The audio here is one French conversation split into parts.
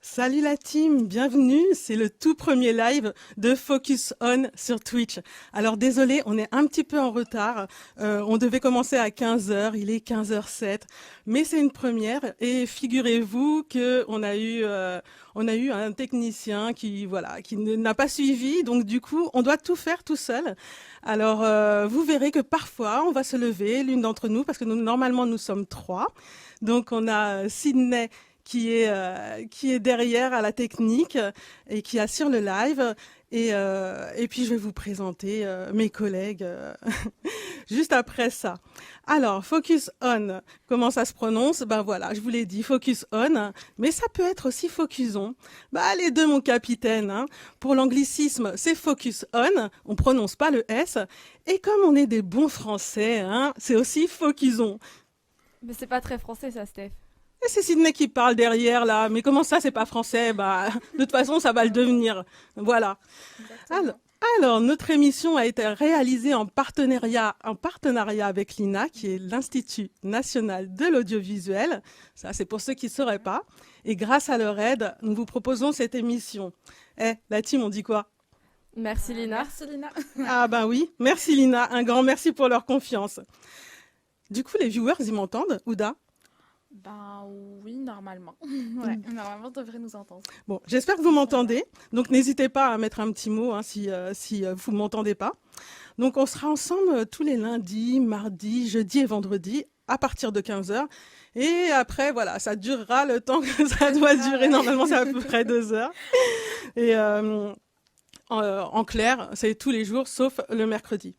Salut la team, bienvenue, c'est le tout premier live de Focus On sur Twitch. Alors désolé, on est un petit peu en retard, on devait commencer à 15 heures, il est 15h07, mais c'est une première et figurez-vous que on a eu un technicien qui n'a pas suivi, donc du coup on doit tout faire tout seul. Alors vous verrez que parfois on va se lever, l'une d'entre nous, parce que normalement nous sommes trois, donc on a Sydney qui est derrière à la technique et qui assure le live. Et puis, je vais vous présenter mes collègues juste après ça. Alors, Focus On, comment ça se prononce? Ben voilà, je vous l'ai dit, Focus On, mais ça peut être aussi Focus On. Bah, les deux, mon capitaine. Hein. Pour l'anglicisme, c'est Focus On prononce pas le S. Et comme on est des bons Français, hein, c'est aussi Focus On. Mais c'est pas très français ça, Steph. Et c'est Sydney qui parle derrière, là. Mais comment ça, c'est pas français? Bah, de toute façon, ça va le devenir. Voilà. Alors, Exactement. alors, notre émission a été réalisée en partenariat avec l'INA, qui est l'Institut national de l'audiovisuel. Ça, c'est pour ceux qui ne sauraient pas. Et grâce à leur aide, nous vous proposons cette émission. La team, on dit quoi? Merci Lina. Merci Lina. Ah ben oui, merci Lina. Un grand merci pour leur confiance. Du coup, les viewers, ils m'entendent, Ouda? Ben oui, normalement. Ouais, normalement, tu devrais nous entendre. Bon, j'espère que vous m'entendez. Donc, n'hésitez pas à mettre un petit mot hein, si vous ne m'entendez pas. Donc, on sera ensemble tous les lundis, mardis, jeudis et vendredis à partir de 15 heures. Et après, voilà, ça durera le temps que ça doit durer. Normalement, c'est à peu près 2 heures. Et en clair, c'est tous les jours, sauf le mercredi.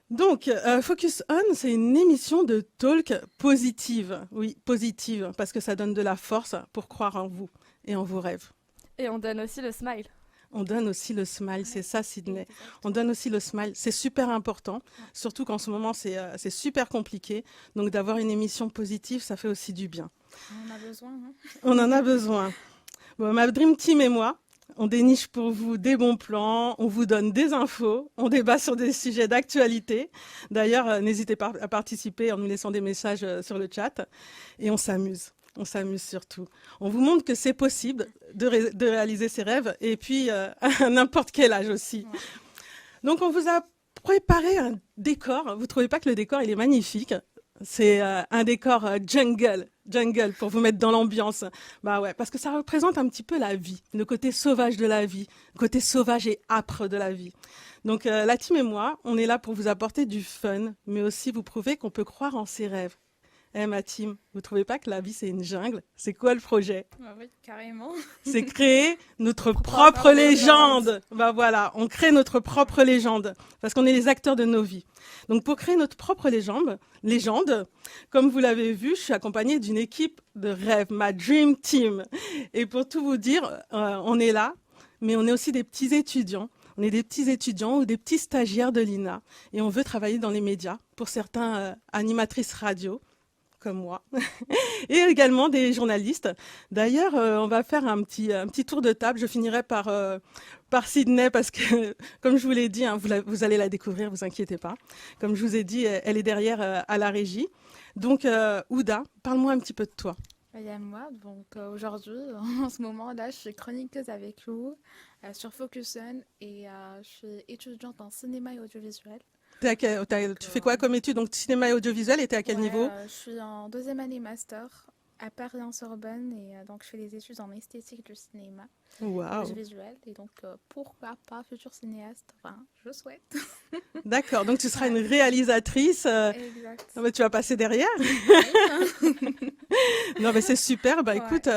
Donc, Focus On, c'est une émission de talk positive. Oui, positive, parce que ça donne de la force pour croire en vous et en vos rêves. Et on donne aussi le smile. On donne aussi le smile, c'est ça, Sydney. On donne aussi le smile, c'est super important, surtout qu'en ce moment, c'est super compliqué. Donc, d'avoir une émission positive, ça fait aussi du bien. On en a besoin. Hein. On en a besoin. Bon, ma Dream Team et moi, on déniche pour vous des bons plans, on vous donne des infos, on débat sur des sujets d'actualité. D'ailleurs, n'hésitez pas à participer en nous laissant des messages sur le chat. Et on s'amuse. On s'amuse surtout. On vous montre que c'est possible de réaliser ses rêves et puis à n'importe quel âge aussi. Ouais. Donc, on vous a préparé un décor. Vous trouvez pas que le décor, il est magnifique? C'est un décor jungle pour vous mettre dans l'ambiance. Bah ouais, parce que ça représente un petit peu la vie, le côté sauvage de la vie, le côté sauvage et âpre de la vie. Donc la team et moi, on est là pour vous apporter du fun, mais aussi vous prouver qu'on peut croire en ses rêves. Ma team, vous trouvez pas que la vie c'est une jungle? C'est quoi le projet? Ah oui, carrément. C'est créer notre propre légende. Bah voilà, on crée notre propre légende parce qu'on est les acteurs de nos vies. Donc pour créer notre propre légende, comme vous l'avez vu, je suis accompagnée d'une équipe de rêve, ma Dream Team. Et pour tout vous dire, on est là, mais on est aussi des petits étudiants. On est des petits étudiants ou des petits stagiaires de l'INA et on veut travailler dans les médias. Pour certains, animatrices radio comme moi, et également des journalistes. D'ailleurs, on va faire un petit tour de table. Je finirai par Sydney parce que, comme je vous l'ai dit, hein, vous allez la découvrir, vous inquiétez pas. Comme je vous ai dit, elle est derrière à la régie. Donc, Ouda, parle-moi un petit peu de toi. Il y a moi, donc aujourd'hui, en ce moment-là, je suis chroniqueuse avec vous sur Focus On et je suis étudiante en cinéma et audiovisuel. Tu fais quoi comme étude? Donc, cinéma et audiovisuel, et t'es à quel Ouais, niveau? je suis en deuxième année master à Paris-en-Sorbonne et donc je fais des études en esthétique du cinéma et Waouh. audiovisuel et donc pourquoi pas futur cinéaste, enfin je souhaite. D'accord, donc tu seras une Ouais, réalisatrice. exact. Non, mais tu vas passer derrière. Oui. Non, mais c'est super. Bah Ouais. écoute,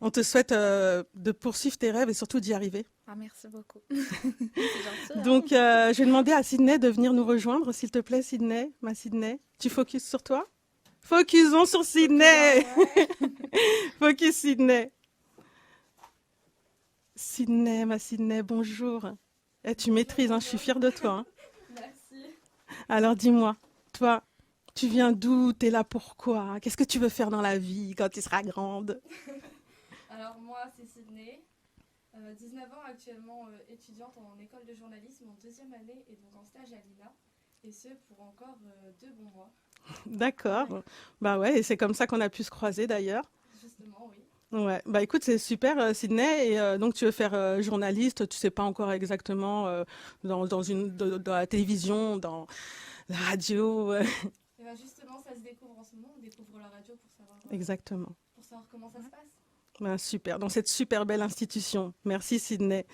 on te souhaite de poursuivre tes rêves et surtout d'y arriver. Ah, merci beaucoup. C'est gentil, hein? Donc, je vais demander à Sydney de venir nous rejoindre, s'il te plaît, Sydney, ma Sydney. Tu focuses sur toi? Focusons sur Sydney. Ouais. Focus Sydney. Sydney, ma Sydney, bonjour. Tu maîtrises, hein, je suis fière de toi. Hein. Merci. Alors, dis-moi, toi, tu viens d'où? T'es là pourquoi? Qu'est-ce que tu veux faire dans la vie quand tu seras grande? Alors moi c'est Sydney, 19 ans actuellement étudiante en école de journalisme en deuxième année et donc en stage à l'INA. Et ce pour encore 2 bons mois. D'accord. Ouais. Bah ouais, et c'est comme ça qu'on a pu se croiser d'ailleurs. Justement oui. Ouais, bah écoute, c'est super, Sydney. Et donc, tu veux faire journaliste, tu sais pas encore exactement dans la télévision, dans la radio. Et ben justement, ça se découvre en ce moment. On découvre la radio Exactement. pour savoir comment ça se passe. Ben, super, dans cette super belle institution. Merci Sydney.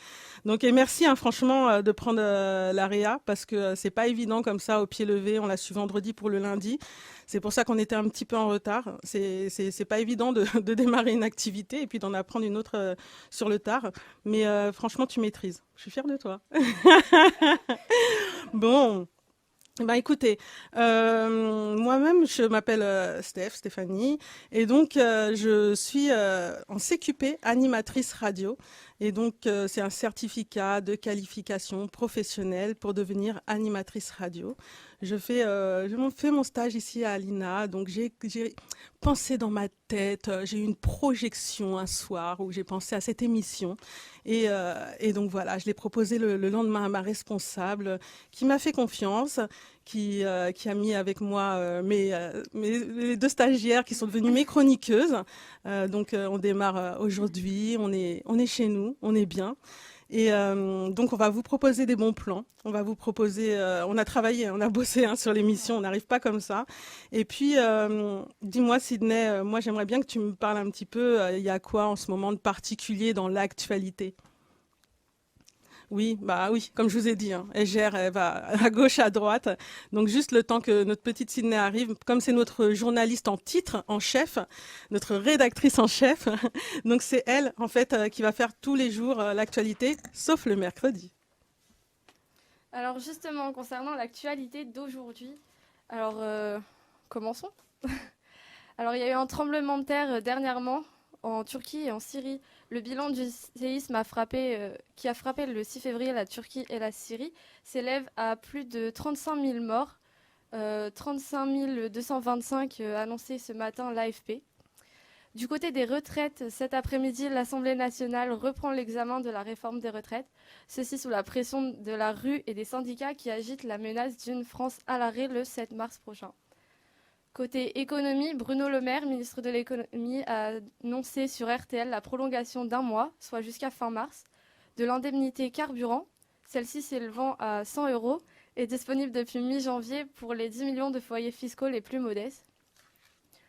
Donc et merci franchement de prendre l'AREA parce que c'est pas évident comme ça au pied levé. On l'a su vendredi pour le lundi. C'est pour ça qu'on était un petit peu en retard. C'est pas évident de démarrer une activité et puis d'en apprendre une autre sur le tard. Mais franchement tu maîtrises. Je suis fière de toi. Bon. Ben écoutez, moi-même je m'appelle Stéphanie, et donc je suis en CQP animatrice radio, et donc c'est un certificat de qualification professionnelle pour devenir animatrice radio. Je fais mon stage ici à l'INA, donc j'ai pensé dans ma tête, j'ai eu une projection un soir où j'ai pensé à cette émission, et donc voilà, je l'ai proposé le lendemain à ma responsable qui m'a fait confiance, qui a mis avec moi les deux stagiaires qui sont devenues mes chroniqueuses. Donc on démarre aujourd'hui, on est chez nous, on est bien. Et donc on va vous proposer des bons plans. On va vous proposer, on a travaillé, on a bossé sur l'émission, on n'arrive pas comme ça. Et puis dis-moi Sydney, moi j'aimerais bien que tu me parles un petit peu, il y a quoi en ce moment de particulier dans l'actualité? Oui, bah oui, comme je vous ai dit, elle gère, elle va à gauche, à droite. Donc juste le temps que notre petite Sydney arrive, comme c'est notre journaliste en titre, en chef, notre rédactrice en chef, donc c'est elle en fait qui va faire tous les jours l'actualité, sauf le mercredi. Alors justement, concernant l'actualité d'aujourd'hui, alors commençons. Alors il y a eu un tremblement de terre dernièrement en Turquie et en Syrie. Le bilan du séisme qui a frappé le 6 février la Turquie et la Syrie s'élève à plus de 35 000 morts, 35 225 annoncés ce matin l'AFP. Du côté des retraites, cet après-midi, l'Assemblée nationale reprend l'examen de la réforme des retraites, ceci sous la pression de la rue et des syndicats qui agitent la menace d'une France à l'arrêt le 7 mars prochain. Côté économie, Bruno Le Maire, ministre de l'économie, a annoncé sur RTL la prolongation d'un mois, soit jusqu'à fin mars, de l'indemnité carburant. Celle-ci s'élevant à 100 € est disponible depuis mi-janvier pour les 10 millions de foyers fiscaux les plus modestes.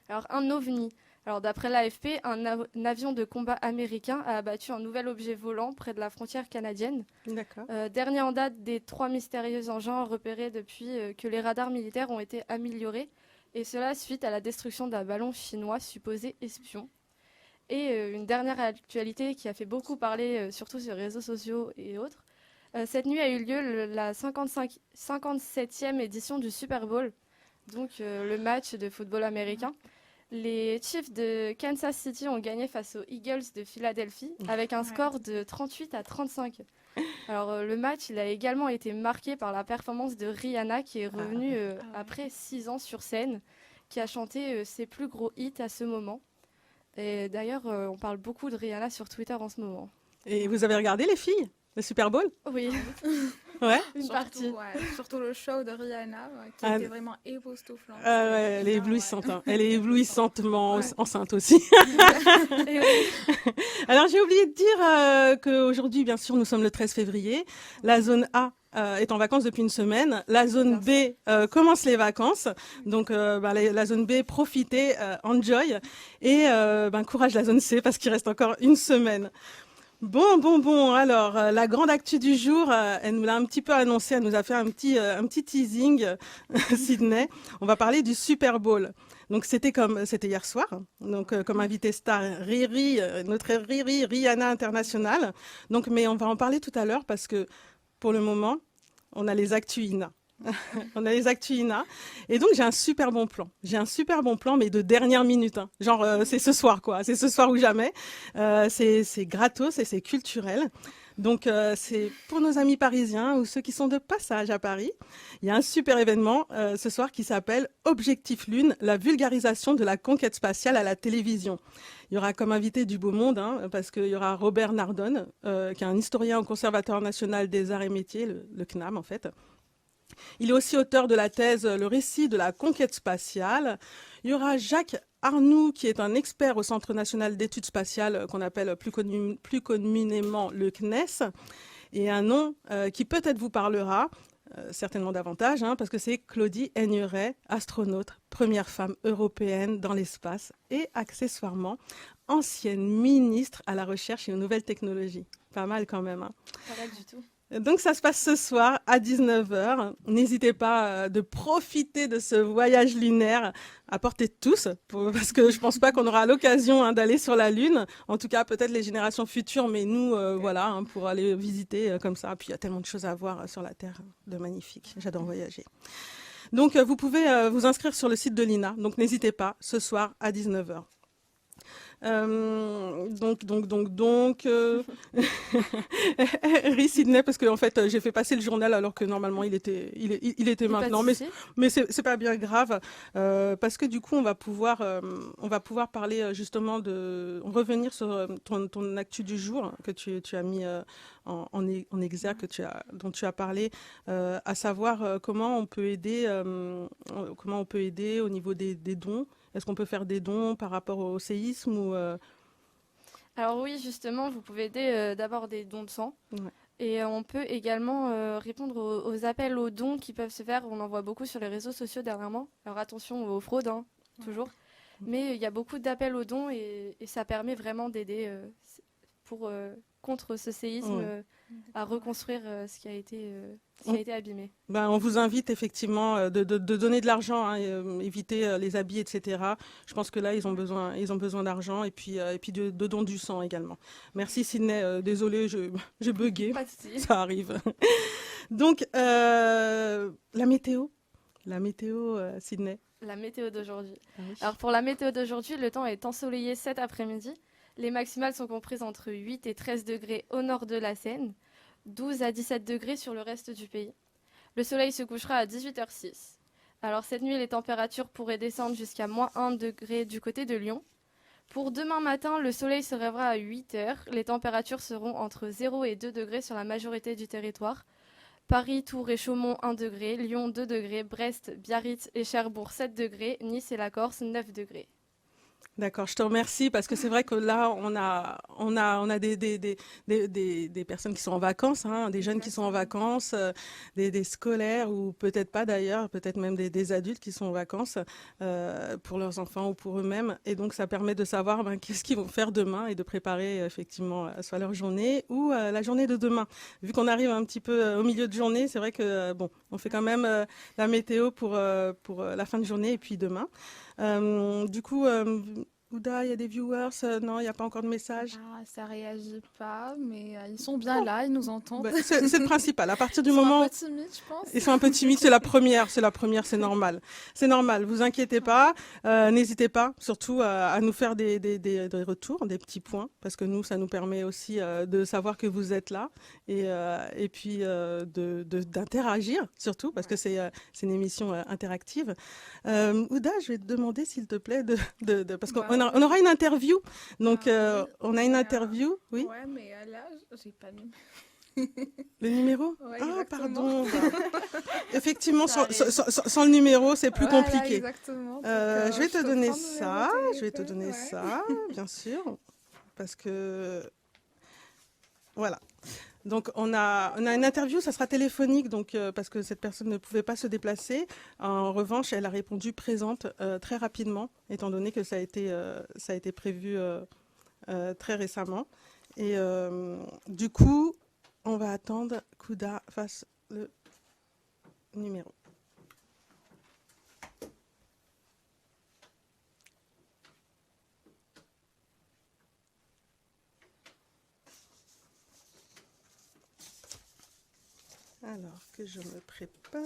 Alors, un ovni. Alors, d'après l'AFP, un avion de combat américain a abattu un nouvel objet volant près de la frontière canadienne. D'accord. Dernier en date des 3 mystérieux engins repérés depuis que les radars militaires ont été améliorés. Et cela suite à la destruction d'un ballon chinois supposé espion. Et une dernière actualité qui a fait beaucoup parler, surtout sur les réseaux sociaux et autres. Cette nuit a eu lieu la 57e édition du Super Bowl, donc le match de football américain. Les Chiefs de Kansas City ont gagné face aux Eagles de Philadelphie avec un score de 38-35. Alors le match, il a également été marqué par la performance de Rihanna qui est revenue après 6 ans sur scène, qui a chanté ses plus gros hits à ce moment. Et d'ailleurs, on parle beaucoup de Rihanna sur Twitter en ce moment. Et vous avez regardé les filles, le Super Bowl? Oui, Ouais. une partie. Ouais, surtout le show de Rihanna qui était vraiment époustouflant. Ouais, elle est éblouissante. Elle est éblouissantement enceinte aussi. Et oui. Alors j'ai oublié de dire qu'aujourd'hui, bien sûr, nous sommes le 13 février. La zone A est en vacances depuis une semaine. La zone B commence les vacances. Donc la zone B, profitez, enjoy. Et courage la zone C parce qu'il reste encore une semaine. Bon. Alors, la grande actu du jour, elle nous l'a un petit peu annoncé. Elle nous a fait un petit teasing, Sydney. On va parler du Super Bowl. Donc, c'était hier soir. Donc, comme invité star, notre Riri, Rihanna internationale. Donc, mais on va en parler tout à l'heure parce que, pour le moment, on a les actus INA. On a les actus INA. Et donc, j'ai un super bon plan. Mais de dernière minute. Genre, c'est ce soir, quoi. C'est ce soir ou jamais. C'est gratos et c'est culturel. Donc, c'est pour nos amis parisiens ou ceux qui sont de passage à Paris. Il y a un super événement ce soir qui s'appelle Objectif Lune, la vulgarisation de la conquête spatiale à la télévision. Il y aura comme invité du beau monde, parce qu'il y aura Robert Nardone, qui est un historien au Conservatoire national des arts et métiers, le CNAM en fait. Il est aussi auteur de la thèse « Le récit de la conquête spatiale ». Il y aura Jacques Arnoux, qui est un expert au Centre national d'études spatiales, qu'on appelle plus communément le CNES, et un nom qui peut-être vous parlera, certainement davantage, hein, parce que c'est Claudie Aigneret, astronaute, première femme européenne dans l'espace et accessoirement ancienne ministre à la recherche et aux nouvelles technologies. Pas mal quand même. Hein. Pas mal du tout. Donc ça se passe ce soir à 19 h. N'hésitez pas de profiter de ce voyage lunaire. Apportez tous, parce que je pense pas qu'on aura l'occasion hein, d'aller sur la Lune. En tout cas, peut-être les générations futures, mais nous, voilà, hein, pour aller visiter comme ça. Puis il y a tellement de choses à voir sur la Terre, de magnifique. J'adore voyager. Donc vous pouvez vous inscrire sur le site de l'INA. Donc n'hésitez pas, ce soir à 19 h. Ri Sydney parce que en fait j'ai fait passer le journal alors que normalement il était maintenant, mais c'est pas bien grave parce que du coup on va pouvoir parler justement revenir sur ton actu du jour que tu as mis en exergue, dont tu as parlé, à savoir comment on peut aider au niveau des dons. Est-ce qu'on peut faire des dons par rapport au séisme ou Alors oui, justement, vous pouvez aider d'abord des dons de sang. Ouais. Et on peut également répondre aux appels aux dons qui peuvent se faire. On en voit beaucoup sur les réseaux sociaux dernièrement. Alors attention aux fraudes, hein, toujours. Mais il y a beaucoup d'appels aux dons et ça permet vraiment d'aider contre ce séisme à reconstruire ce qui a été abîmé. Ben, on vous invite effectivement de donner de l'argent, hein, éviter les habits, etc. Je pense que là, ils ont besoin d'argent et puis de dons du sang également. Merci Sydney, désolée, j'ai bugué, ça arrive. Donc, la météo, Sydney. La météo d'aujourd'hui. Ah oui. Alors pour la météo d'aujourd'hui, le temps est ensoleillé cet après-midi. Les maximales sont comprises entre 8 et 13 degrés au nord de la Seine, 12 à 17 degrés sur le reste du pays. Le soleil se couchera à 18h06. Alors cette nuit, les températures pourraient descendre jusqu'à -1 degré du côté de Lyon. Pour demain matin, le soleil se lèvera à 8h. Les températures seront entre 0 et 2 degrés sur la majorité du territoire. Paris, Tours et Chaumont 1 degré, Lyon 2 degrés, Brest, Biarritz et Cherbourg 7 degrés, Nice et la Corse 9 degrés. D'accord, je te remercie parce que c'est vrai que là on a des personnes qui sont en vacances, hein, des jeunes qui sont en vacances, des scolaires ou peut-être pas d'ailleurs, peut-être même des adultes qui sont en vacances pour leurs enfants ou pour eux-mêmes, et donc ça permet de savoir qu'est-ce qu'ils vont faire demain et de préparer effectivement soit leur journée ou la journée de demain. Vu qu'on arrive un petit peu au milieu de journée, c'est vrai que bon, on fait quand même la météo pour la fin de journée et puis demain. Du coup, Ouda, il y a des viewers, non, il n'y a pas encore de message. Ah, ça réagit pas, mais ils sont bien là, ils nous entendent. Bah, c'est le principal. À partir du Ils moment, sont un peu timides, je pense. ils sont un peu timides. C'est la première, c'est normal. C'est normal. Vous inquiétez pas. N'hésitez pas, surtout à nous faire des retours, des petits points, parce que nous, ça nous permet aussi de savoir que vous êtes là et puis d'interagir, surtout, parce que c'est une émission interactive. Ouda, je vais te demander, s'il te plaît, parce qu'on aura une interview. Donc, oui, on a une interview, oui. Ouais, mais là, j'ai pas mis. Le numéro? Ouais, ah, exactement. pardon. Effectivement, sans le numéro, c'est plus compliqué. Exactement. Donc, je vais te donner prendre le numéro ça. de Je vais te téléphone, donner ouais. ça, bien sûr. Parce que... Voilà. Donc, on a une interview, ça sera téléphonique, donc, parce que cette personne ne pouvait pas se déplacer. En revanche, elle a répondu présente très rapidement, étant donné que ça a été prévu très récemment. Et du coup, on va attendre qu'Ouda fasse le numéro. Alors que je me prépare.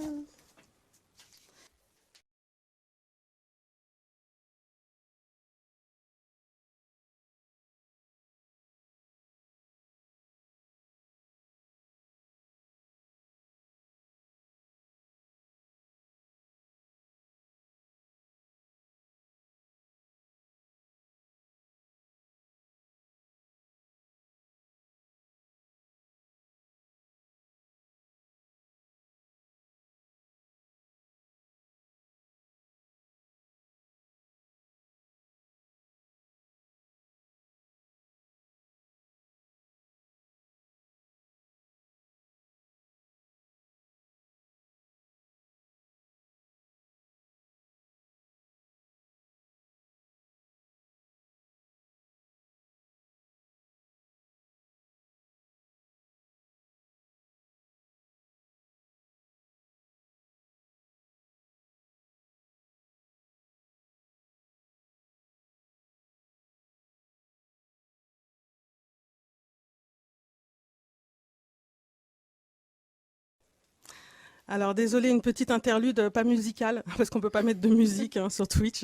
Alors désolé, une petite interlude pas musicale parce qu'on peut pas mettre de musique sur Twitch.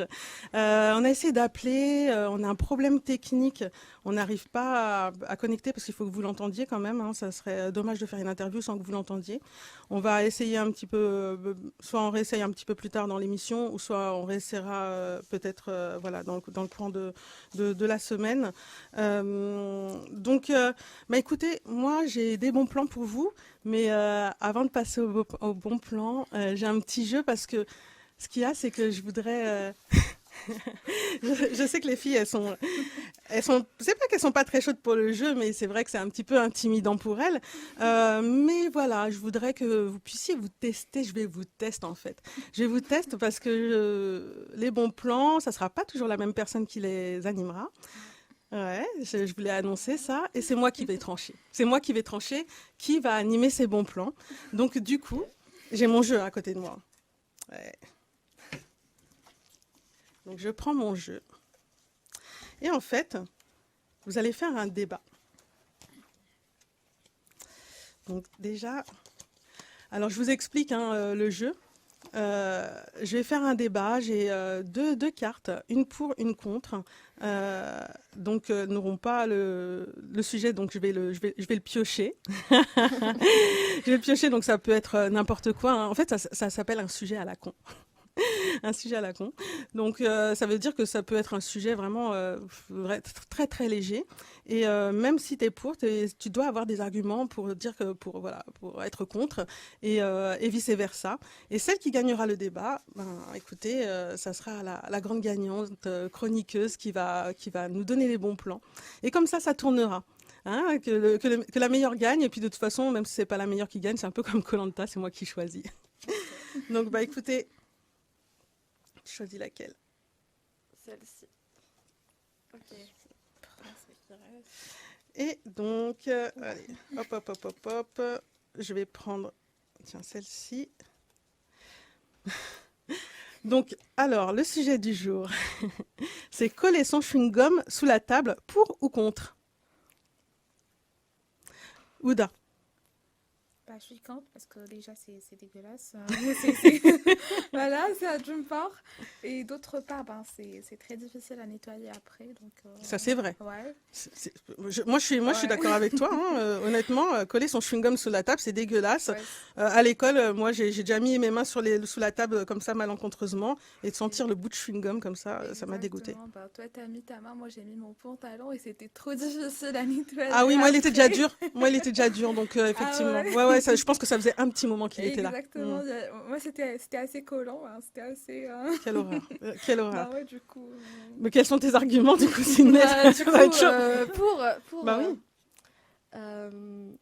On a essayé d'appeler, on a un problème technique, on n'arrive pas à connecter parce qu'il faut que vous l'entendiez quand même. Ça serait dommage de faire une interview sans que vous l'entendiez. On va essayer un petit peu, soit on réessaye un petit peu plus tard dans l'émission, ou soit on réessayera peut-être voilà dans le courant de la semaine. Donc, écoutez, moi j'ai des bons plans pour vous. Mais avant de passer au bon plan, j'ai un petit jeu parce que ce qu'il y a, c'est que je voudrais... je sais que les filles, elles sont... C'est pas qu'elles sont pas très chaudes pour le jeu, mais c'est vrai que c'est un petit peu intimidant pour elles. Mais voilà, je voudrais que vous puissiez vous tester. Je vais vous tester en fait. Je vais vous tester parce que les bons plans, ça sera pas toujours la même personne qui les animera. Ouais, je voulais annoncer ça et c'est moi qui vais trancher. C'est moi qui vais trancher qui va animer ces bons plans. Donc du coup, j'ai mon jeu à côté de moi. Ouais. Donc je prends mon jeu. Et en fait, vous allez faire un débat. Donc déjà, alors je vous explique le jeu. Je vais faire un débat. J'ai deux cartes, une pour, une contre. Donc n'auront pas le sujet, donc je vais le piocher. Je vais le piocher, donc ça peut être n'importe quoi. En fait, ça s'appelle un sujet à la con. Un sujet à la con. Donc ça veut dire que ça peut être un sujet vraiment très très léger. Et même si tu es pour, tu dois avoir des arguments pour dire que pour être contre et vice versa. Et celle qui gagnera le débat, écoutez, ça sera la grande gagnante chroniqueuse qui va nous donner les bons plans. Et comme ça tournera. Hein, que la meilleure gagne. Et puis de toute façon, même si c'est pas la meilleure qui gagne, c'est un peu comme Koh-Lanta, c'est moi qui choisis. Donc écoutez. Tu choisis laquelle? Celle-ci. Ok. Et donc, allez, hop. Je vais prendre, tiens, celle-ci. Donc, alors, le sujet du jour, c'est coller son chewing-gum sous la table, pour ou contre? Ouda. Je suis contre parce que déjà c'est dégueulasse. Voilà, ça d'une part. Et d'autre part, c'est très difficile à nettoyer après. Donc, ça, c'est vrai. Ouais. Moi, je suis d'accord avec toi. Honnêtement, coller son chewing-gum sous la table, c'est dégueulasse. Ouais. À l'école, moi, j'ai déjà mis mes mains sous la table comme ça, malencontreusement. Et de sentir le bout de chewing-gum comme ça, exactement. Ça m'a dégoûté. Toi, t'as mis ta main, moi, j'ai mis mon pantalon et c'était trop difficile à nettoyer. Ah oui, moi, il était déjà dur. Donc, effectivement. Ah ouais. Je pense que ça faisait un petit moment qu'il était là. Exactement. Moi, c'était assez collant. C'était assez... Quelle horreur. Quelle horreur. Ouais, du coup... Mais quels sont tes arguments, du coup, Sydney? Du coup, Bah oui.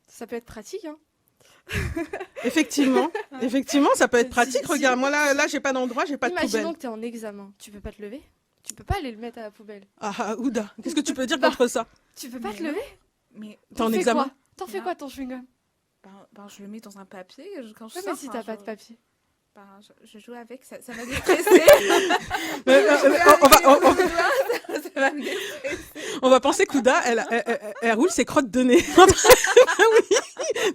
Ça peut être pratique, hein. Effectivement, ça peut être pratique. Regarde, moi, là, j'ai pas d'endroit, j'ai pas de poubelle. Imaginons que t'es en examen. Tu peux pas te lever? Tu peux pas aller le mettre à la poubelle? Ah, Ouda, qu'est-ce que tu peux dire contre ça? Tu peux pas te lever? Mais t'es en examen? T'en fais quoi, ton chewing-gum? Je le mets dans un papier quand je sors. Mais si t'as pas de papier. Je joue avec, ça va déstresser. On va penser qu'Ouda, elle roule ses crottes de nez. Oui.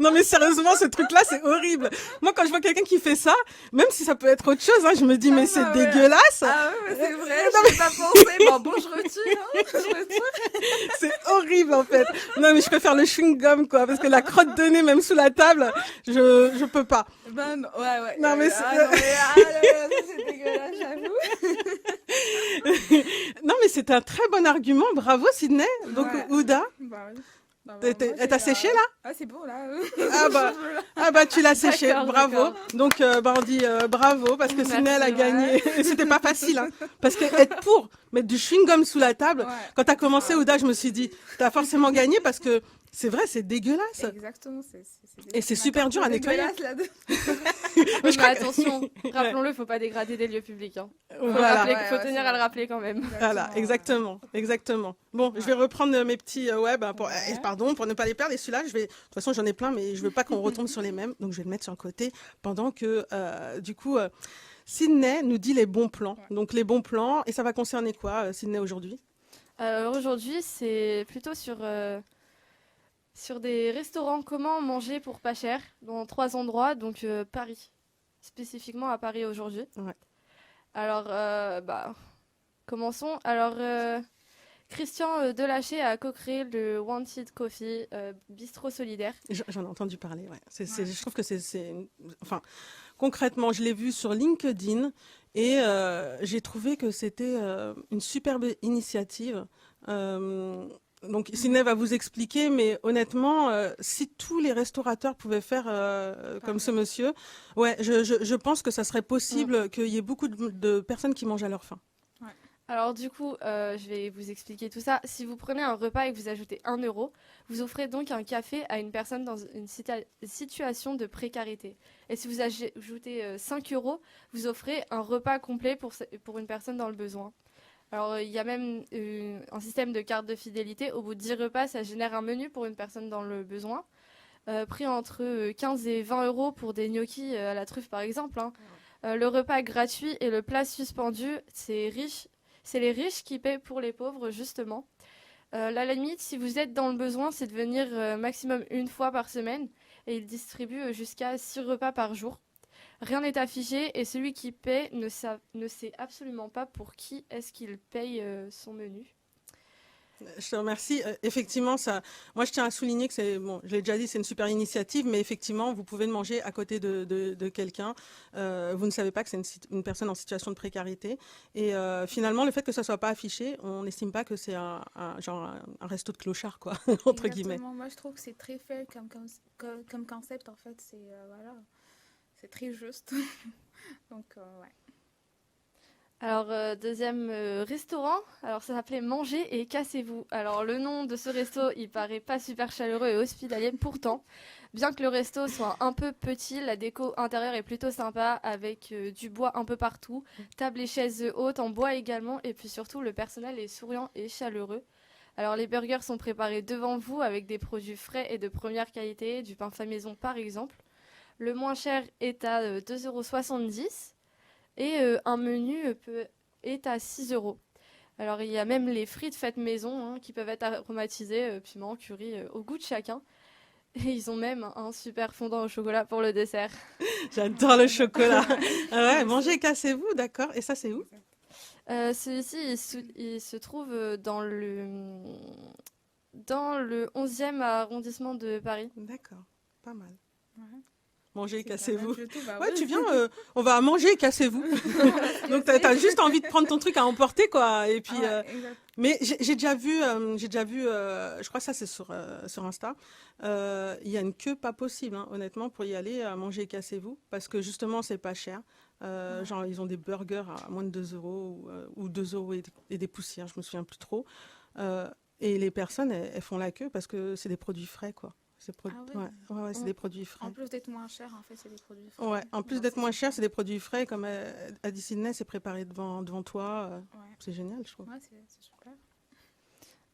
Non mais sérieusement, ce truc-là, c'est horrible. Moi, quand je vois quelqu'un qui fait ça, même si ça peut être autre chose, je me dis, mais c'est dégueulasse. Ah ouais, c'est vrai, je n'ai pas pensé. Bon, je retire. C'est horrible, en fait. Non, mais je préfère le chewing-gum, quoi, parce que la crotte de nez, même sous la table, je peux pas. Ouais. Non, mais c'est dégueulasse, j'avoue. Non, mais c'est un très bon argument. Bravo, Sydney. Donc, Ouda. Elle t'a séché, là? Ah, c'est bon, là. Tu l'as séché. Bravo. Donc, on dit bravo, parce que Sydney, elle a gagné. Et c'était pas facile, hein. Parce qu'être pour mettre du chewing-gum sous la table, quand t'as commencé, Ouda, je me suis dit, t'as forcément gagné, parce que c'est vrai, c'est dégueulasse. Exactement. Et c'est super dur à nettoyer. Mais attention, rappelons-le, faut pas dégrader des lieux publics. Hein. Faut tenir à le rappeler quand même. Voilà, exactement. Bon, je vais reprendre mes petits pardon, pour ne pas les perdre. Et celui-là, de toute façon, j'en ai plein, mais je veux pas qu'on retombe sur les mêmes. Donc, je vais le mettre sur le côté pendant que, du coup, Sydney nous dit les bons plans. Donc, les bons plans. Et ça va concerner quoi, Sydney, aujourd'hui? Aujourd'hui, c'est plutôt sur des restaurants, comment manger pour pas cher, dans 3 endroits, donc Paris, spécifiquement à Paris aujourd'hui. Ouais. Alors, commençons. Alors, Christian Delaché a co-créé le Wanted Coffee Bistrot Solidaire. J'en ai entendu parler, ouais. Je trouve que enfin, concrètement, je l'ai vu sur LinkedIn et j'ai trouvé que c'était une superbe initiative. Donc, Sidney va vous expliquer, mais honnêtement, si tous les restaurateurs pouvaient faire comme ce monsieur, ouais, je pense que ça serait possible qu'il y ait beaucoup de personnes qui mangent à leur faim. Alors du coup, je vais vous expliquer tout ça. Si vous prenez un repas et que vous ajoutez 1 euro, vous offrez donc un café à une personne dans une situation de précarité. Et si vous ajoutez 5 euros, vous offrez un repas complet pour une personne dans le besoin. Alors il y a même un système de carte de fidélité. Au bout de 10 repas, ça génère un menu pour une personne dans le besoin. Prix entre 15 et 20 euros pour des gnocchis à la truffe par exemple. Le repas gratuit et le plat suspendu, c'est les riches qui paient pour les pauvres, justement. La limite, si vous êtes dans le besoin, c'est de venir maximum une fois par semaine. Et il distribue jusqu'à 6 repas par jour. Rien n'est affiché et celui qui paie ne sait absolument pas pour qui est-ce qu'il paye son menu. Je te remercie. Effectivement, moi, je tiens à souligner que je l'ai déjà dit, c'est une super initiative, mais effectivement, vous pouvez le manger à côté de quelqu'un. Vous ne savez pas que c'est une personne en situation de précarité. Et finalement, le fait que ça soit pas affiché, on n'estime pas que c'est un resto de clochard, quoi, entre guillemets. Moi, je trouve que c'est très fait comme concept, en fait. C'est très juste. Donc, ouais. Alors, deuxième restaurant, alors ça s'appelait Manger et Cassez-vous. Alors, le nom de ce resto, il paraît pas super chaleureux et hospitalier. Pourtant, bien que le resto soit un peu petit, la déco intérieure est plutôt sympa avec du bois un peu partout, tables et chaises hautes en bois également, et puis surtout, le personnel est souriant et chaleureux. Alors, les burgers sont préparés devant vous avec des produits frais et de première qualité, du pain fait maison par exemple. Le moins cher est à 2,70 €. Et un menu est à 6 euros. Alors, il y a même les frites faites maison qui peuvent être aromatisées, piment, curry, au goût de chacun. Et ils ont même un super fondant au chocolat pour le dessert. J'adore le chocolat. Ouais, mangez, cassez-vous, d'accord. Et ça, c'est où? Celui-ci, il se trouve dans le 11e arrondissement de Paris. D'accord, pas mal. Ouais. Manger, cassez-vous. Bah ouais, tu viens, on va manger, cassez-vous. Donc, t'as juste envie de prendre ton truc à emporter, quoi. Et puis, mais j'ai déjà vu, je crois que ça, c'est sur Insta. Il y a une queue pas possible, hein, honnêtement, pour y aller à manger, cassez-vous. Parce que justement, c'est pas cher. Genre, ils ont des burgers à moins de 2 euros ou 2 euros et des poussières, je me souviens plus trop. Et les personnes, elles font la queue parce que c'est des produits frais, quoi. C'est c'est des produits frais. En plus d'être moins cher, en fait, c'est des produits frais. Ouais, en plus d'être moins cher, c'est des produits frais. Comme a dit Sidney, c'est préparé devant toi. C'est génial, je trouve. Ouais, c'est super.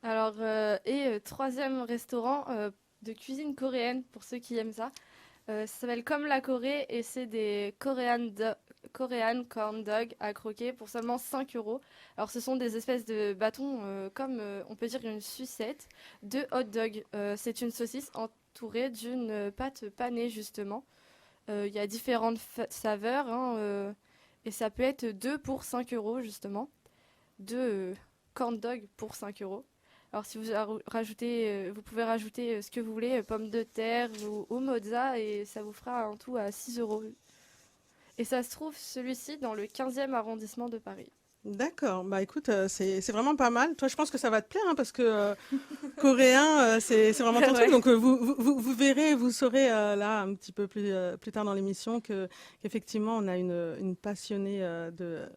Alors, troisième restaurant de cuisine coréenne, pour ceux qui aiment ça. Ça s'appelle Comme la Corée et c'est des Korean corn dog à croquer pour seulement 5 euros. Alors, ce sont des espèces de bâtons, comme on peut dire une sucette, de hot dog. C'est une saucisse entourée d'une pâte panée, justement. Il y a différentes saveurs et ça peut être 2 pour 5 euros, justement. 2 corn dog pour 5 euros. Alors, si vous rajoutez, vous pouvez rajouter ce que vous voulez, pommes de terre ou mozza, et ça vous fera un tout à 6 euros. Et ça se trouve, celui-ci, dans le 15e arrondissement de Paris. D'accord. Bah écoute, c'est vraiment pas mal. Toi, je pense que ça va te plaire, hein, parce que coréen, c'est vraiment ton truc. Donc, vous verrez, vous saurez là, un petit peu plus tard dans l'émission, qu'effectivement, on a une passionnée de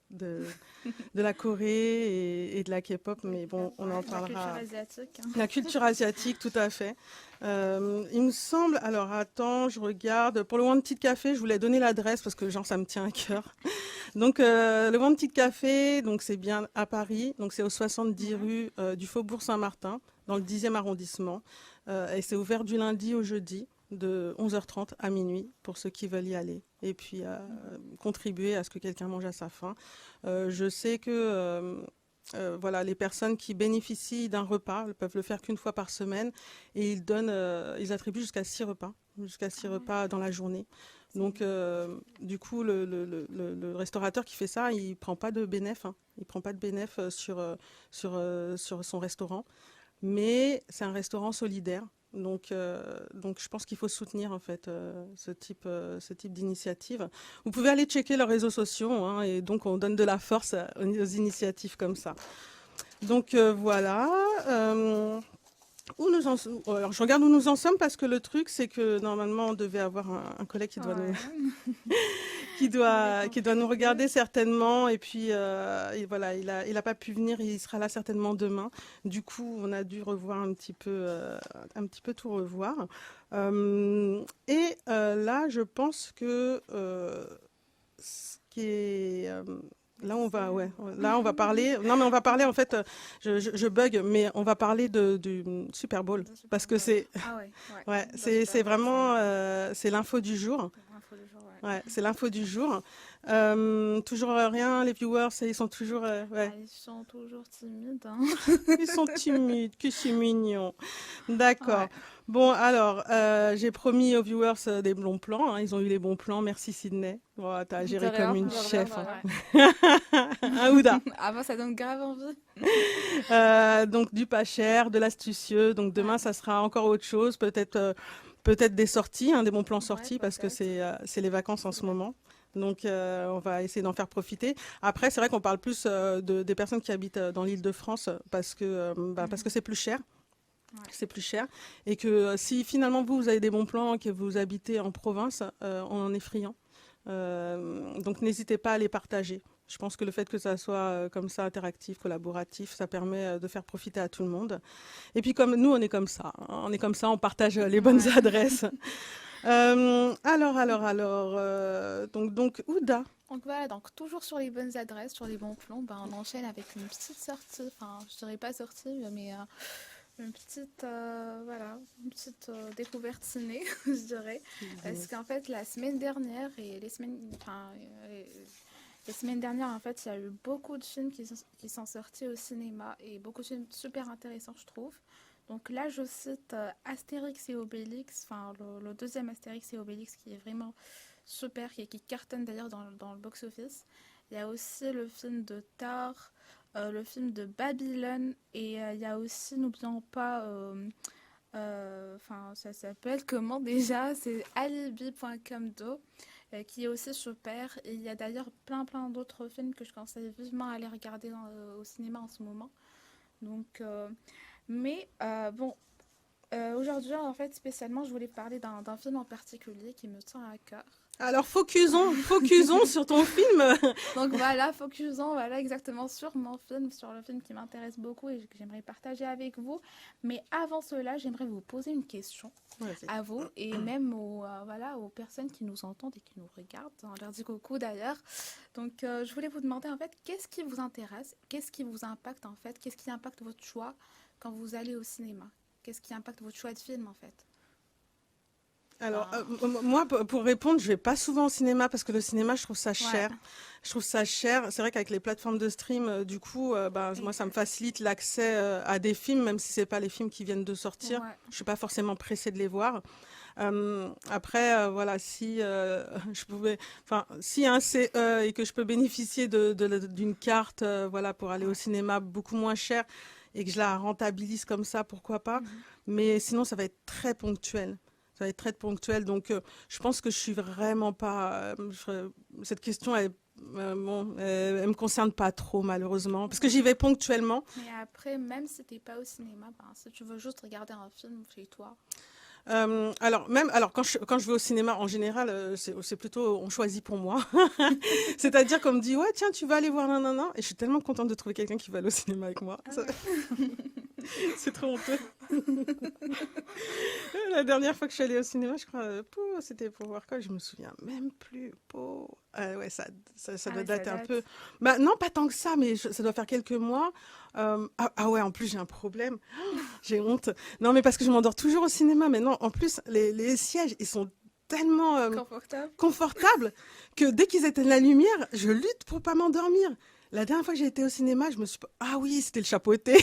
la Corée et de la K-pop. Mais bon, on en parlera. La culture asiatique. La culture asiatique, tout à fait. Il me semble, alors attends, je regarde. Pour le Wanted Café, je voulais donner l'adresse parce que genre ça me tient à cœur. Donc le Wanted Café, donc c'est bien à Paris, donc c'est au 70 rue du Faubourg Saint-Martin, dans le 10e arrondissement. Et c'est ouvert du lundi au jeudi de 11h30 à minuit pour ceux qui veulent y aller et puis contribuer à ce que quelqu'un mange à sa faim. Je sais que voilà, les personnes qui bénéficient d'un repas ne peuvent le faire qu'une fois par semaine et ils attribuent jusqu'à 6 repas dans la journée. Donc, du coup, le restaurateur qui fait ça, il prend pas de bénéf, hein. Il prend pas de bénéf sur son restaurant. Mais c'est un restaurant solidaire. Donc je pense qu'il faut soutenir en fait ce type d'initiative. Vous pouvez aller checker leurs réseaux sociaux, hein, et donc on donne de la force aux initiatives comme ça. Donc voilà. Alors je regarde où nous en sommes parce que le truc c'est que normalement on devait avoir un collègue qui doit qui doit nous regarder certainement, et puis et voilà, il a pas pu venir, il sera là certainement demain. Du coup, on a dû revoir un petit peu tout revoir. Là, je pense que ce qui est là, on va parler. Non, mais on va parler, en fait, je bug, mais on va parler du Super Bowl. Parce que c'est. Ah ouais. Ouais, c'est vraiment. C'est l'info du jour. Ouais, c'est l'info du jour. Toujours rien, les viewers, ils sont toujours. Ouais. Ils sont toujours timides. Hein. Ils sont timides, que c'est mignon. D'accord. Ouais. Bon, alors, j'ai promis aux viewers des bons plans, hein. Ils ont eu les bons plans. Merci Sydney. Oh, t'as géré comme une chef. Hein, Ouda. Ah bah, ça donne grave envie. Donc, du pas cher, de l'astucieux. Donc, demain, ça sera encore autre chose. Peut-être des sorties, hein, des bons plans sorties, parce que c'est les vacances en ce moment. Donc, on va essayer d'en faire profiter. Après, c'est vrai qu'on parle plus des personnes qui habitent dans l'Île-de-France parce que c'est plus cher. Ouais. C'est plus cher. Et que si finalement vous avez des bons plans, que vous habitez en province, on en est friand. Donc, n'hésitez pas à les partager. Je pense que le fait que ça soit comme ça, interactif, collaboratif, ça permet de faire profiter à tout le monde. Et puis, comme nous, on est comme ça. Hein, on est comme ça, on partage les bonnes adresses. Donc, Ouda. Donc voilà, donc toujours sur les bonnes adresses, sur les bons plans, on enchaîne avec une petite sortie, enfin je dirais pas sortie, mais une petite, une petite découverte ciné, je dirais. Parce qu'en fait, la semaine dernière et les semaines dernières, en fait, il y a eu beaucoup de films qui sont sortis au cinéma et beaucoup de films super intéressants, je trouve. Donc là, je cite Astérix et Obélix, enfin le deuxième Astérix et Obélix qui est vraiment super, qui cartonne d'ailleurs dans le box-office. Il y a aussi le film de Thor, le film de Babylone, et il y a aussi, n'oublions pas, ça s'appelle comment déjà, c'est alibi.com.do, qui est aussi super. Et il y a d'ailleurs plein d'autres films que je conseille vivement à aller regarder au cinéma en ce moment. Donc, aujourd'hui, en fait, spécialement, je voulais parler d'un film en particulier qui me tient à cœur. Alors, focusons sur ton film. Donc voilà, focusons exactement sur mon film, sur le film qui m'intéresse beaucoup et que j'aimerais partager avec vous. Mais avant cela, j'aimerais vous poser une question à vous et même aux personnes qui nous entendent et qui nous regardent. On leur dit coucou d'ailleurs. Donc, je voulais vous demander en fait, qu'est-ce qui vous intéresse? Qu'est-ce qui vous impacte en fait? Qu'est-ce qui impacte votre choix quand vous allez au cinéma? Qu'est-ce qui impacte votre choix de film en fait? Alors, moi, pour répondre, je vais pas souvent au cinéma parce que le cinéma, je trouve ça cher. Je trouve ça cher. C'est vrai qu'avec les plateformes de stream, du coup, moi, ça me facilite l'accès à des films, même si c'est pas les films qui viennent de sortir. Je suis pas forcément pressée de les voir. Après, si je pouvais, s'il y a un CE et que je peux bénéficier d'une carte, pour aller au cinéma beaucoup moins cher et que je la rentabilise comme ça, pourquoi pas. Mais sinon, ça va être très ponctuel. Ça va être très ponctuel, donc je pense que je suis vraiment pas. Cette question, elle me concerne pas trop malheureusement, parce que j'y vais ponctuellement. Mais après, même si t'es pas au cinéma, si tu veux juste regarder un film chez toi. Alors quand je vais au cinéma en général, c'est plutôt on choisit pour moi. C'est-à-dire qu'on me dit ouais tiens tu vas aller voir non et je suis tellement contente de trouver quelqu'un qui va aller au cinéma avec moi. C'est trop honteux. La dernière fois que je suis allée au cinéma, je crois, c'était pour voir quoi, je me souviens même plus. Ça doit dater un peu. Non, pas tant que ça, mais ça doit faire quelques mois. En plus j'ai un problème. J'ai honte. Non, mais parce que je m'endors toujours au cinéma. Mais non, en plus, les sièges, ils sont tellement confortables que dès qu'ils éteignent la lumière, je lutte pour pas m'endormir. La dernière fois que j'ai été au cinéma, je me suis ah oui, c'était le chapeauté.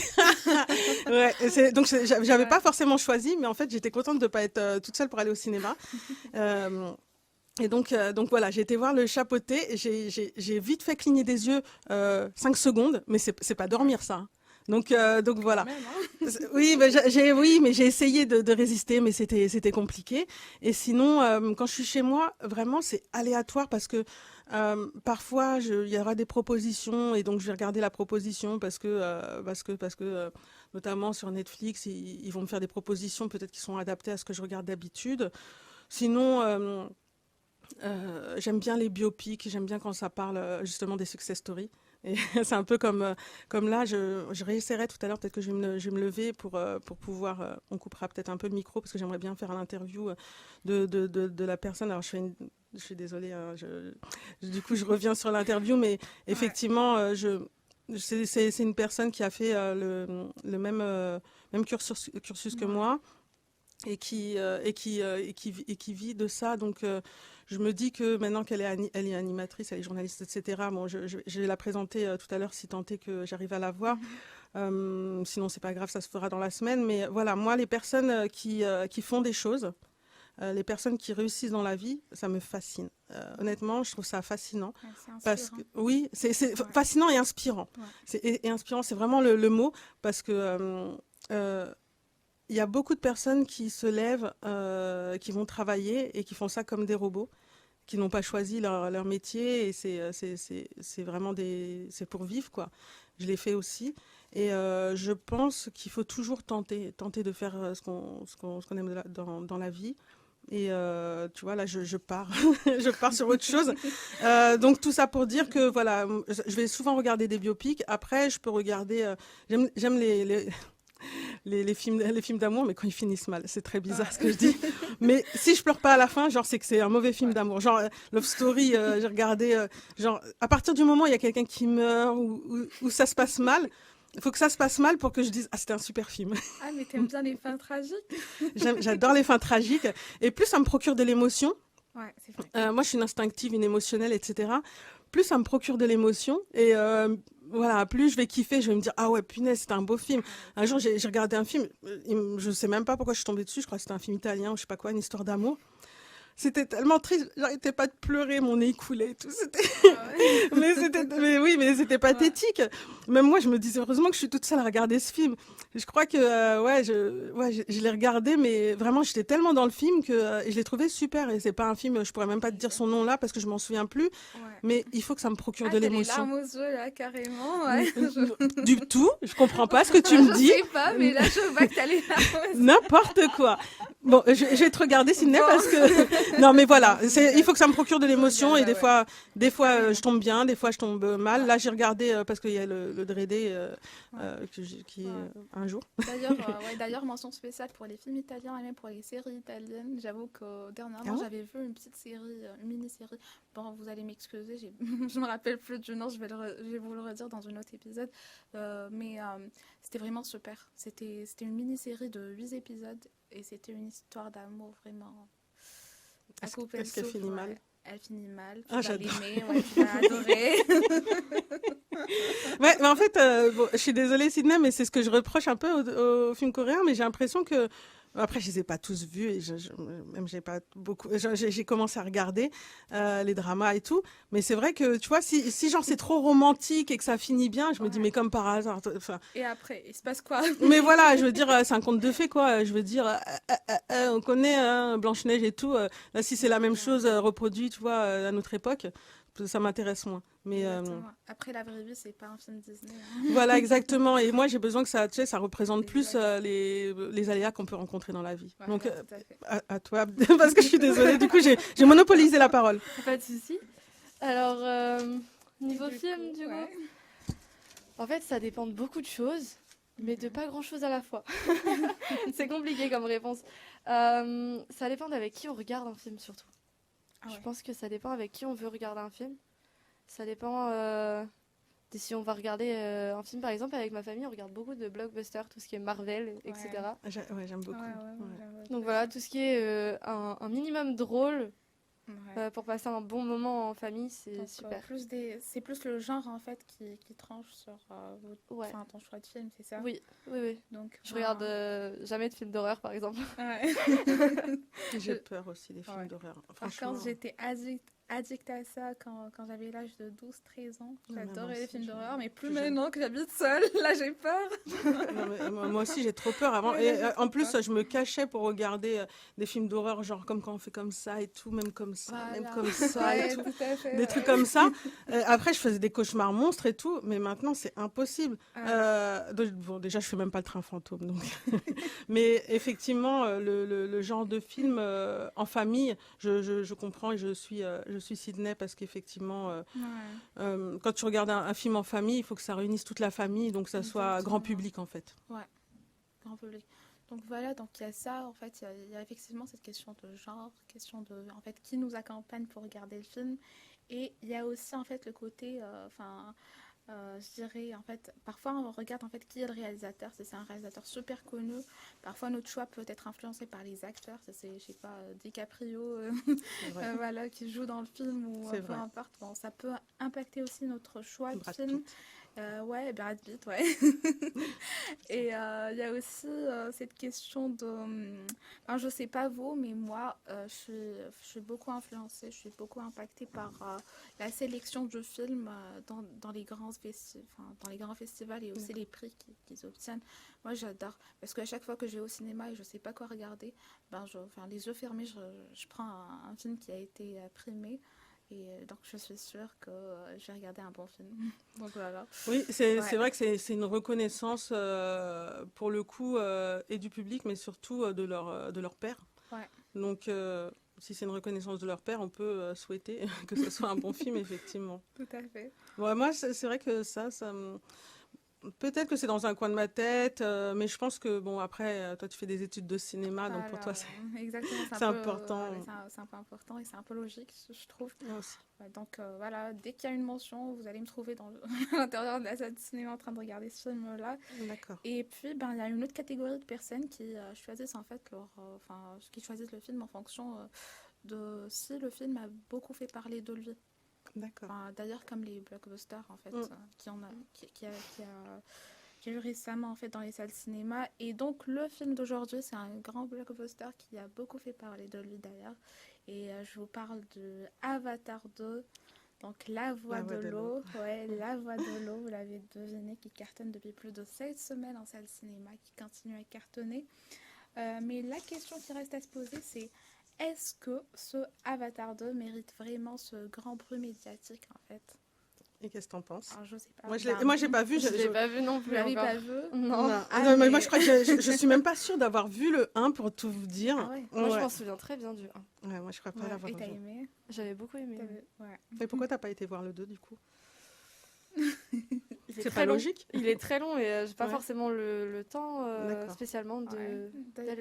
Donc j'avais pas forcément choisi, mais en fait, j'étais contente de pas être toute seule pour aller au cinéma. Et donc voilà, j'ai été voir le chapeauté, j'ai vite fait cligner des yeux 5 secondes, mais c'est pas dormir ça, hein. Donc voilà. Même, hein. Oui, mais j'ai essayé de résister, mais c'était compliqué. Et sinon, quand je suis chez moi, vraiment, c'est aléatoire parce que parfois, il y aura des propositions et donc je vais regarder la proposition parce que notamment sur Netflix, ils vont me faire des propositions peut-être qui sont adaptées à ce que je regarde d'habitude. Sinon, j'aime bien les biopics, j'aime bien quand ça parle justement des success stories. Et c'est un peu comme là, je réessayerai tout à l'heure, peut-être que je vais me lever pour pouvoir, on coupera peut-être un peu le micro parce que j'aimerais bien faire l'interview de la personne. Alors je suis désolée, hein, du coup je reviens sur l'interview, mais effectivement, c'est une personne qui a fait le même cursus que moi et qui vit de ça. Donc je me dis que maintenant qu'elle elle est animatrice, elle est journaliste, etc. Bon, je vais la présenter tout à l'heure si tant est que j'arrive à la voir. Sinon, c'est pas grave, ça se fera dans la semaine. Mais voilà, moi, les personnes qui font des choses, les personnes qui réussissent dans la vie, ça me fascine. Honnêtement, je trouve ça fascinant. Ouais, c'est Parce inspirant. que, oui, c'est fascinant et inspirant. Ouais. Et inspirant, c'est vraiment le mot, parce que il y a beaucoup de personnes qui se lèvent, qui vont travailler et qui font ça comme des robots, qui n'ont pas choisi leur métier et c'est vraiment c'est pour vivre, quoi. Je l'ai fait aussi. Et je pense qu'il faut toujours tenter de faire ce qu'on aime dans la vie. Et tu vois, là, je pars, je pars sur autre chose. Donc tout ça pour dire que voilà, je vais souvent regarder des biopics. Après, je peux regarder. J'aime les films d'amour, mais quand ils finissent mal, c'est très bizarre ce que je dis. Mais si je pleure pas à la fin, genre c'est que c'est un mauvais film d'amour. Genre Love Story, j'ai regardé, genre à partir du moment où il y a quelqu'un qui meurt ou ça se passe mal, il faut que ça se passe mal pour que je dise ah c'était un super film. Ah, mais t'aimes bien les fins tragiques? J'adore les fins tragiques et plus ça me procure de l'émotion. Ouais, c'est vrai. Moi je suis une instinctive, une émotionnelle, etc. Plus ça me procure de l'émotion et voilà, plus je vais kiffer, je vais me dire ah ouais punaise c'était un beau film. Un jour j'ai regardé un film, je sais même pas pourquoi je suis tombée dessus, je crois que c'était un film italien ou je sais pas quoi, une histoire d'amour. C'était tellement triste, j'arrêtais pas de pleurer, mon nez coulait et tout. Ah ouais. Mais oui, mais c'était pathétique. Même moi, je me disais heureusement que je suis toute seule à regarder ce film. Je crois que je l'ai regardé, mais vraiment, j'étais tellement dans le film que et je l'ai trouvé super. Et c'est pas un film, je pourrais même pas te dire son nom là parce que je m'en souviens plus. Ouais. Mais il faut que ça me procure Ah, de t'as les l'émotion. larmes aux yeux, là, carrément. Ouais. Du tout, je comprends pas ce que tu me dis. Je sais pas, mais là, je vois que t'as les larmes aux yeux. N'importe quoi. Bon, je vais te regarder, Sydney, parce que... Non, mais voilà, il faut que ça me procure de l'émotion, et des fois, je tombe bien, des fois, je tombe mal. Là, j'ai regardé, parce qu'il y a le Dredé qui un jour. D'ailleurs, mention spéciale pour les films italiens et même pour les séries italiennes. J'avoue que dernièrement, j'avais vu une petite série, une mini-série. Bon, vous allez m'excuser, je me rappelle plus du nom, je vais vous le redire dans un autre épisode. Mais c'était vraiment super. C'était une mini-série de 8 épisodes et c'était une histoire d'amour vraiment. Est-ce qu'elle finit mal? Elle finit mal. Tu Ah, vas j'adore. l'aimer, tu vas adorer. Ouais, mais en fait, je suis désolée, Sydney, mais c'est ce que je reproche un peu aux films coréens, mais j'ai l'impression que... Après, je les ai pas tous vus, et même j'ai pas beaucoup... J'ai commencé à regarder les dramas et tout, mais c'est vrai que, tu vois, si genre c'est trop romantique et que ça finit bien, je me dis, mais comme par hasard... Enfin, Et après, il se passe quoi? mais voilà, je veux dire, c'est un conte de fées, quoi. Je veux dire, on connaît Blanche-Neige et tout. Là, si c'est la même chose reproduit, tu vois, à notre époque, ça m'intéresse moins. Mais Après, la vraie vie, c'est pas un film Disney. voilà, exactement. Et moi, j'ai besoin que ça, tu sais, ça représente plus les aléas qu'on peut rencontrer dans la vie. Ouais, Donc, tout à fait. à toi, parce que je suis désolée. Du coup, j'ai monopolisé la parole. Pas de souci. Alors, niveau film, du coup, ouais. en fait, ça dépend de beaucoup de choses, mais de pas grand-chose à la fois. C'est compliqué comme réponse. Ça dépend avec qui on regarde un film, surtout. Ah ouais. Je pense que ça dépend avec qui on veut regarder un film. Ça dépend de si on va regarder un film, par exemple, avec ma famille, on regarde beaucoup de blockbusters, tout ce qui est Marvel, etc. Ouais, j'aime beaucoup. Ouais. Donc voilà, tout ce qui est un minimum drôle, pour passer un bon moment en famille, c'est Donc, super. c'est plus le genre en fait qui tranche sur ton choix de film, c'est ça? Oui, oui, oui. Donc, Je regarde jamais de films d'horreur, par exemple. Ouais. J'ai peur aussi des films d'horreur. Par contre, j'étais addict à ça quand j'avais l'âge de 12-13 ans. J'adorais les films d'horreur, mais plus maintenant que j'habite seule, là j'ai peur. Non, mais, moi aussi j'ai trop peur avant. Et en plus, je me cachais pour regarder des films d'horreur, genre comme quand on fait comme ça et tout, même comme ça, même comme ça et tout. Des trucs comme ça. Après, je faisais des cauchemars monstres et tout, mais maintenant c'est impossible. Bon, déjà, je fais même pas le train fantôme. Donc. Mais effectivement, le genre de film en famille, je comprends et je suis Sydney parce qu'effectivement, quand tu regardes un film en famille, il faut que ça réunisse toute la famille, donc que ça soit grand public en fait. Ouais, grand public. Donc voilà, donc il y a ça, en fait, il y a effectivement cette question de genre, question de, en fait, qui nous accompagne pour regarder le film. Et il y a aussi, en fait, le côté, je dirais, en fait, parfois on regarde en fait qui est le réalisateur. Si c'est un réalisateur super connu, parfois notre choix peut être influencé par les acteurs. Si c'est, je sais pas, DiCaprio, voilà, qui joue dans le film ou peu importe. Bon, ça peut impacter aussi notre choix de film. Ouais, Brad Pitt, ouais. Et il y a aussi cette question de... Enfin, je sais pas vous, mais moi, je suis beaucoup influencée, je suis beaucoup impactée par la sélection de films dans les grands festivals et aussi les prix qu'ils obtiennent. Moi, j'adore. Parce qu'à chaque fois que je vais au cinéma et je sais pas quoi regarder, les yeux fermés, je prends un film qui a été primé. Et donc, je suis sûre que je vais regarder un bon film. Donc, voilà. Oui, c'est vrai que c'est une reconnaissance, pour le coup, et du public, mais surtout de leur père. Ouais. Donc, si c'est une reconnaissance de leur père, on peut souhaiter que ce soit un bon film, effectivement. Tout à fait. Ouais, moi, c'est vrai que ça peut-être que c'est dans un coin de ma tête, mais je pense que, bon, après, toi, tu fais des études de cinéma, donc pour toi, c'est important. C'est un peu important et c'est un peu logique, je trouve. Aussi. Ouais, donc, voilà, dès qu'il y a une mention, vous allez me trouver à l'intérieur de la salle de cinéma en train de regarder ce film-là. D'accord. Et puis, il y a une autre catégorie de personnes qui choisissent, en fait, qui choisissent le film en fonction de si le film a beaucoup fait parler de lui. D'accord. D'ailleurs, comme les blockbusters, en fait, qui a eu récemment, en fait, dans les salles de cinéma. Et donc, le film d'aujourd'hui, c'est un grand blockbuster qui a beaucoup fait parler de lui, d'ailleurs. Et je vous parle de Avatar 2, donc La Voix de l'eau. Ouais, La Voix de l'eau, vous l'avez deviné, qui cartonne depuis plus de 16 semaines en salle de cinéma, qui continue à cartonner. Mais la question qui reste à se poser, c'est... Est-ce que ce Avatar 2 mérite vraiment ce grand bruit médiatique, en fait? Et qu'est-ce que t'en penses? Alors, je sais pas. Moi, j'ai pas vu. Je l'ai pas vu non plus. Vous l'avez pas vu? Non. Mais moi, je crois que je suis même pas sûre d'avoir vu le 1 pour tout vous dire. Ah ouais. Moi, je m'en souviens très bien du 1. Ouais, moi, je crois pas l'avoir vu. Et t'as aimé? J'avais beaucoup aimé. Ouais. Et pourquoi t'as pas été voir le 2, du coup? C'est pas logique. Il est très long et j'ai pas forcément le temps spécialement d'aller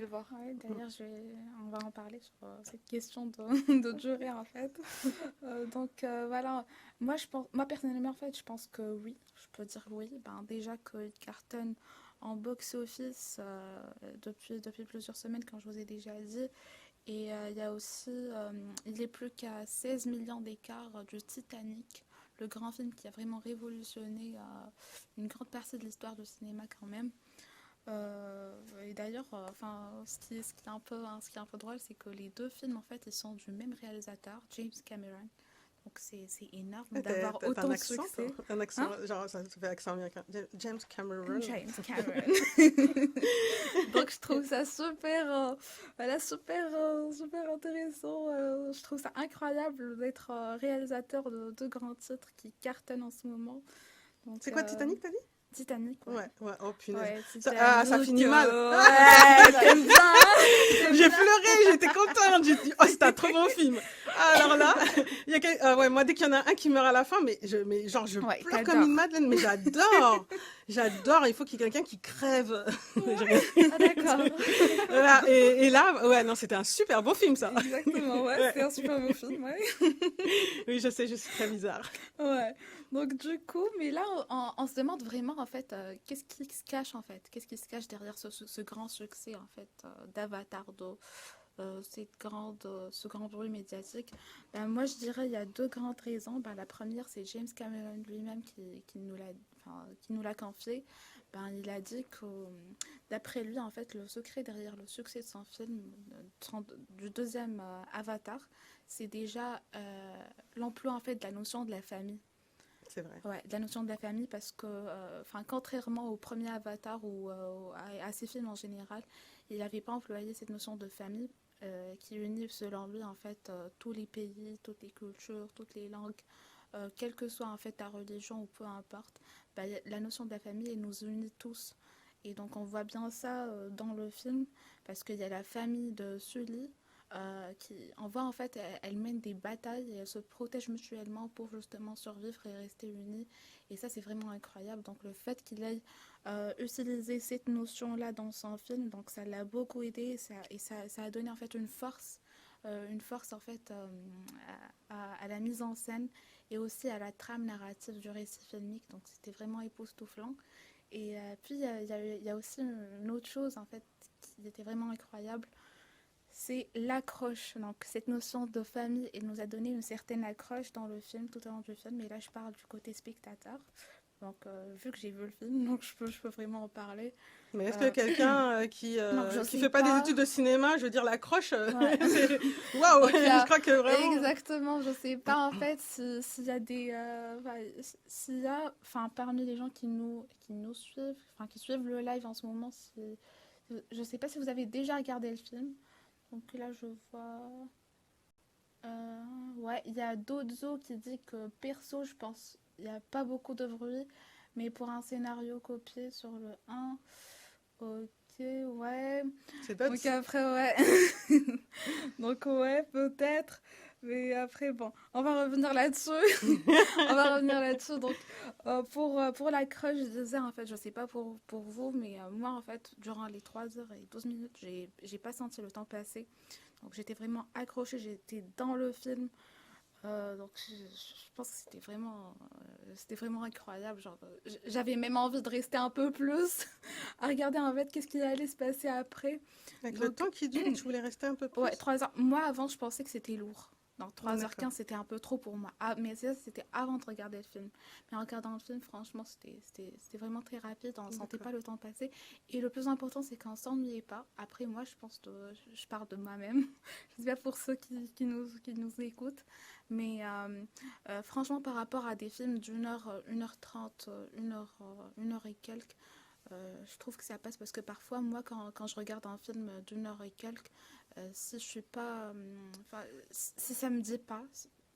le voir. Ouais, d'ailleurs, on va en parler sur cette question de durée, en fait. Donc, voilà. Moi, personnellement, en fait, je pense que oui. Je peux dire oui. Déjà qu'il cartonne en box-office depuis plusieurs semaines, comme je vous ai déjà dit. Et il y a aussi... il est plus qu'à 16 millions d'écart du Titanic, le grand film qui a vraiment révolutionné une grande partie de l'histoire du cinéma quand même. Et d'ailleurs, ce qui est un peu drôle, c'est que les deux films, en fait, ils sont du même réalisateur, James Cameron. Donc c'est énorme d'avoir autant de succès. Un accent, genre ça fait accent américain. James Cameron. James Cameron. Donc je trouve ça super intéressant. Je trouve ça incroyable d'être réalisateur de deux grands titres qui cartonnent en ce moment. C'est quoi Titanic, t'as dit? Titanic, ouais. Oh punaise. Ouais, ça finit mal. Ouais, t'aimes bien. J'ai pleuré, j'étais contente. J'ai dit, oh, c'est un trop bon film. Alors là, moi, dès qu'il y en a un qui meurt à la fin, je pleure comme une madeleine, mais j'adore. Il faut qu'il y ait quelqu'un qui crève. Ah, d'accord. Voilà, et là, non, c'était un super bon film, ça. Exactement, c'est un super beau film, ouais. Oui, je sais, je suis très bizarre. Ouais. Donc du coup, mais là, on se demande vraiment, en fait, qu'est-ce qui se cache, en fait? Qu'est-ce qui se cache derrière ce grand succès, en fait, d'Avatar 2? ce grand bruit médiatique? Ben, moi, je dirais il y a deux grandes raisons. Ben, la première, c'est James Cameron lui-même qui nous l'a confié. Ben, il a dit que, d'après lui, en fait, le secret derrière le succès de son film, du deuxième Avatar, c'est déjà l'emploi, en fait, de la notion de la famille. C'est vrai. Ouais, de la notion de la famille parce que, contrairement au premier Avatar ou à ses films en général, il n'avait pas employé cette notion de famille qui unit, selon lui, en fait, tous les pays, toutes les cultures, toutes les langues, quelle que soit, en fait, ta religion ou peu importe. Bah, la notion de la famille, elle nous unit tous. Et donc, on voit bien ça dans le film parce qu'il y a la famille de Sully on voit en fait, elles mènent des batailles et elles se protègent mutuellement pour justement survivre et rester unies. Et ça, c'est vraiment incroyable. Donc, le fait qu'il ait utilisé cette notion-là dans son film, donc ça l'a beaucoup aidé ça a donné en fait une force en fait à la mise en scène et aussi à la trame narrative du récit filmique. Donc, c'était vraiment époustouflant. Et puis, il y a aussi une autre chose en fait qui était vraiment incroyable, c'est l'accroche. Donc, cette notion de famille, elle nous a donné une certaine accroche dans le film, tout au long du film. Mais là, je parle du côté spectateur. Donc, vu que j'ai vu le film, donc je peux vraiment en parler. Mais est-ce que quelqu'un qui fait pas des études de cinéma, je veux dire, l'accroche, ouais. Waouh, je crois que vraiment... Exactement, je sais pas en fait s'il y a des... s'il y a, parmi les gens qui nous suivent, qui suivent le live en ce moment, je sais pas si vous avez déjà regardé le film. Donc là, je vois... ouais, il y a Dodzo qui dit que perso, je pense, il n'y a pas beaucoup de bruit, mais pour un scénario copié sur le 1, ok, ouais. C'est Dots. Donc après, ouais. Donc ouais, peut-être. Mais après, bon, on va revenir là-dessus. On va revenir là-dessus. Donc, pour la crush, je disais, en fait, je sais pas pour vous, mais moi, en fait, durant les 3h12, j'ai pas senti le temps passer. Donc, j'étais vraiment accrochée, j'étais dans le film. Donc, je pense que c'était vraiment incroyable. Genre, j'avais même envie de rester un peu plus, à regarder en fait qu'est-ce qui allait se passer après. Avec le temps qui dure, tu voulais rester un peu plus? Ouais, 3 heures. Moi, avant, je pensais que c'était lourd. Donc, 3h15, c'était un peu trop pour moi. Ah, mais ça, c'était avant de regarder le film. Mais en regardant le film, franchement, c'était vraiment très rapide. On ne sentait pas le temps passer. Et le plus important, c'est qu'on ne s'ennuyait pas. Après, moi, je parle de moi-même. Je sais pas pour ceux qui nous écoutent. Mais franchement, par rapport à des films d'une heure, 1h30, une heure et quelques, je trouve que ça passe parce que parfois, moi, quand je regarde un film d'une heure et quelques, si je suis pas... si ça me dit pas...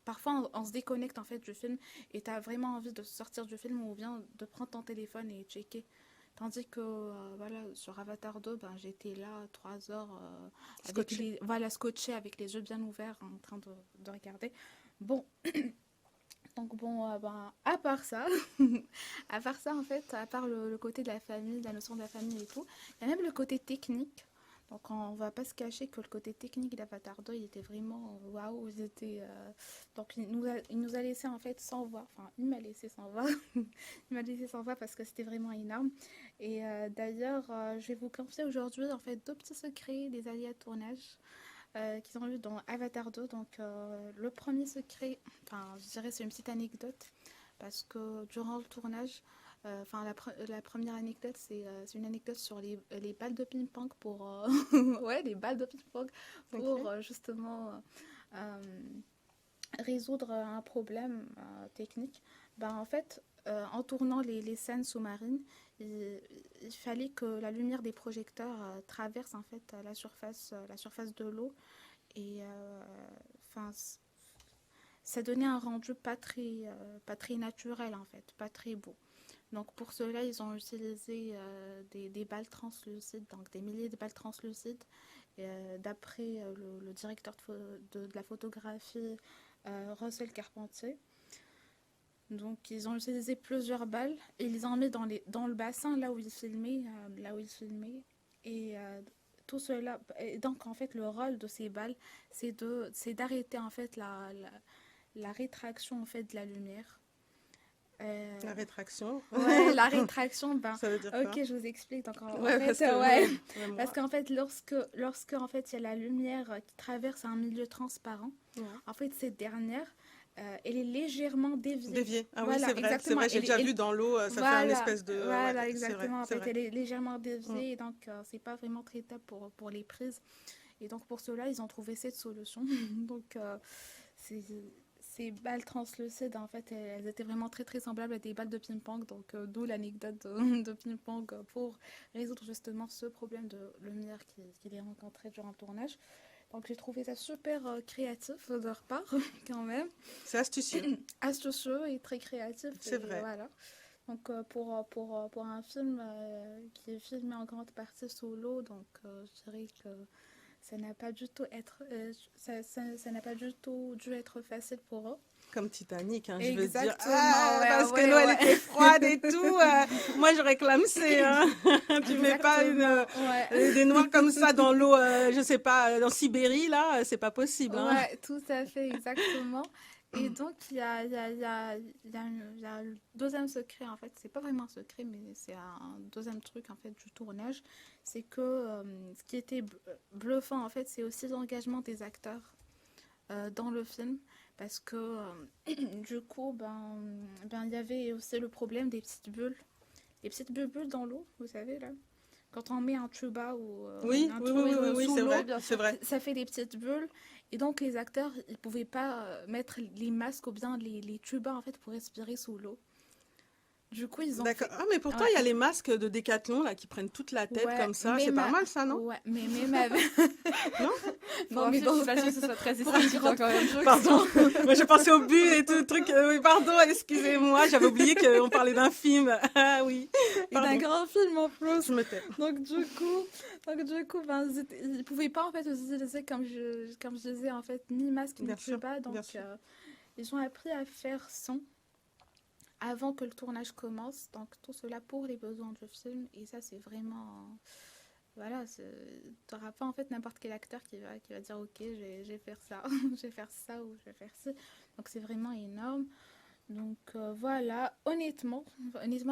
Parfois, on se déconnecte en fait du film et tu as vraiment envie de sortir du film ou bien de prendre ton téléphone et checker. Tandis que, voilà, sur Avatar 2, ben, j'étais là 3 heures scotché avec les yeux bien ouverts en train de regarder. Bon, donc bon, à part ça, en fait, à part le côté de la famille, de la notion de la famille et tout, il y a même le côté technique. Donc on va pas se cacher que le côté technique d'Avatar 2, il était vraiment waouh. Donc il nous a laissé en fait sans voix. Enfin, il m'a laissé sans voix. Il m'a laissé sans voix parce que c'était vraiment énorme. Et d'ailleurs, je vais vous confier aujourd'hui en fait 2 petits secrets des aléas de tournage qu'ils ont eu dans Avatar 2. Donc le premier secret, je dirais c'est une petite anecdote parce que durant le tournage, la première anecdote, c'est une anecdote sur les balles de ping-pong pour... ouais, les balles de ping-pong pour justement résoudre un problème technique. En fait, en tournant les scènes sous-marines, il fallait que la lumière des projecteurs traverse en fait la surface de l'eau et ça donnait un rendu pas très naturel en fait, pas très beau. Donc pour cela, ils ont utilisé des balles translucides, donc des milliers de balles translucides. D'après le directeur de la photographie, Russell Carpentier. Donc ils ont utilisé plusieurs balles et ils les ont mis dans le bassin là où ils filmaient. Et tout cela... Et donc en fait, le rôle de ces balles, c'est d'arrêter en fait la rétraction en fait de la lumière. La rétraction. Ouais, la rétraction, Ça veut dire ok, quoi? je vous explique. Donc, Ouais, fait, parce que ouais. même Parce moi. qu'en fait, lorsque en fait, il y a la lumière qui traverse un milieu transparent, Ouais. en fait, cette dernière, elle est légèrement déviée. Dévié. Ah oui, Voilà, c'est vrai. C'est exactement. vrai, j'ai déjà vu dans l'eau, ça fait un Voilà, espèce de. voilà, Ouais, c'est vrai, exactement. En c'est fait, vrai. elle est légèrement Mm. déviée, et donc c'est pas vraiment traitable pour les prises. Et donc pour cela, ils ont trouvé cette solution. Donc c'est- ces balles translucides, en fait, elles étaient vraiment très très semblables à des balles de ping-pong. Donc d'où l'anecdote de ping-pong pour résoudre justement ce problème de lumière qu'il est rencontré durant le tournage. Donc j'ai trouvé ça super créatif de leur part quand même. C'est astucieux. Astucieux et très créatif. C'est Et vrai. voilà. Donc pour un film qui est filmé en grande partie sous l'eau, donc je dirais que ça n'a pas du tout ça n'a pas du tout dû être facile pour eux. Comme Titanic, hein, je veux dire. Exactement, Ah, ouais, parce que ouais, l'eau, elle ouais. était froide et tout. Moi, je réclame c'est. Hein. Tu mets pas Exactement, ouais. des noirs comme ça dans l'eau, je sais pas, en Sibérie, là, c'est pas possible. Hein. Ouais, tout à fait, exactement. Et donc, il y a un deuxième secret, en fait. C'est pas vraiment un secret, mais c'est un deuxième truc, en fait, du tournage. C'est que ce qui était bluffant, en fait, c'est aussi l'engagement des acteurs dans le film. Parce que, du coup, il y avait aussi le problème des petites bulles. Les petites bulles dans l'eau, vous savez, là. Quand on met un tuba ou Oui, un oui, truc oui, oui, oui, sous c'est l'eau, vrai, c'est vrai. ça fait des petites bulles. Et donc, les acteurs, ils ne pouvaient pas mettre les masques ou bien les tubas, en fait, pour respirer sous l'eau. Du coup, ils ont D'accord. fait... Ah, mais pourtant, Ouais. il y a les masques de Décathlon, là, qui prennent toute la tête Ouais, comme ça. mais C'est pas mal, ça, non? Ouais, mais même avec... Non? Pour Non, un mais film, bon, je suis pas sûre que ce soit très pour un esthétique grand- hein, quand même. Pardon. Moi, j'ai pensé au but et tout le truc. Oui, pardon, excusez-moi. J'avais oublié qu'on parlait d'un film. Ah oui. Et d'un Pardon. grand film en plus. Je me tais. Donc du coup ils pouvaient pas en fait utiliser comme je disais en fait ni masque ni Bien sûr, tuba, bien donc sûr. ils ont appris à faire son avant que le tournage commence, donc tout cela pour les besoins du film, et ça c'est vraiment voilà, t'auras pas en fait n'importe quel acteur qui va dire ok je vais faire ça je vais faire ça ou je vais faire ci, donc c'est vraiment énorme. Donc voilà, honnêtement,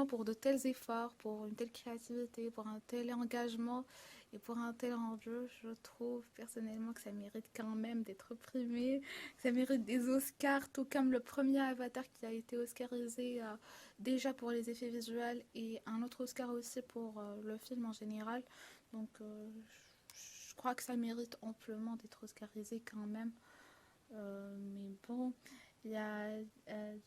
pour de tels efforts, pour une telle créativité, pour un tel engagement et pour un tel enjeu, je trouve personnellement que ça mérite quand même d'être primé, que ça mérite des Oscars, tout comme le premier Avatar qui a été oscarisé déjà pour les effets visuels et un autre Oscar aussi pour le film en général. Donc je crois que ça mérite amplement d'être oscarisé quand même. Mais bon... Il y a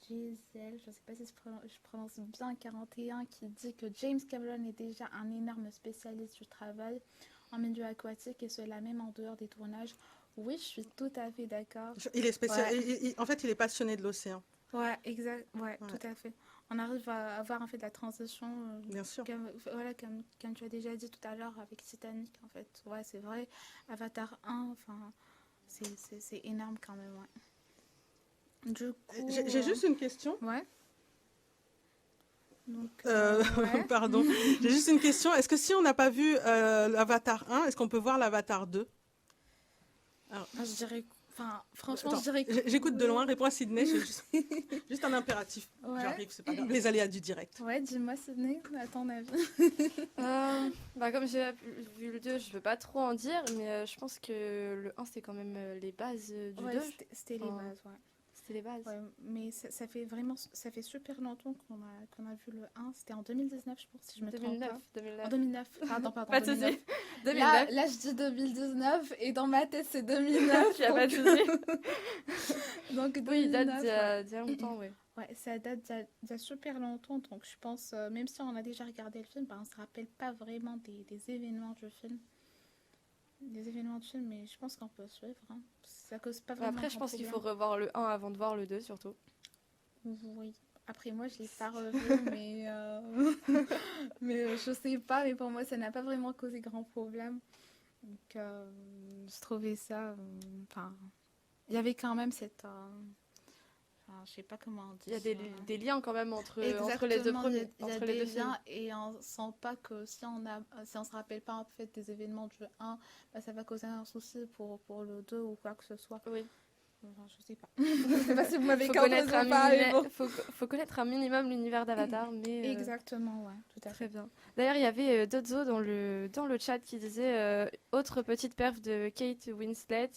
Gisèle, je ne sais pas si je prononce bien, 41, qui dit que James Cameron est déjà un énorme spécialiste du travail en milieu aquatique et cela même en dehors des tournages. Oui, je suis tout à fait d'accord. Il est spécial. Ouais. En fait, il est passionné de l'océan. Ouais, exact. Ouais, Ouais. tout à fait. On arrive à avoir en fait la transition. Bien sûr. Comme tu as déjà dit tout à l'heure avec Titanic, en fait. Ouais, c'est vrai. Avatar 1, enfin, c'est énorme quand même, ouais. Du coup, J'ai juste une question. Ouais. Donc, Ouais. Pardon. J'ai juste une question. Est-ce que si on n'a pas vu l'Avatar 1, est-ce qu'on peut voir l'Avatar 2? Alors, je dirais... Enfin, franchement, attends, je dirais... j'écoute de loin. Réponds à Sydney. J'ai juste un impératif. Ouais. J'arrive, c'est pas grave. Les aléas du direct. Ouais, dis-moi, Sydney, à ton avis. Comme j'ai vu le 2, je ne veux pas trop en dire, mais je pense que le 1, c'était quand même les bases du 2. C'était les bases, ouais. C'était les bases. Ouais, mais ça fait super longtemps qu'on a vu le 1. C'était en 2019, je pense, si je me trompe pas. 2009. En 2009. Pardon, Pas de 2009. souci. 2009. Là, je dis 2019 et dans ma tête, c'est 2009. Il n'y a pas de souci. Donc, 2009, Oui, il date d'il y a longtemps, oui. Ouais, ça date d'il y a super longtemps, donc je pense, même si on a déjà regardé le film, on ne se rappelle pas vraiment des événements du film. Des événements de film, mais je pense qu'on peut suivre. Hein. Ça cause pas vraiment. Après, je pense qu'il faut revoir le 1 avant de voir le 2, surtout. Oui. Après, moi, je ne l'ai pas revu, mais je sais pas, mais pour moi, ça n'a pas vraiment causé grand problème. Donc, je trouvais ça... Enfin, il y avait quand même cette... je sais pas comment on dit. Il y a des liens quand même entre les deux Exactement, premiers. il y a des liens et on sent pas que si on se rappelle pas en fait des événements du 1, ça va causer un souci pour le 2 ou quoi que ce soit. Oui. Je sais pas. Je sais pas si vous m'avez compris ou pas. Faut connaître un minimum l'univers d'Avatar, mais... Exactement, ouais, tout à fait. Très bien. D'ailleurs, il y avait Dodzo dans le chat qui disait autre petite perf de Kate Winslet.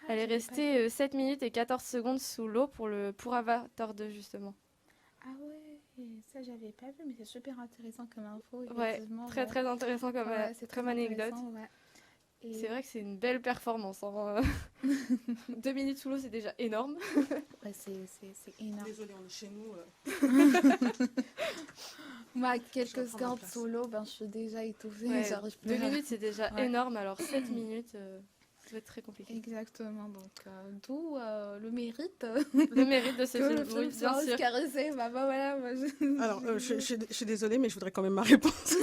Elle est restée 7 minutes et 14 secondes sous l'eau pour Avatar 2, justement. Ah ouais, ça j'avais pas vu, mais c'est super intéressant comme info. Ouais, très intéressant comme anecdote. Ouais. Et... C'est vrai que c'est une belle performance. Hein. 2 minutes sous l'eau, c'est déjà énorme. Ouais, c'est énorme. Désolée, on est chez nous. Moi, quelques secondes sous l'eau, je suis déjà étouffée. Ouais, 2 minutes, c'est déjà énorme. Alors 7 minutes... ça va être très compliqué. Exactement, donc d'où le mérite. Le mérite de ce film, oui, bien sûr. Oscarisé, voilà, Alors, je suis désolée, mais je voudrais quand même ma réponse.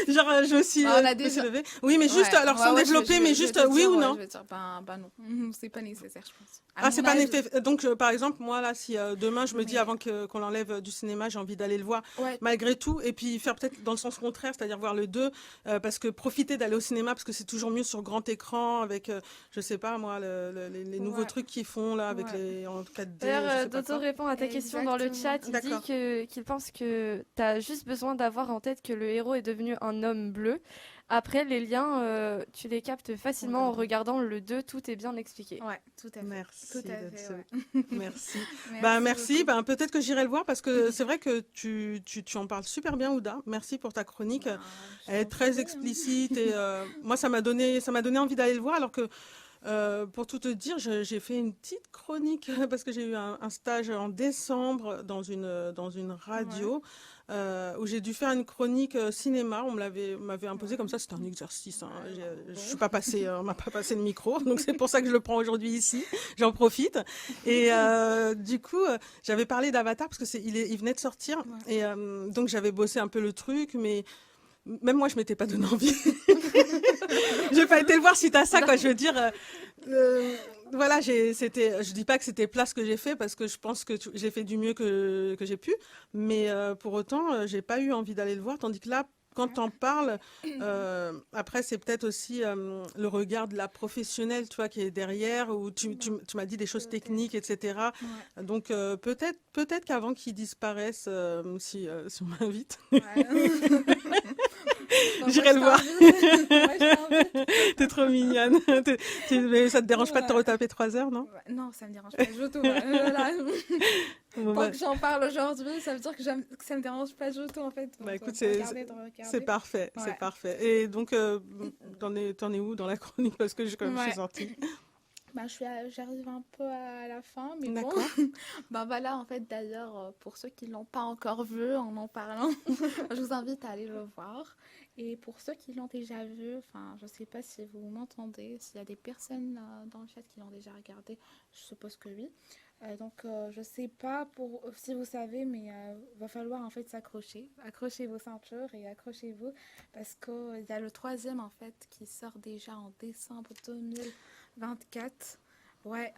Genre, je suis... on a déjà... levé. Oui, mais juste, alors sans développer, mais juste oui ou non. Je vais dire, non, c'est pas nécessaire, je pense. C'est pas nécessaire. Donc, par exemple, moi, là, si demain, je me dis, avant qu'on l'enlève du cinéma, j'ai envie d'aller le voir, malgré tout, et puis faire peut-être dans le sens contraire, c'est-à-dire voir le 2, parce que profiter d'aller au cinéma, parce que c'est toujours mieux sur grand écran, avec, je sais pas, moi, les nouveaux trucs qu'ils font, là, avec les en 4D. D'ailleurs, Dodo répond à ta question dans le chat. Il dit qu'il pense que tu as juste besoin d'avoir en tête que le héros est devenu un homme bleu. Après, les liens, tu les captes facilement en regardant le 2, tout est bien expliqué. Ouais, tout à fait. Merci. Tout à fait, Merci. Merci. Peut-être que j'irai le voir parce que c'est vrai que tu en parles super bien, Ouda. Merci pour ta chronique. Elle est très explicite et moi, ça m'a donné envie d'aller le voir alors que pour tout te dire, j'ai fait une petite chronique parce que j'ai eu un stage en décembre dans une radio. Où j'ai dû faire une chronique cinéma. On m'avait imposé comme ça, c'était un exercice. Hein. Je suis pas passée, on m'a pas passé le micro, donc c'est pour ça que je le prends aujourd'hui ici. J'en profite. Et du coup, j'avais parlé d'Avatar parce que il venait de sortir, et donc j'avais bossé un peu le truc, mais même moi, je m'étais pas donné envie. J'ai pas été le voir suite à ça, quoi. Je veux dire. Voilà, je dis pas que c'était plat ce que j'ai fait parce que je pense que j'ai fait du mieux que j'ai pu, mais pour autant, j'ai pas eu envie d'aller le voir, tandis que là, quand t'en parles, après c'est peut-être aussi le regard de la professionnelle, tu vois, qui est derrière, où tu m'as dit des choses techniques, etc. Ouais. Donc peut-être qu'avant qu'ils disparaissent, si on m'invite. J'irai le voir. T'es trop mignonne. Mais ça te dérange pas de te retaper 3 heures, non? Non, ça me dérange pas du tout. Tant que j'en parle aujourd'hui, ça veut dire que ça me dérange pas du tout, en fait. Donc, écoute, c'est parfait, c'est parfait. Et donc, t'en es où dans la chronique? Parce que je suis sortie. J'arrive un peu à la fin, mais bon. Voilà, en fait, d'ailleurs, pour ceux qui ne l'ont pas encore vu, en parlant, je vous invite à aller le voir. Et pour ceux qui l'ont déjà vu, je ne sais pas si vous m'entendez, s'il y a des personnes dans le chat qui l'ont déjà regardé, je suppose que oui. Donc, je ne sais pas si vous savez, mais va falloir en fait s'accrocher. Accrochez vos ceintures et accrochez-vous parce qu'il y a le 3e en fait qui sort déjà en décembre 2024. Ouais,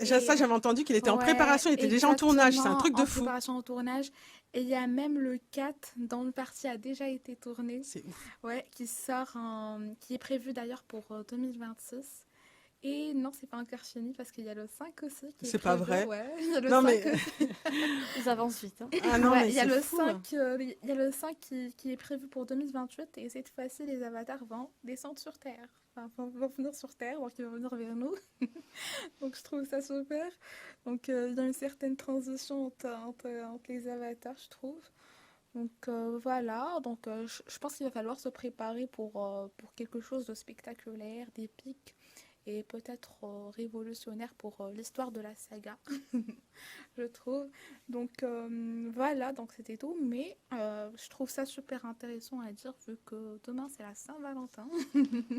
ça j'avais entendu qu'il était en préparation, il était déjà en tournage, c'est un truc de fou. En préparation en tournage. Et il y a même le 4 dont une partie a déjà été tournée. C'est ouf. Ouais, qui est prévu d'ailleurs pour 2026. Et non, c'est pas encore fini parce qu'il y a le 5 aussi. C'est pas vrai. Ouais, il y a le non, 5 mais... Ils avancent vite. Hein. Ah non, mais il y a le 5, il y a le 5 qui est prévu pour 2028 et cette fois-ci, les avatars vont descendre sur Terre. Vont venir sur Terre, donc ils vont venir vers nous. Donc je trouve ça super. Donc il y a une certaine transition entre les avatars, je trouve. Donc voilà, donc je pense qu'il va falloir se préparer pour quelque chose de spectaculaire, d'épique et peut-être révolutionnaire pour l'histoire de la saga, je trouve. Donc voilà, donc c'était tout, mais je trouve ça super intéressant à dire vu que demain c'est la Saint-Valentin.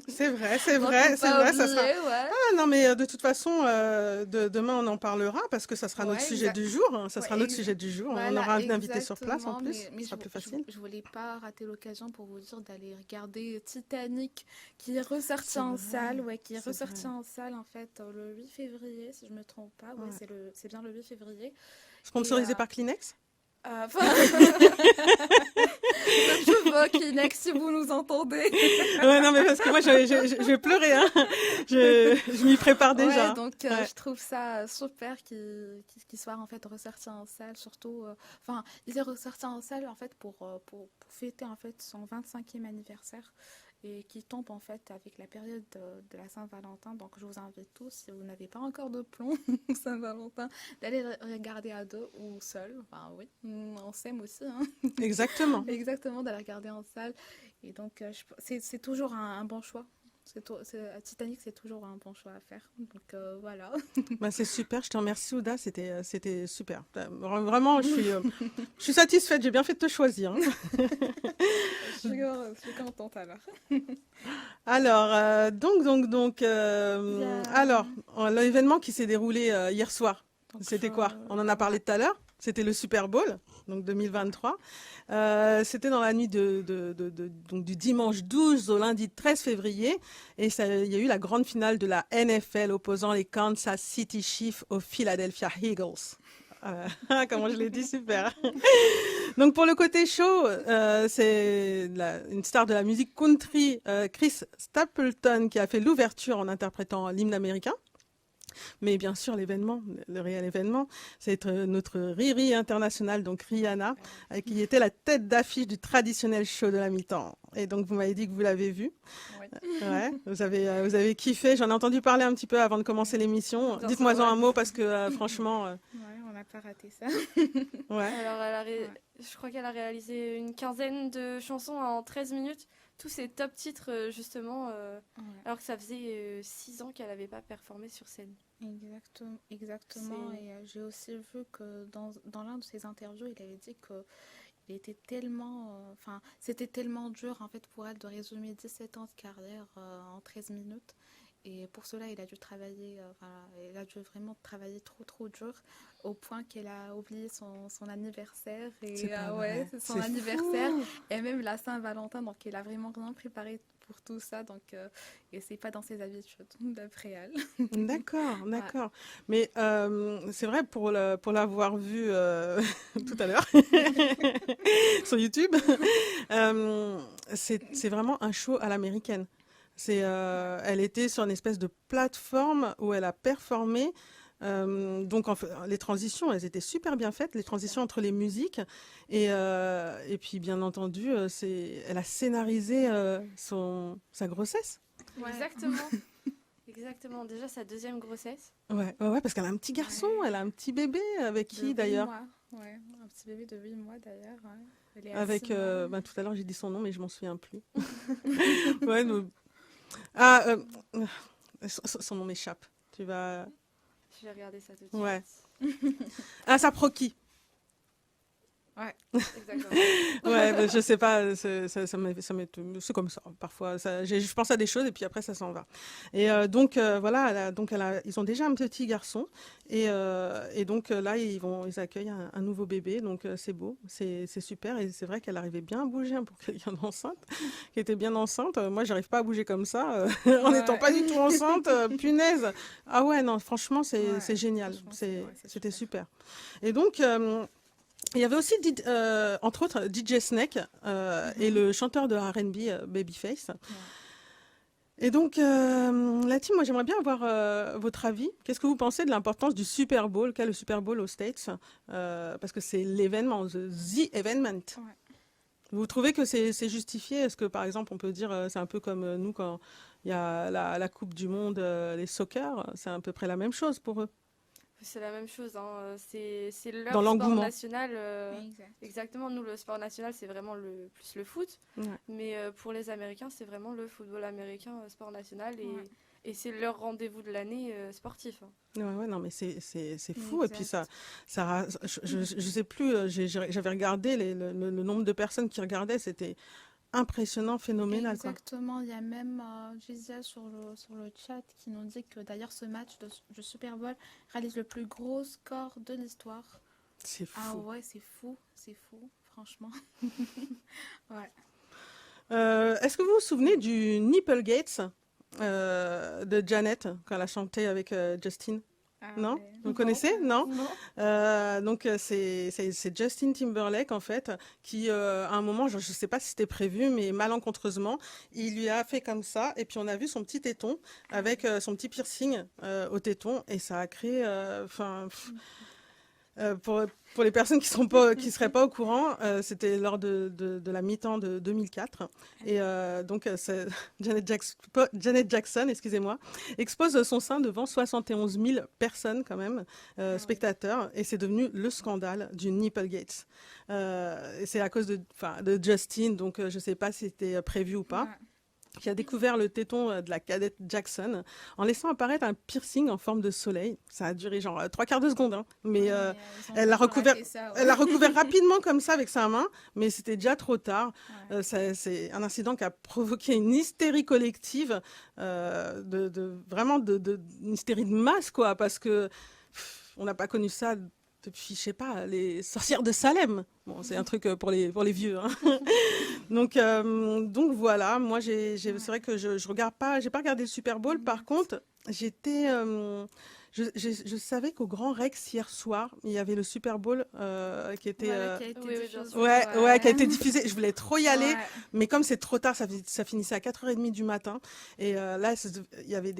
C'est vrai, ça sera... Ouais. Ah non, mais de toute façon, demain on en parlera parce que ça sera notre sujet du jour. Hein, ça sera notre sujet du jour. Voilà, on aura un invité sur place en plus, mais ce sera plus facile. Je voulais pas rater l'occasion pour vous dire d'aller regarder Titanic qui est ressorti en salle, en salle en fait le 8 février si je me trompe pas. Ouais. C'est bien le 8 février. Sponsorisé par Kleenex. Je Kleenex, si vous nous entendez. Ouais, non, mais parce que moi, je vais pleurer, hein. Je m'y prépare déjà. Ouais, donc je trouve ça super qu'il soit en fait ressorti en salle, surtout, enfin, il est ressorti en salle en fait pour fêter en fait son 25e anniversaire et qui tombe en fait avec la période de la Saint-Valentin. Donc je vous invite tous, si vous n'avez pas encore de plomb Saint-Valentin, d'aller regarder à deux ou seul. Enfin oui, on s'aime aussi. Hein. Exactement. Exactement, d'aller regarder en salle. Et donc c'est toujours un bon choix. Titanic, c'est toujours un bon choix à faire. Donc voilà. Bah, c'est super, je te remercie Ouda, c'était super. Vraiment, je suis satisfaite, j'ai bien fait de te choisir. Hein. Je suis contente alors. Alors, alors, l'événement qui s'est déroulé hier soir, donc, c'était quoi? On en a parlé tout à l'heure, c'était le Super Bowl, donc 2023. C'était dans la nuit donc du dimanche 12 au lundi 13 février. Et il y a eu la grande finale de la NFL opposant les Kansas City Chiefs aux Philadelphia Eagles. Comment je l'ai dit, super. Donc pour le côté show, c'est une star de la musique country, Chris Stapleton, qui a fait l'ouverture en interprétant l'hymne américain. Mais bien sûr, l'événement, le réel événement, c'est notre Riri internationale, donc Rihanna, qui était la tête d'affiche du traditionnel show de la mi-temps. Et donc, vous m'avez dit que vous l'avez vu. Oui. Ouais, vous avez kiffé. J'en ai entendu parler un petit peu avant de commencer l'émission. Dites-moi-en un mot parce que franchement... Ouais, on n'a pas raté ça. Ouais. Alors, je crois qu'elle a réalisé une quinzaine de chansons en 13 minutes. Tous ces top titres, justement, alors que ça faisait 6 ans qu'elle n'avait pas performé sur scène. Exactement. Et j'ai aussi vu que dans l'un de ses interviews, il avait dit que il était tellement, c'était tellement dur en fait pour elle de résumer 17 ans de carrière en 13 minutes. Et pour cela, il a dû travailler, il a dû vraiment travailler trop dur, au point qu'elle a oublié son anniversaire. Et c'est son anniversaire. Fou. Et même la Saint-Valentin, donc il a vraiment rien préparé pour tout ça. Donc, et c'est pas dans ses habitudes, d'après elle. D'accord. Ouais. Mais c'est vrai, pour l'avoir vu tout à l'heure sur YouTube, c'est vraiment un show à l'américaine. Elle était sur une espèce de plateforme où elle a performé. Donc les transitions, elles étaient super bien faites, les transitions entre les musiques. Et puis, bien entendu, elle a scénarisé sa grossesse. Ouais. Exactement. Déjà, sa deuxième grossesse. Ouais, parce qu'elle a un petit garçon, elle a un petit bébé avec qui d'ailleurs? Ouais, un petit bébé de 8 mois d'ailleurs. Ouais. Avec, tout à l'heure, j'ai dit son nom, mais je m'en souviens plus. Ouais, son nom m'échappe. Tu vas... Je vais regarder ça tout de suite. Ouais. Ça Proki. Ouais, exactement. Ouais, mais je sais pas, c'est comme ça. Parfois, je pense à des choses et puis après, ça s'en va. Et donc, voilà, ils ont déjà un petit garçon. Et donc, là, ils accueillent un nouveau bébé. Donc, c'est beau, c'est super. Et c'est vrai qu'elle arrivait bien à bouger pour quelqu'un d'enceinte, qui était bien enceinte. Moi, j'arrive pas à bouger comme ça, en n'étant pas du tout enceinte. Punaise. Ah ouais, non, franchement, c'est génial. C'était super. Et donc... il y avait aussi, entre autres, DJ Snake et le chanteur de R&B, Babyface. Ouais. Et donc, la team, moi, j'aimerais bien avoir votre avis. Qu'est-ce que vous pensez de l'importance du Super Bowl, qu'est le Super Bowl aux States, parce que c'est l'événement, the event. Ouais. Vous trouvez que c'est justifié? Est-ce que, par exemple, on peut dire, c'est un peu comme nous, quand il y a la Coupe du Monde, les soccer, c'est à peu près la même chose pour eux? C'est la même chose, hein. C'est leur dans sport national. Exactement, nous, le sport national, c'est vraiment plus le foot. Ouais. Mais pour les Américains, c'est vraiment le football américain, sport national. Et c'est leur rendez-vous de l'année sportif. Hein. Ouais, non, mais c'est fou. Exact. Et puis ça je sais plus, j'avais regardé le nombre de personnes qui regardaient, c'était... impressionnant, phénoménal. Exactement, quoi. Il y a même Gisèle sur le chat qui nous dit que d'ailleurs ce match du Super Bowl réalise le plus gros score de l'histoire. C'est fou. Ah ouais, c'est fou, franchement. Ouais. Est-ce que vous vous souvenez du Nipplegate de Janet, quand elle a chanté avec Justin? Non, ouais. vous connaissez? Non. Non. Donc c'est Justin Timberlake en fait qui à un moment, je sais pas si c'était prévu, mais malencontreusement, il lui a fait comme ça et puis on a vu son petit téton avec son petit piercing au téton et ça a créé, pour les personnes qui seraient pas au courant, c'était lors de la mi-temps de 2004 et donc Janet Jackson, excusez-moi, expose son sein devant 71 000 personnes quand même, spectateurs, et c'est devenu le scandale du Nipplegate. Et c'est à cause de Justin, donc je sais pas si c'était prévu ou pas. Qui a découvert le téton de la cadette Jackson en laissant apparaître un piercing en forme de soleil. Ça a duré genre 3/4 de seconde, hein. Mais elle l'a recouvert, elle l'a recouvert rapidement comme ça avec sa main, mais c'était déjà trop tard. C'est un incident qui a provoqué une hystérie collective, vraiment une hystérie de masse, quoi, parce que on n'a pas connu ça depuis, je sais pas, les sorcières de Salem. Bon, c'est un truc pour les vieux, hein. Donc voilà, moi c'est vrai que je regarde pas, j'ai pas regardé le Super Bowl. Par contre, je savais qu'au Grand Rex hier soir, il y avait le Super Bowl qui était qui a été diffusé. Je voulais trop y aller, mais comme c'est trop tard, ça finissait à 4h30 du matin et là il y avait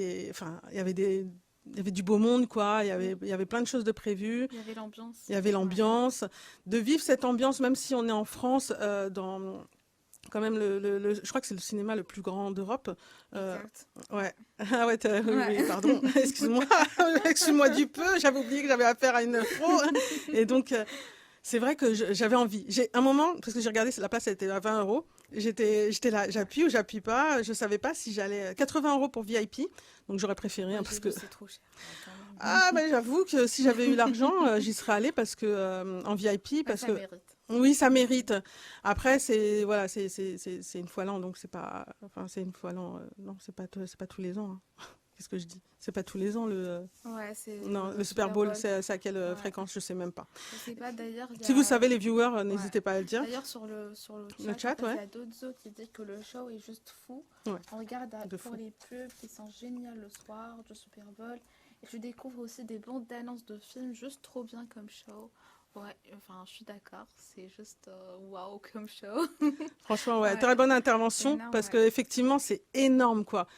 du beau monde, quoi. Il y avait plein de choses de prévues. Il y avait l'ambiance. Il y avait l'ambiance. De vivre cette ambiance, même si on est en France, dans quand même je crois que c'est le cinéma le plus grand d'Europe. Exact. Ouais. Ah ouais, oui, pardon. Excuse-moi du peu. J'avais oublié que j'avais affaire à une pro. Et donc, c'est vrai que j'avais envie. J'ai un moment, parce que j'ai regardé, la place elle était à 20 €. J'étais là, j'appuie ou j'appuie pas. Je savais pas si j'allais 80 € pour VIP. Donc j'aurais préféré, hein, parce que c'est trop cher. ah mais j'avoue que si j'avais eu l'argent, j'y serais allée parce que en VIP, parce que mérite. oui, ça mérite. Après c'est une fois l'an, donc c'est pas, c'est une fois l'an. Non, c'est pas tous les ans, hein. Qu'est-ce que je dis? C'est pas tous les ans le Super Bowl. C'est à quelle fréquence? Je sais même pas. Je sais pas, d'ailleurs. Si vous savez, les viewers, n'hésitez pas à le dire. D'ailleurs, sur le chat, il y a d'autres qui disent que le show est juste fou. On regarde pour les pubs qui sont géniales le soir du Super Bowl. Et je découvre aussi des bandes d'annonces de films juste trop bien comme show. Ouais, enfin, je suis d'accord. C'est juste waouh comme show. Franchement, très bonne intervention, énorme, parce que effectivement, c'est énorme, quoi.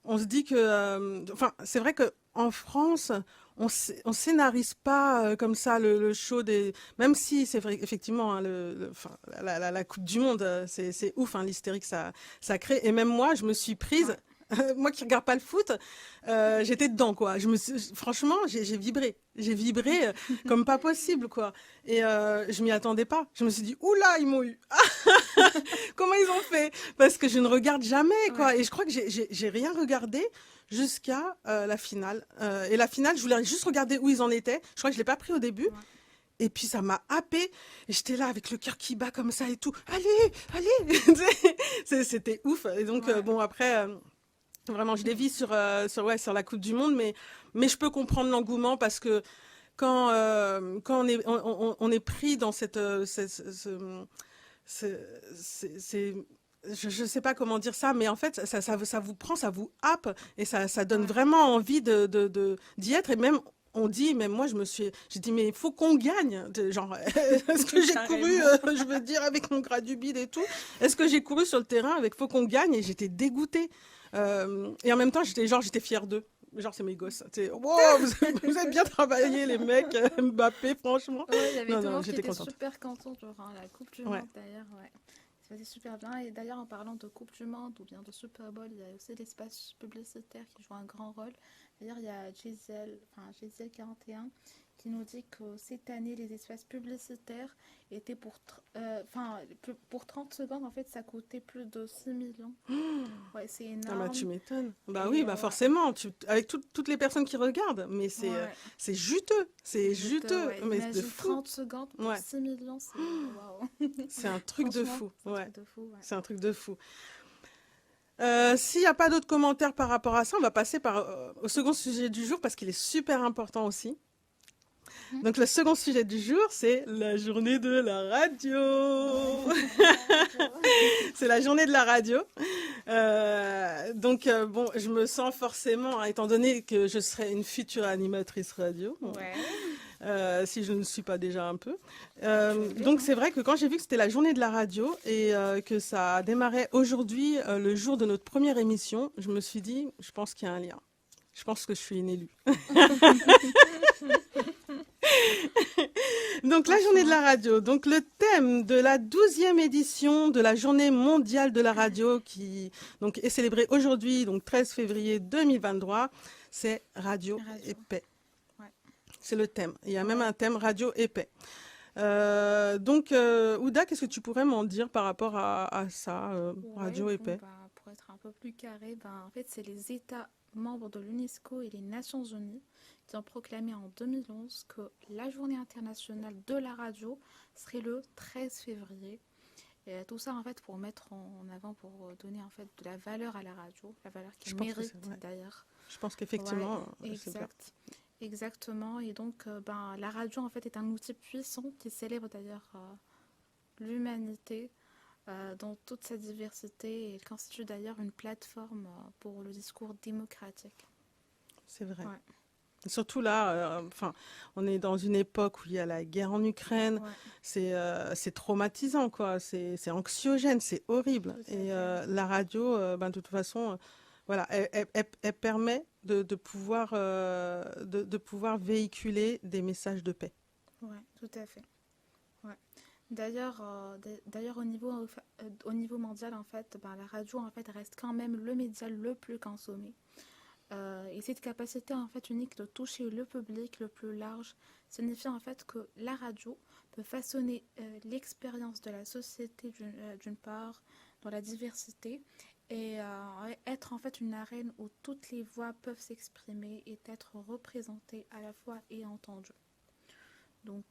On se dit que, c'est vrai qu'en France, on scénarise pas comme ça le show des. Même si c'est vrai, effectivement, hein, la Coupe du Monde, c'est ouf, hein, l'hystérie que ça crée. Et même moi, je me suis prise. Moi qui regarde pas le foot, j'étais dedans, quoi. Franchement, j'ai vibré comme pas possible, quoi. Et je m'y attendais pas. Je me suis dit, oula, ils m'ont eu. Comment ils ont fait? Parce que je ne regarde jamais, quoi. Et je crois que j'ai rien regardé jusqu'à la finale. Et la finale, je voulais juste regarder où ils en étaient. Je crois que je l'ai pas pris au début. Et puis ça m'a happée. Et j'étais là avec le cœur qui bat comme ça et tout. Allez. C'était ouf. Et donc bon, après. Vraiment, je dévie sur la Coupe du Monde, mais je peux comprendre l'engouement parce que quand on est pris dans je sais pas comment dire ça, mais en fait, ça vous prend, ça vous happe et ça donne vraiment envie d'y être. Et même, même moi, j'ai dit, mais il faut qu'on gagne. Genre, est-ce que j'ai couru, je veux dire, avec mon gras du bide et tout, est-ce que j'ai couru sur le terrain avec faut qu'on gagne? Et j'étais dégoûtée. Et en même temps, j'étais fière d'eux. Genre, c'est mes gosses. Wow, vous avez bien travaillé, les mecs. Mbappé, franchement. Ouais, il y avait tout le monde qui était super content durant la Coupe du Monde, d'ailleurs. Ouais. C'était super bien. Et d'ailleurs, en parlant de Coupe du Monde ou bien de Super Bowl, il y a aussi l'espace publicitaire qui joue un grand rôle. D'ailleurs, il y a Gisèle 41 qui nous dit que cette année, les espaces publicitaires étaient pour 30 secondes, en fait, ça coûtait plus de 6 millions. Ouais, c'est énorme. Ah bah, tu m'étonnes. Bah oui, forcément, avec toutes les personnes qui regardent, mais c'est juteux. C'est juteux. Ouais. Mais de fou. 30 secondes pour 6 millions, c'est waouh. C'est un truc de fou. C'est un truc de fou. S'il n'y a pas d'autres commentaires par rapport à ça, on va passer au second sujet du jour parce qu'il est super important aussi. Donc le second sujet du jour, c'est la journée de la radio. C'est la journée de la radio. Bon, je me sens forcément, étant donné que je serai une future animatrice radio, si je ne suis pas déjà un peu. Donc c'est vrai que quand j'ai vu que c'était la journée de la radio et que ça démarrait aujourd'hui, le jour de notre première émission, je me suis dit, je pense qu'il y a un lien. Je pense que je suis une élue. Donc la journée de la radio. Donc le thème de la 12e édition de la journée mondiale de la radio qui donc est célébrée aujourd'hui, donc 13 février 2023, c'est radio et paix. Ouais. C'est le thème. Il y a même un thème radio et paix. Ouda, qu'est-ce que tu pourrais m'en dire par rapport à ça, radio et paix? Pour être un peu plus carré, en fait, c'est les États membres de l'UNESCO et les Nations Unies qui ont proclamé en 2011 que la journée internationale de la radio serait le 13 février. Et tout ça, en fait, pour mettre en avant, pour donner, en fait, de la valeur à la radio, la valeur qu'elle mérite, d'ailleurs. Je pense qu'effectivement, c'est bien. Exactement. Et donc, la radio, en fait, est un outil puissant qui célèbre, d'ailleurs, l'humanité dans toute sa diversité. Et elle constitue, d'ailleurs, une plateforme pour le discours démocratique. C'est vrai. Ouais. Surtout là, on est dans une époque où il y a la guerre en Ukraine. Ouais. C'est traumatisant, quoi. C'est anxiogène, c'est horrible. Et la radio, de toute façon, elle permet de pouvoir véhiculer des messages de paix. Oui, tout à fait. Ouais. D'ailleurs, au niveau mondial, en fait, la radio, en fait, reste quand même le média le plus consommé. Et cette capacité en fait unique de toucher le public le plus large signifie en fait que la radio peut façonner l'expérience de la société d'une part dans la diversité et être en fait une arène où toutes les voix peuvent s'exprimer et être représentées à la fois et entendues. Donc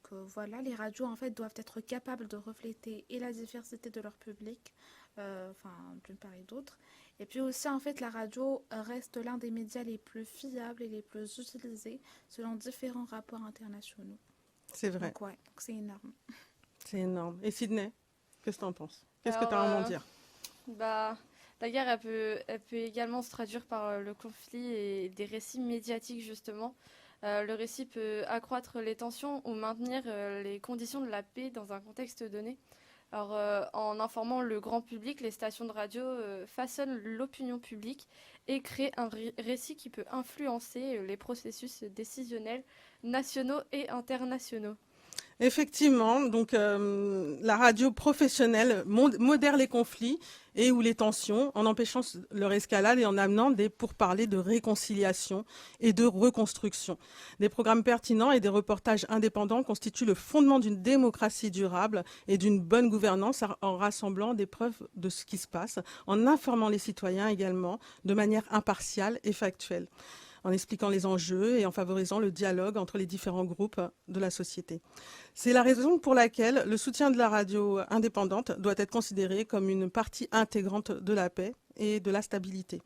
les radios en fait doivent être capables de refléter et la diversité de leur public, d'une part et d'autre. Et puis aussi en fait la radio reste l'un des médias les plus fiables et les plus utilisés selon différents rapports internationaux. C'est vrai. Donc c'est énorme. C'est énorme. Et Sydney, qu'est-ce que tu en penses? Qu'est-ce que tu as à en dire? La guerre, elle peut également se traduire par le conflit et des récits médiatiques justement. Le récit peut accroître les tensions ou maintenir les conditions de la paix dans un contexte donné. Alors, en informant le grand public, les stations de radio façonnent l'opinion publique et créent un récit qui peut influencer les processus décisionnels nationaux et internationaux. Effectivement, donc la radio professionnelle modère les conflits et ou les tensions en empêchant leur escalade et en amenant des pourparlers de réconciliation et de reconstruction. Des programmes pertinents et des reportages indépendants constituent le fondement d'une démocratie durable et d'une bonne gouvernance en rassemblant des preuves de ce qui se passe, en informant les citoyens également de manière impartiale et factuelle, en expliquant les enjeux et en favorisant le dialogue entre les différents groupes de la société. C'est la raison pour laquelle le soutien de la radio indépendante doit être considéré comme une partie intégrante de la paix et de la stabilité.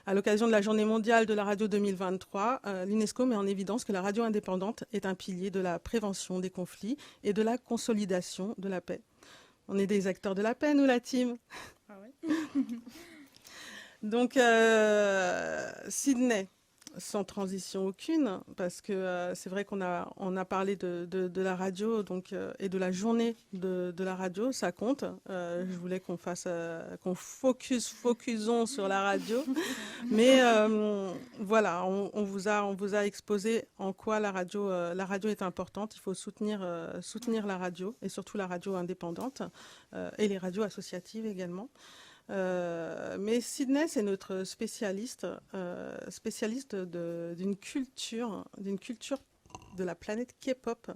À l'occasion de la Journée mondiale de la radio 2023, l'UNESCO met en évidence que la radio indépendante est un pilier de la prévention des conflits et de la consolidation de la paix. On est des acteurs de la paix, nous, la team. Ah oui. Donc, Sydney, sans transition aucune, parce que c'est vrai qu'on a parlé de la radio et de la journée de la radio, ça compte. Je voulais qu'on focusons sur la radio, mais on vous a exposé en quoi la radio est importante. Il faut soutenir la radio et surtout la radio indépendante et les radios associatives également. Mais Sydney, c'est notre spécialiste d'une culture de la planète K-pop.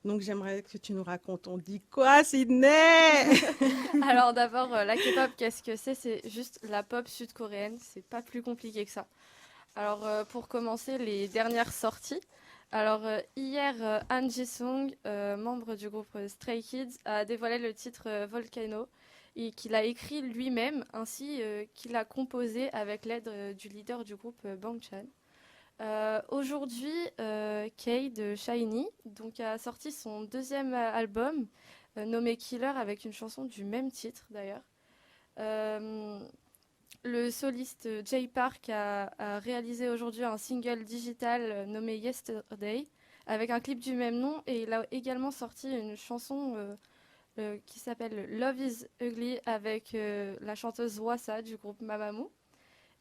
Donc j'aimerais que tu nous racontes. On dit quoi, Sydney? Alors d'abord, la K-pop, qu'est-ce que c'est? C'est juste la pop sud-coréenne. C'est pas plus compliqué que ça. Alors pour commencer, les dernières sorties. Alors hier, Han Ji-sung, membre du groupe Stray Kids, a dévoilé le titre Volcano, et qu'il a écrit lui-même, ainsi qu'il a composé avec l'aide du leader du groupe Bangchan. Aujourd'hui, Kei de SHINee a sorti son deuxième album, nommé Killer, avec une chanson du même titre d'ailleurs. Le soliste Jay Park a réalisé aujourd'hui un single digital nommé Yesterday avec un clip du même nom et il a également sorti une chanson qui s'appelle Love is Ugly avec la chanteuse Wassa du groupe Mamamoo.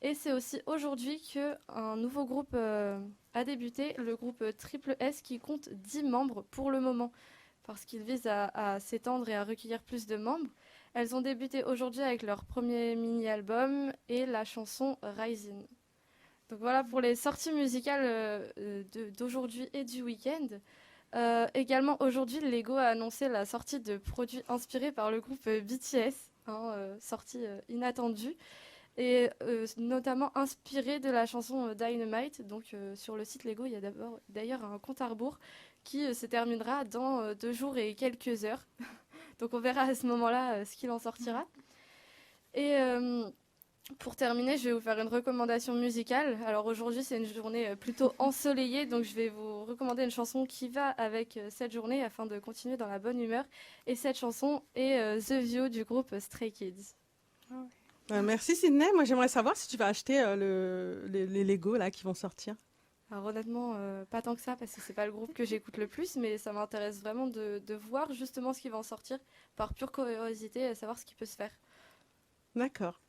Et c'est aussi aujourd'hui qu'un nouveau groupe a débuté, le groupe Triple S qui compte 10 membres pour le moment parce qu'il vise à s'étendre et à recueillir plus de membres. Elles ont débuté aujourd'hui avec leur premier mini-album et la chanson Rising. Donc voilà pour les sorties musicales d'aujourd'hui et du week-end. Également aujourd'hui, Lego a annoncé la sortie de produits inspirés par le groupe BTS, sortie inattendue, et notamment inspirée de la chanson Dynamite. Donc sur le site Lego, il y a d'ailleurs un compte à rebours qui se terminera dans 2 jours et quelques heures. Donc on verra à ce moment-là ce qu'il en sortira. Et pour terminer, je vais vous faire une recommandation musicale. Alors aujourd'hui, c'est une journée plutôt ensoleillée, donc je vais vous recommander une chanson qui va avec cette journée afin de continuer dans la bonne humeur. Et cette chanson est The View du groupe Stray Kids. Merci Sydney. Moi, j'aimerais savoir si tu vas acheter les Lego là qui vont sortir. Alors honnêtement, pas tant que ça, parce que c'est pas le groupe que j'écoute le plus, mais ça m'intéresse vraiment de voir justement ce qui va en sortir, par pure curiosité, savoir ce qui peut se faire. D'accord.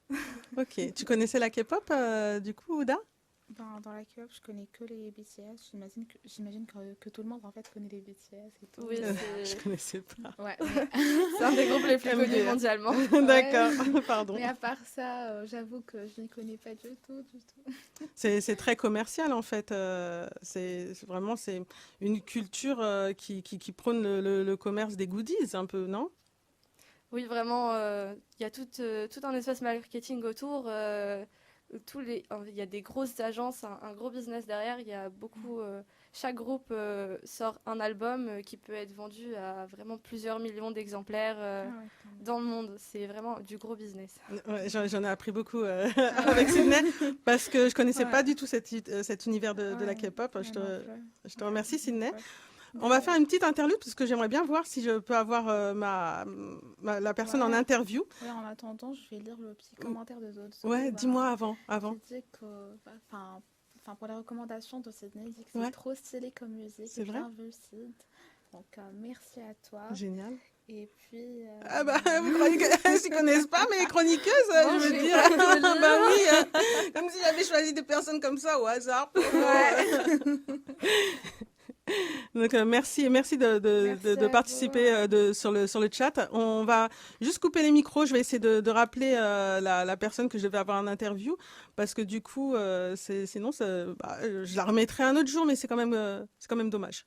Ok. Tu connaissais la K-pop du coup, Ouda? Dans la K-pop, je connais que les BTS. J'imagine que tout le monde en fait connaît les BTS et tout. Oui, Je connaissais pas. Ouais. c'est un des groupes les plus connus MDR. mondialement. D'accord. Pardon. Mais à part ça, j'avoue que je ne connais pas du tout, du tout. C'est très commercial en fait. C'est une culture qui prône le commerce des goodies un peu, non? Oui, vraiment, il y a tout un espace marketing autour. Il y a des grosses agences, un gros business derrière. Il y a beaucoup. Chaque groupe sort un album qui peut être vendu à vraiment plusieurs millions d'exemplaires dans le monde. C'est vraiment du gros business. Ouais, j'en ai appris beaucoup avec Sydney parce que je connaissais pas du tout cet univers de la K-pop. Je te remercie Sydney. On va faire une petite interlude parce que j'aimerais bien voir si je peux avoir la personne en interview. Ouais, en attendant, je vais lire le petit commentaire des autres. Ouais, dis-moi avant. Qui dit que, pour la recommandation de Sydney, il dit que c'est trop stylé comme musique. C'est vrai. Bien vu, Sid. Donc, merci à toi. Génial. Et puis... Ah bah, vous croyez qu'elles ne connaissent pas mes chroniqueuses, je veux dire. Bah oui, comme si j'avais choisi des personnes comme ça au hasard. Donc merci de participer sur le chat. On va juste couper les micros. Je vais essayer de rappeler la personne que je vais avoir en interview parce que du coup, sinon, je la remettrai un autre jour, mais c'est quand même dommage.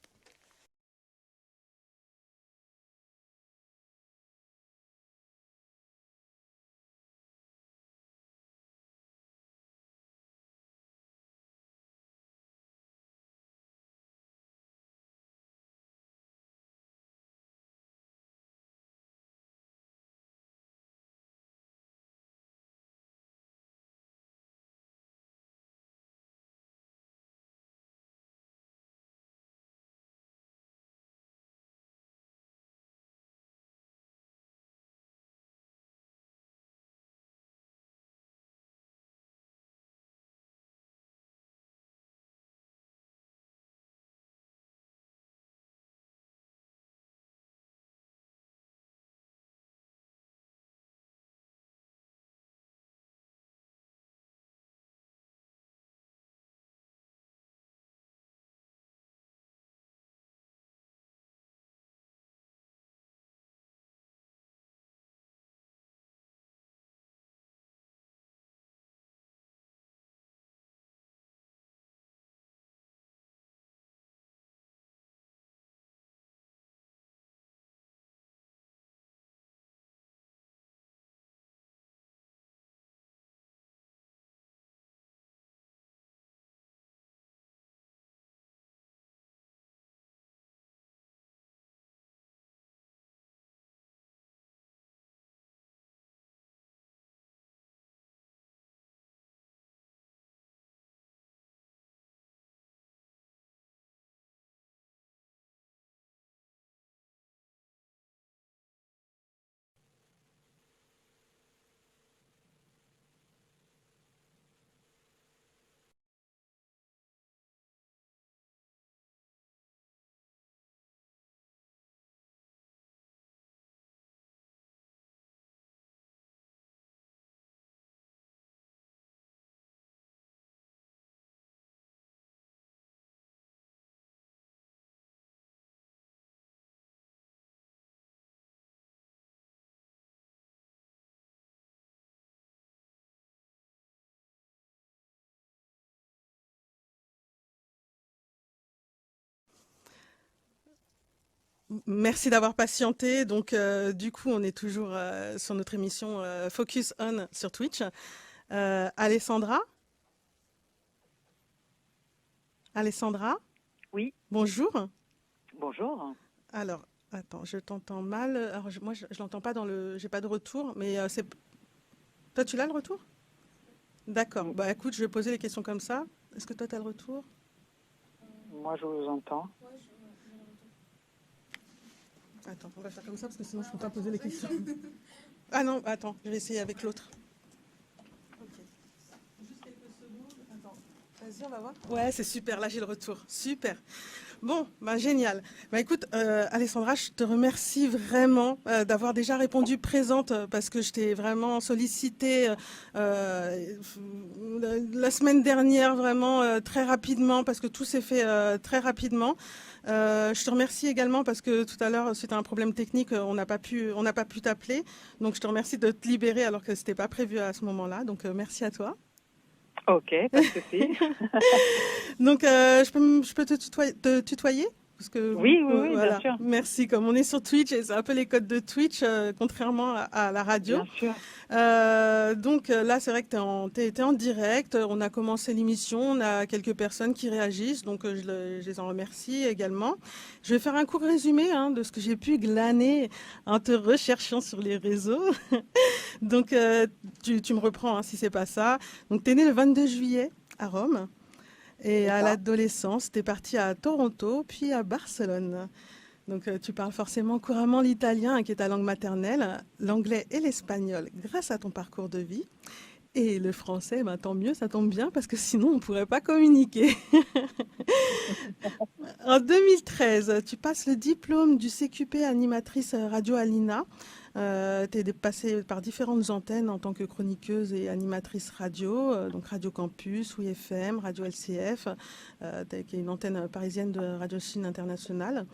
Merci d'avoir patienté. Donc, du coup, on est toujours sur notre émission Focus On sur Twitch. Alessandra? Alessandra? Oui, Bonjour. bonjour. Alors, attends, je t'entends mal. Alors, moi, je l'entends pas dans le... J'ai pas de retour, mais c'est... Toi, tu l'as le retour? D'accord. Bah, écoute, je vais poser les questions comme ça. Est-ce que toi, tu as le retour? Moi, je vous entends. Attends, on va faire comme ça parce que sinon, je ne peux pas poser les questions. Ah non, attends, je vais essayer avec l'autre. Ok. Juste quelques secondes. Attends. Vas-y, on va voir. Ouais, c'est super. Là, j'ai le retour. Super. Bon, bah, génial. Bah, écoute, Alessandra, je te remercie vraiment d'avoir déjà répondu présente parce que je t'ai vraiment sollicité la semaine dernière vraiment très rapidement parce que tout s'est fait très rapidement. Je te remercie également parce que tout à l'heure, suite à un problème technique, on n'a pas pu t'appeler. Donc, je te remercie de te libérer alors que c'était pas prévu à ce moment-là. Donc, merci à toi. Ok, pas de souci. Donc, je peux te tutoyer parce que, Oui, oui, oui, voilà, bien sûr. merci. Comme on est sur Twitch, et c'est un peu les codes de Twitch, contrairement à la radio. Bien sûr. Donc là, c'est vrai que t'es en direct. On a commencé l'émission, on a quelques personnes qui réagissent, donc je les en remercie également. Je vais faire un court résumé de ce que j'ai pu glaner en te recherchant sur les réseaux. Donc, tu me reprends si c'est pas ça. Donc, t'es né le 22 juillet à Rome. Et à l'adolescence, tu es parti à Toronto, puis à Barcelone. Donc, tu parles forcément couramment l'italien, qui est ta langue maternelle, l'anglais et l'espagnol, grâce à ton parcours de vie. Et le français, ben, tant mieux, ça tombe bien, parce que sinon, on ne pourrait pas communiquer. En 2013, tu passes le diplôme du CQP animatrice radio à l'INA. Tu es passée par différentes antennes en tant que chroniqueuse et animatrice radio, donc Radio Campus, WFM, Radio LCF, qui est une antenne parisienne de Radio Chine Internationale.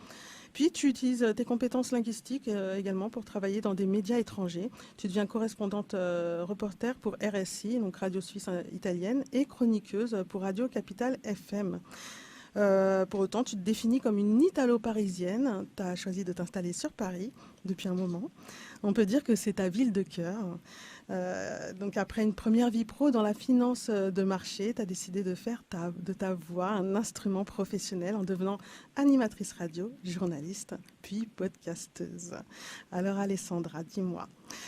Puis tu utilises tes compétences linguistiques également pour travailler dans des médias étrangers. Tu deviens correspondante reporter pour RSI, donc Radio Suisse Italienne, et chroniqueuse pour Radio Capitale FM. Pour autant, tu te définis comme une Italo-parisienne. Tu as choisi de t'installer sur Paris depuis un moment. On peut dire que c'est ta ville de cœur. Donc après une première vie pro dans la finance de marché, tu as décidé de faire de ta voix un instrument professionnel en devenant animatrice radio, journaliste, puis podcasteuse. Alors Alessandra, dis-moi,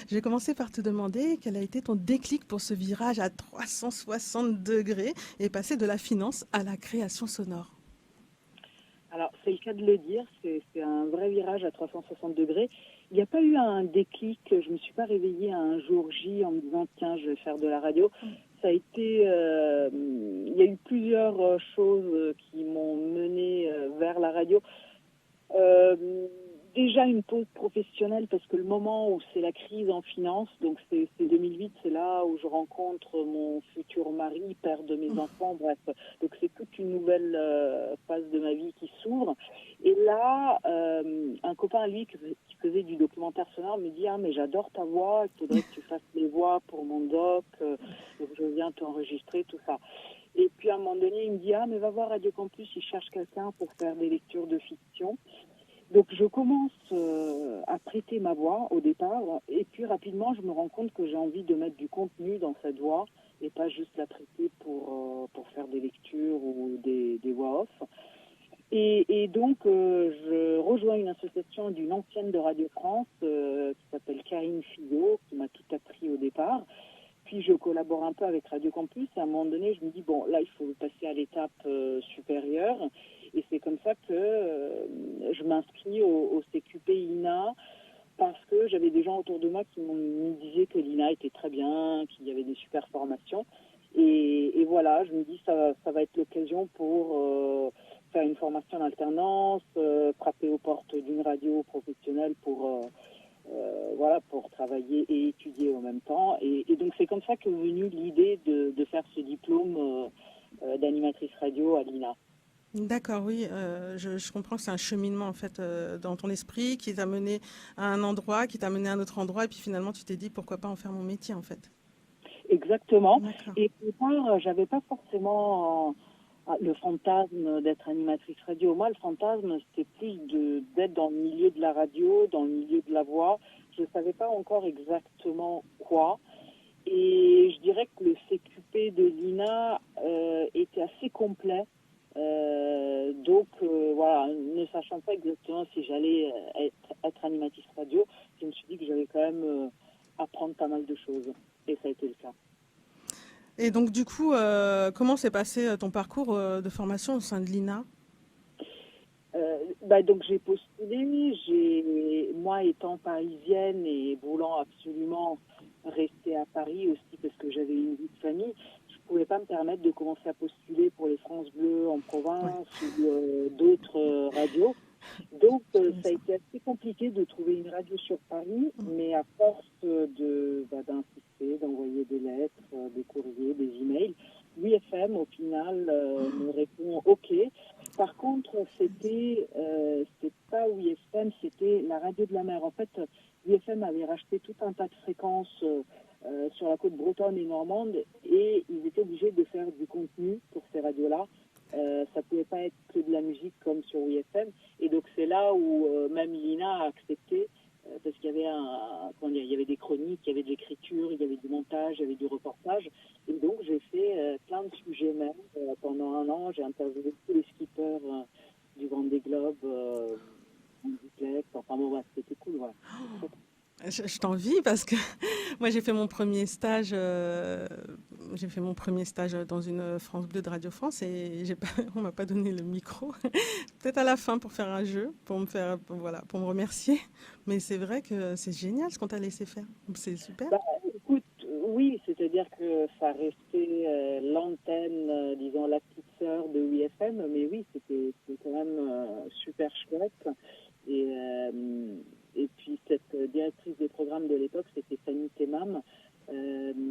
je vais commencer par te demander quel a été ton déclic pour ce virage à 360 degrés et passer de la finance à la création sonore. Alors, c'est le cas de le dire, c'est un vrai virage à 360 degrés. Il n'y a pas eu un déclic, je ne me suis pas réveillée un jour J en me disant « tiens, je vais faire de la radio ». Ça a été, il y a eu plusieurs choses qui m'ont menée vers la radio. Déjà une pause professionnelle parce que le moment où c'est la crise en finance, donc c'est 2008, c'est là où je rencontre mon futur mari, père de mes enfants, bref. Donc c'est toute une nouvelle phase de ma vie qui s'ouvre. Et là, un copain à lui qui faisait du documentaire sonore me dit « Ah mais j'adore ta voix, il faudrait que tu fasses les voix pour mon doc, donc je viens t'enregistrer, tout ça ». Et puis à un moment donné, il me dit « Ah mais va voir Radio Campus, ils cherchent quelqu'un pour faire des lectures de fiction ». Donc je commence à prêter ma voix au départ et puis rapidement je me rends compte que j'ai envie de mettre du contenu dans cette voix et pas juste la prêter pour faire des lectures ou des voix off. Et donc je rejoins une association d'une ancienne de Radio France qui s'appelle Karine Fillot qui m'a tout appris au départ. Puis je collabore un peu avec Radio Campus et à un moment donné je me dis bon là il faut passer à l'étape supérieure. Et c'est comme ça que je m'inscris au CQP INA parce que j'avais des gens autour de moi qui me disaient que l'INA était très bien, qu'il y avait des super formations. Et voilà, je me dis ça va être l'occasion pour faire une formation en alternance, frapper aux portes d'une radio professionnelle pour travailler et étudier en même temps. Et donc c'est comme ça qu'est venue l'idée de faire ce diplôme d'animatrice radio à l'INA. D'accord, oui, je comprends que c'est un cheminement en fait dans ton esprit qui t'a mené à un endroit, qui t'a mené à un autre endroit, et puis finalement tu t'es dit pourquoi pas en faire mon métier en fait. Exactement. D'accord. Et au départ, j'avais pas forcément le fantasme d'être animatrice radio. Moi, le fantasme, c'était plus d'être dans le milieu de la radio, dans le milieu de la voix. Je ne savais pas encore exactement quoi. Et je dirais que le CQP de l'INA était assez complet. Donc, voilà, ne sachant pas exactement si j'allais être animatrice radio, je me suis dit que j'allais quand même apprendre pas mal de choses. Et ça a été le cas. Et donc, du coup, comment s'est passé ton parcours de formation au sein de l'INA ? Donc j'ai postulé, moi étant parisienne et voulant absolument rester à Paris aussi parce que j'avais une vie de famille, je ne pouvais pas me permettre de commencer à postuler pour les France Bleu en province ou d'autres radios. Donc ça a été assez compliqué de trouver une radio sur Paris, mais à force d'insister, d'envoyer des lettres, des courriers, des emails, l'UFM au final me répond OK. Par contre, c'était pas UFM, c'était la radio de la mer. En fait, UFM avait racheté tout un tas de fréquences sur la côte bretonne et normande et ils étaient obligés de faire du contenu pour ces radios-là. Ça pouvait pas être que de la musique comme sur UFM. Et donc c'est là où même l'INA a accepté parce qu'il y avait il y avait des chroniques, il y avait de l'écriture, il y avait du montage, il y avait du reportage. Et donc j'ai fait plein de sujets même. Pendant un an, j'ai interviewé tous les skippers du Vendée Globe, en duplex. Enfin bon, c'était cool, voilà. Je t'envie parce que moi j'ai fait mon premier stage dans une France Bleu de Radio France et on m'a pas donné le micro. Peut-être à la fin pour faire un jeu, pour me remercier. Mais c'est vrai que c'est génial ce qu'on t'a laissé faire. C'est super. Écoute, oui, c'est-à-dire que ça restait l'antenne, disons la petite sœur de UFM, mais oui, c'était quand même super chouette. Et puis cette directrice des programmes de l'époque, c'était Fanny Temam. Elle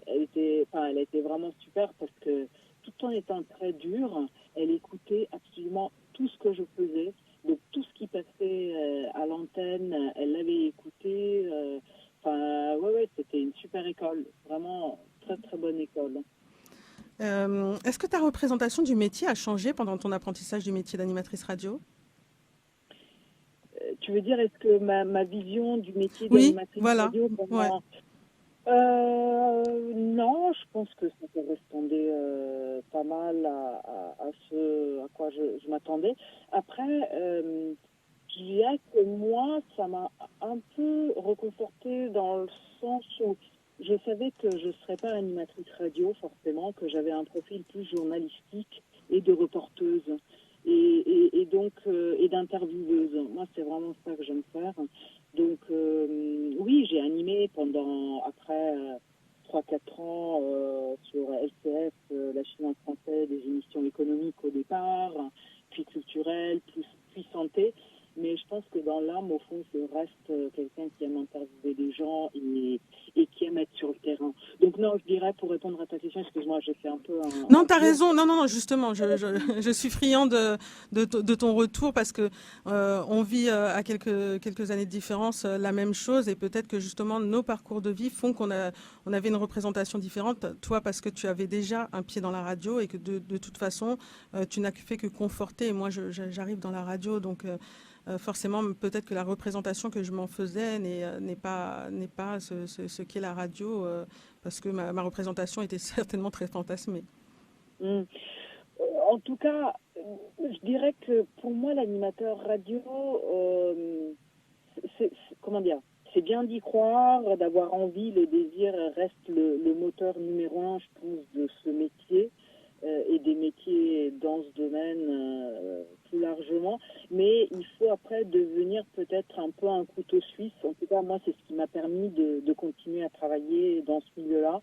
a été vraiment super parce que tout en étant très dure, elle écoutait absolument tout ce que je faisais. Donc tout ce qui passait à l'antenne, elle l'avait écouté. C'était une super école. Vraiment très très bonne école. Est-ce que ta représentation du métier a changé pendant ton apprentissage du métier d'animatrice radio ? Tu veux dire, est-ce que ma vision du métier d'animatrice radio pendant... Non, je pense que ça correspondait pas mal à ce à quoi je m'attendais. Après, je dirais que moi, ça m'a un peu reconfortée dans le sens où je savais que je ne serais pas animatrice radio, forcément, que j'avais un profil plus journalistique et de reporteuse. Et donc d'intervieweuse. Moi, c'est vraiment ça que j'aime faire. Donc, oui, j'ai animé après 3-4 ans sur LCF, la Chine en français, des émissions économiques au départ, puis culturelles, puis santé. Mais je pense que dans l'âme, au fond, je reste quelqu'un qui aime interviewer des gens et qui aime être sur le terrain. Donc non, je dirais, pour répondre à ta question, excuse-moi, j'ai fait un peu un... Non, t'as raison. Non, justement, je suis friand de ton retour parce que on vit à quelques années de différence la même chose et peut-être que justement nos parcours de vie font qu'on avait une représentation différente. Toi, parce que tu avais déjà un pied dans la radio et que de toute façon, tu n'as fait que conforter. Et moi, j'arrive dans la radio, donc... forcément, peut-être que la représentation que je m'en faisais n'est pas ce qu'est la radio, parce que ma représentation était certainement très fantasmée. En tout cas, je dirais que pour moi, l'animateur radio, c'est bien d'y croire, d'avoir envie, le désir reste le moteur numéro 1, je pense, de ce métier. Et des métiers dans ce domaine plus largement. Mais il faut après devenir peut-être un peu un couteau suisse. En tout cas, moi, c'est ce qui m'a permis de continuer à travailler dans ce milieu-là.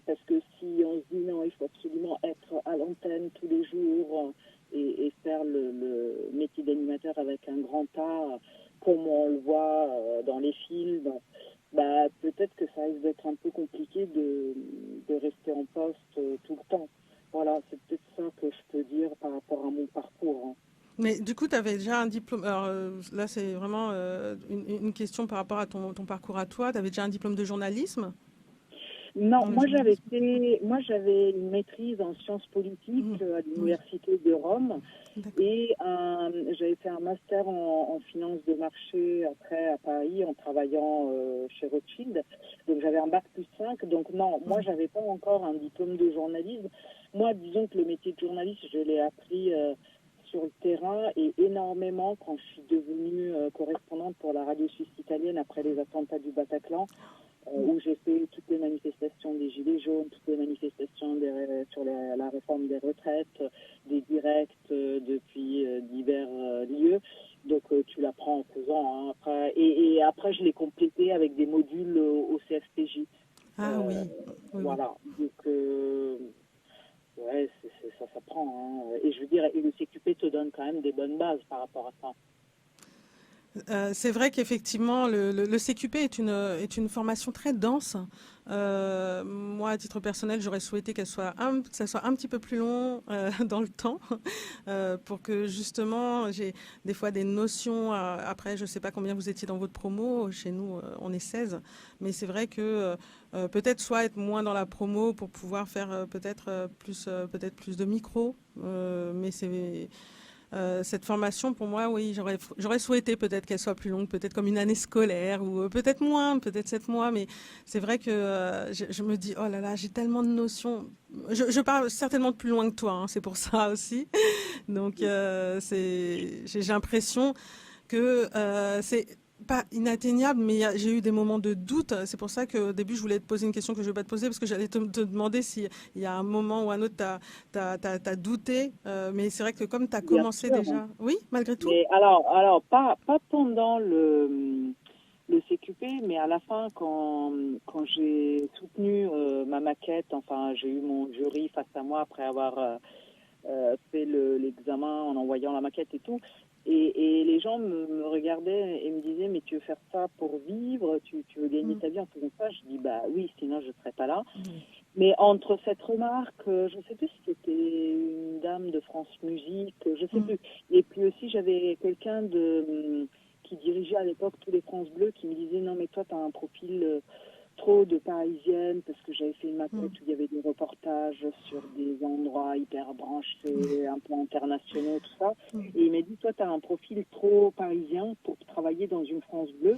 Parce que si on se dit non, il faut absolument être à l'antenne tous les jours et faire le métier d'animateur avec un grand A, comme on le voit dans les films, peut-être que ça risque d'être un peu compliqué de rester en poste tout le temps. Voilà, c'est peut-être ça que je peux dire par rapport à mon parcours. Mais du coup, tu avais déjà un diplôme. Alors là, c'est vraiment une question par rapport à ton parcours à toi. Tu avais déjà un diplôme de journalisme ? Non, moi j'avais une maîtrise en sciences politiques à l'université de Rome et j'avais fait un master en finance de marché après à Paris en travaillant chez Rothschild. Donc j'avais un bac +5. Donc non, moi j'avais pas encore un diplôme de journalisme. Moi, disons que le métier de journaliste, je l'ai appris sur le terrain et énormément quand je suis devenue correspondante pour la radio suisse italienne après les attentats du Bataclan. Où j'ai fait toutes les manifestations des Gilets jaunes, toutes les manifestations sur la réforme des retraites, des directs depuis divers lieux. Donc tu l'apprends en faisant. Hein, après, et après, je l'ai complété avec des modules au CFPJ. Ah oui. Voilà. Donc, ouais, ça s'apprend. Hein. Et je veux dire, et le CQP te donne quand même des bonnes bases par rapport à ça. C'est vrai qu'effectivement, le CQP est une formation très dense. Moi, à titre personnel, j'aurais souhaité que ça soit un petit peu plus long dans le temps pour que justement, j'ai des fois des notions. Après, je ne sais pas combien vous étiez dans votre promo. Chez nous, on est 16. Mais c'est vrai que peut-être soit être moins dans la promo pour pouvoir faire peut-être plus de micros. Mais c'est... cette formation, pour moi, oui, j'aurais souhaité peut-être qu'elle soit plus longue, peut-être comme une année scolaire, ou peut-être moins, peut-être 7 mois, mais c'est vrai que je me dis, oh là là, j'ai tellement de notions. Je parle certainement de plus loin que toi, hein, c'est pour ça aussi. Donc, j'ai l'impression que c'est pas inatteignable, mais j'ai eu des moments de doute. C'est pour ça qu'au début, je voulais te poser une question que je ne vais pas te poser, parce que j'allais te demander s'il y a un moment ou un autre, tu as douté. Mais c'est vrai que comme tu as commencé déjà... Oui, malgré tout. Mais alors pas pendant le CQP, mais à la fin, quand j'ai soutenu ma maquette, enfin, j'ai eu mon jury face à moi après avoir fait l'examen en envoyant la maquette et tout. Et les gens me regardaient et me disaient, mais tu veux faire ça pour vivre, tu veux gagner ta vie en faisant ça? Je dis, bah oui, sinon je ne serais pas là. Mais entre cette remarque, je ne sais plus si c'était une dame de France Musique, je ne sais plus. Et puis aussi, j'avais quelqu'un qui dirigeait à l'époque tous les France Bleu qui me disait, non mais toi, tu as un profil... trop de parisiennes, parce que j'avais fait une maquette où il y avait des reportages sur des endroits hyper branchés, un peu internationaux, tout ça. Et il m'a dit, toi, tu as un profil trop parisien pour travailler dans une France bleue.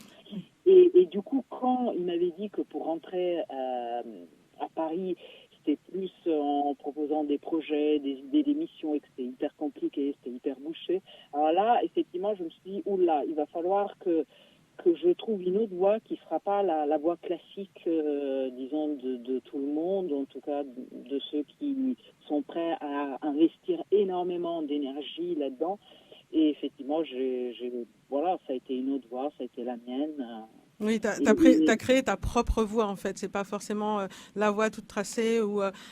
Et du coup, quand il m'avait dit que pour rentrer à Paris, c'était plus en proposant des projets, des idées d'émissions, et que c'était hyper compliqué, c'était hyper bouché. Alors là, effectivement, je me suis dit, oula, il va falloir que je trouve une autre voie qui ne sera pas la voie classique, disons, de tout le monde, en tout cas de ceux qui sont prêts à investir énormément d'énergie là-dedans. Et effectivement, voilà, ça a été une autre voie, ça a été la mienne. Oui, tu as créé ta propre voie, en fait. C'est pas forcément la voie toute tracée,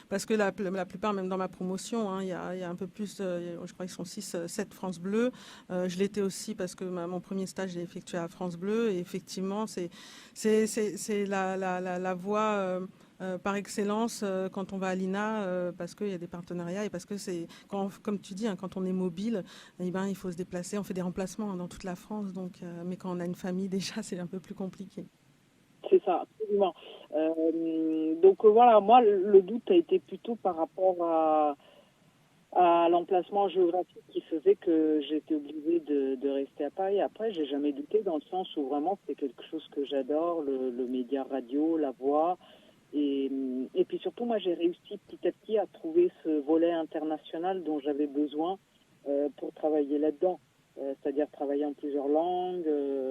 parce que la plupart, même dans ma promotion, hein, il y a un peu plus, je crois qu'ils sont 7 France Bleu. Je l'étais aussi parce que mon premier stage, j'ai effectué à France Bleu. Et effectivement, c'est la voie par excellence quand on va à l'INA, parce qu'il y a des partenariats et parce que comme tu dis, hein, quand on est mobile, eh ben, il faut se déplacer. On fait des remplacements dans toute la France, mais quand on a une famille, déjà, c'est un peu plus compliqué. C'est ça, absolument. Donc voilà, moi, le doute a été plutôt par rapport à l'emplacement géographique qui faisait que j'étais obligée de rester à Paris. Après, j'ai jamais douté dans le sens où vraiment c'est quelque chose que j'adore, le média radio, la voix. Et puis surtout, moi, j'ai réussi petit à petit à trouver ce volet international dont j'avais besoin pour travailler là-dedans. C'est-à-dire travailler en plusieurs langues.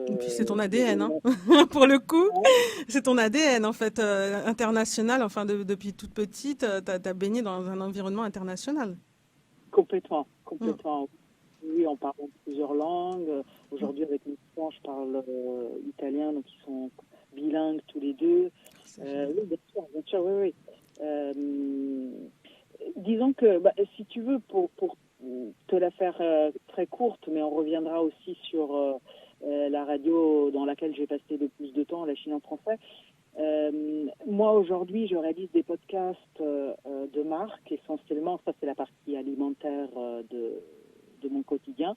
Et puis c'est ton ADN, hein. Pour le coup, c'est ton ADN en fait, international. Enfin, depuis toute petite, tu as baigné dans un environnement international. Complètement. Oui, on parle en plusieurs langues. Aujourd'hui, avec mes enfants, je parle italien, donc ils sont bilingues tous les deux. Oui, bien sûr, oui. Disons que, si tu veux, pour te la faire très courte, mais on reviendra aussi sur la radio dans laquelle j'ai passé le plus de temps, la Chine en français. Moi, aujourd'hui, je réalise des podcasts de marque, essentiellement, ça c'est la partie alimentaire de mon quotidien.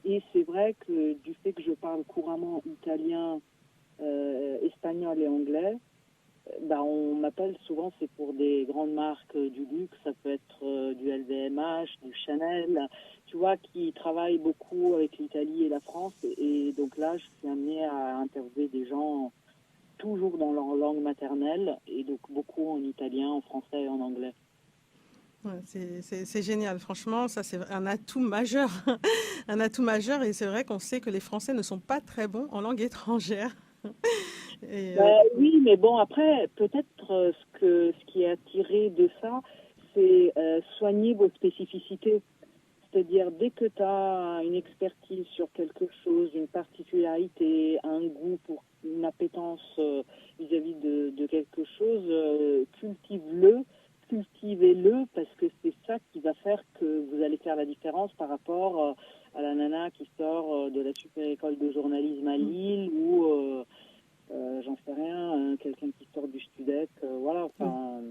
Et c'est vrai que du fait que je parle couramment italien, espagnol et anglais, on m'appelle souvent, c'est pour des grandes marques du luxe, ça peut être du LVMH, du Chanel, tu vois, qui travaillent beaucoup avec l'Italie et la France. Et donc là, je suis amenée à interviewer des gens toujours dans leur langue maternelle, et donc beaucoup en italien, en français et en anglais. Ouais, c'est génial, franchement, ça c'est un atout majeur, un atout majeur, et c'est vrai qu'on sait que les Français ne sont pas très bons en langue étrangère. Et, oui, mais bon, après, peut-être ce qui est attiré de ça, c'est soigner vos spécificités. C'est-à-dire, dès que tu as une expertise sur quelque chose, une particularité, un goût pour une appétence vis-à-vis de quelque chose, cultivez-le, parce que c'est ça qui va faire que vous allez faire la différence par rapport à la nana qui sort de la super école de journalisme à Lille ou, j'en sais rien, quelqu'un qui sort du Studec. Voilà, enfin,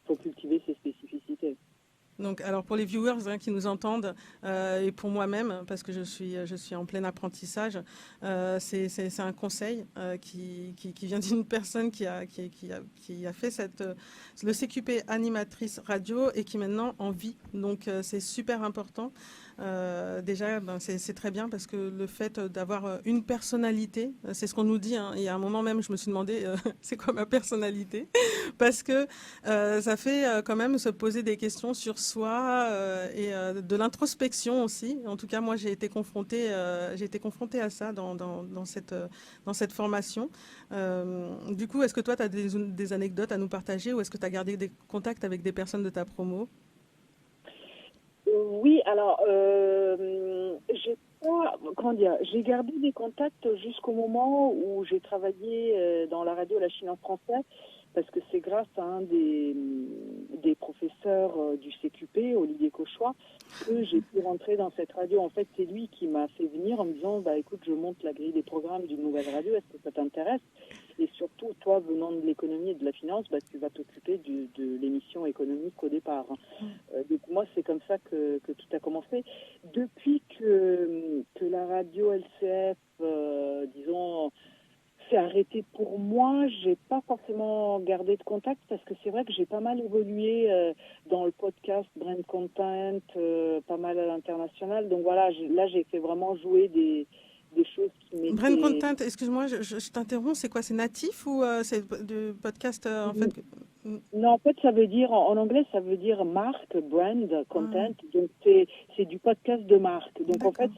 faut cultiver ses spécificités. Donc, alors pour les viewers qui nous entendent et pour moi-même, parce que je suis en plein apprentissage, c'est un conseil qui vient d'une personne qui a fait le CQP animatrice radio et qui maintenant en vit. Donc c'est super important. Déjà, c'est très bien parce que le fait d'avoir une personnalité, c'est ce qu'on nous dit. Il y a un moment même, je me suis demandé c'est quoi ma personnalité, parce que ça fait quand même se poser des questions sur soi et de l'introspection aussi. En tout cas, moi, j'ai été confrontée à ça dans cette formation. Du coup, est-ce que toi, tu as des anecdotes à nous partager ou est-ce que tu as gardé des contacts avec des personnes de ta promo? Oui, alors, j'ai gardé des contacts jusqu'au moment où j'ai travaillé dans la radio La Chine en français, parce que c'est grâce à un des professeurs du CQP, Olivier Cauchois, que j'ai pu rentrer dans cette radio. En fait, c'est lui qui m'a fait venir en me disant, écoute, je monte la grille des programmes d'une nouvelle radio, est-ce que ça t'intéresse? Et surtout, toi, venant de l'économie et de la finance, tu vas t'occuper de l'émission économique au départ. Donc moi, c'est comme ça que tout a commencé. Depuis que la radio LCF, disons, s'est arrêtée pour moi, j'ai pas forcément gardé de contact parce que c'est vrai que j'ai pas mal évolué dans le podcast, brand content, pas mal à l'international. Donc voilà, là, j'ai fait vraiment jouer des choses qui m'étaient... Brand content, excuse-moi, je t'interromps, c'est quoi? C'est natif ou c'est du podcast en fait? Non, en fait, ça veut dire, en anglais, ça veut dire marque, brand, content. Donc, c'est du podcast de marque. Donc, en fait,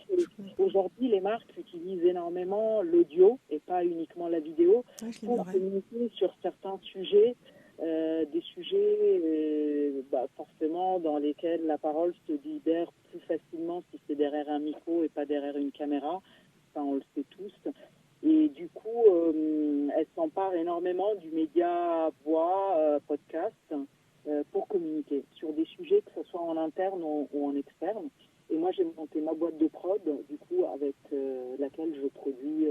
aujourd'hui, les marques utilisent énormément l'audio et pas uniquement la vidéo pour communiquer sur certains sujets, des sujets forcément dans lesquels la parole se libère plus facilement si c'est derrière un micro et pas derrière une caméra. Ça, on le sait tous. Et du coup, elle s'empare énormément du média voix, podcast, pour communiquer sur des sujets, que ce soit en interne ou en externe. Et moi, j'ai monté ma boîte de prod, du coup, avec laquelle je produis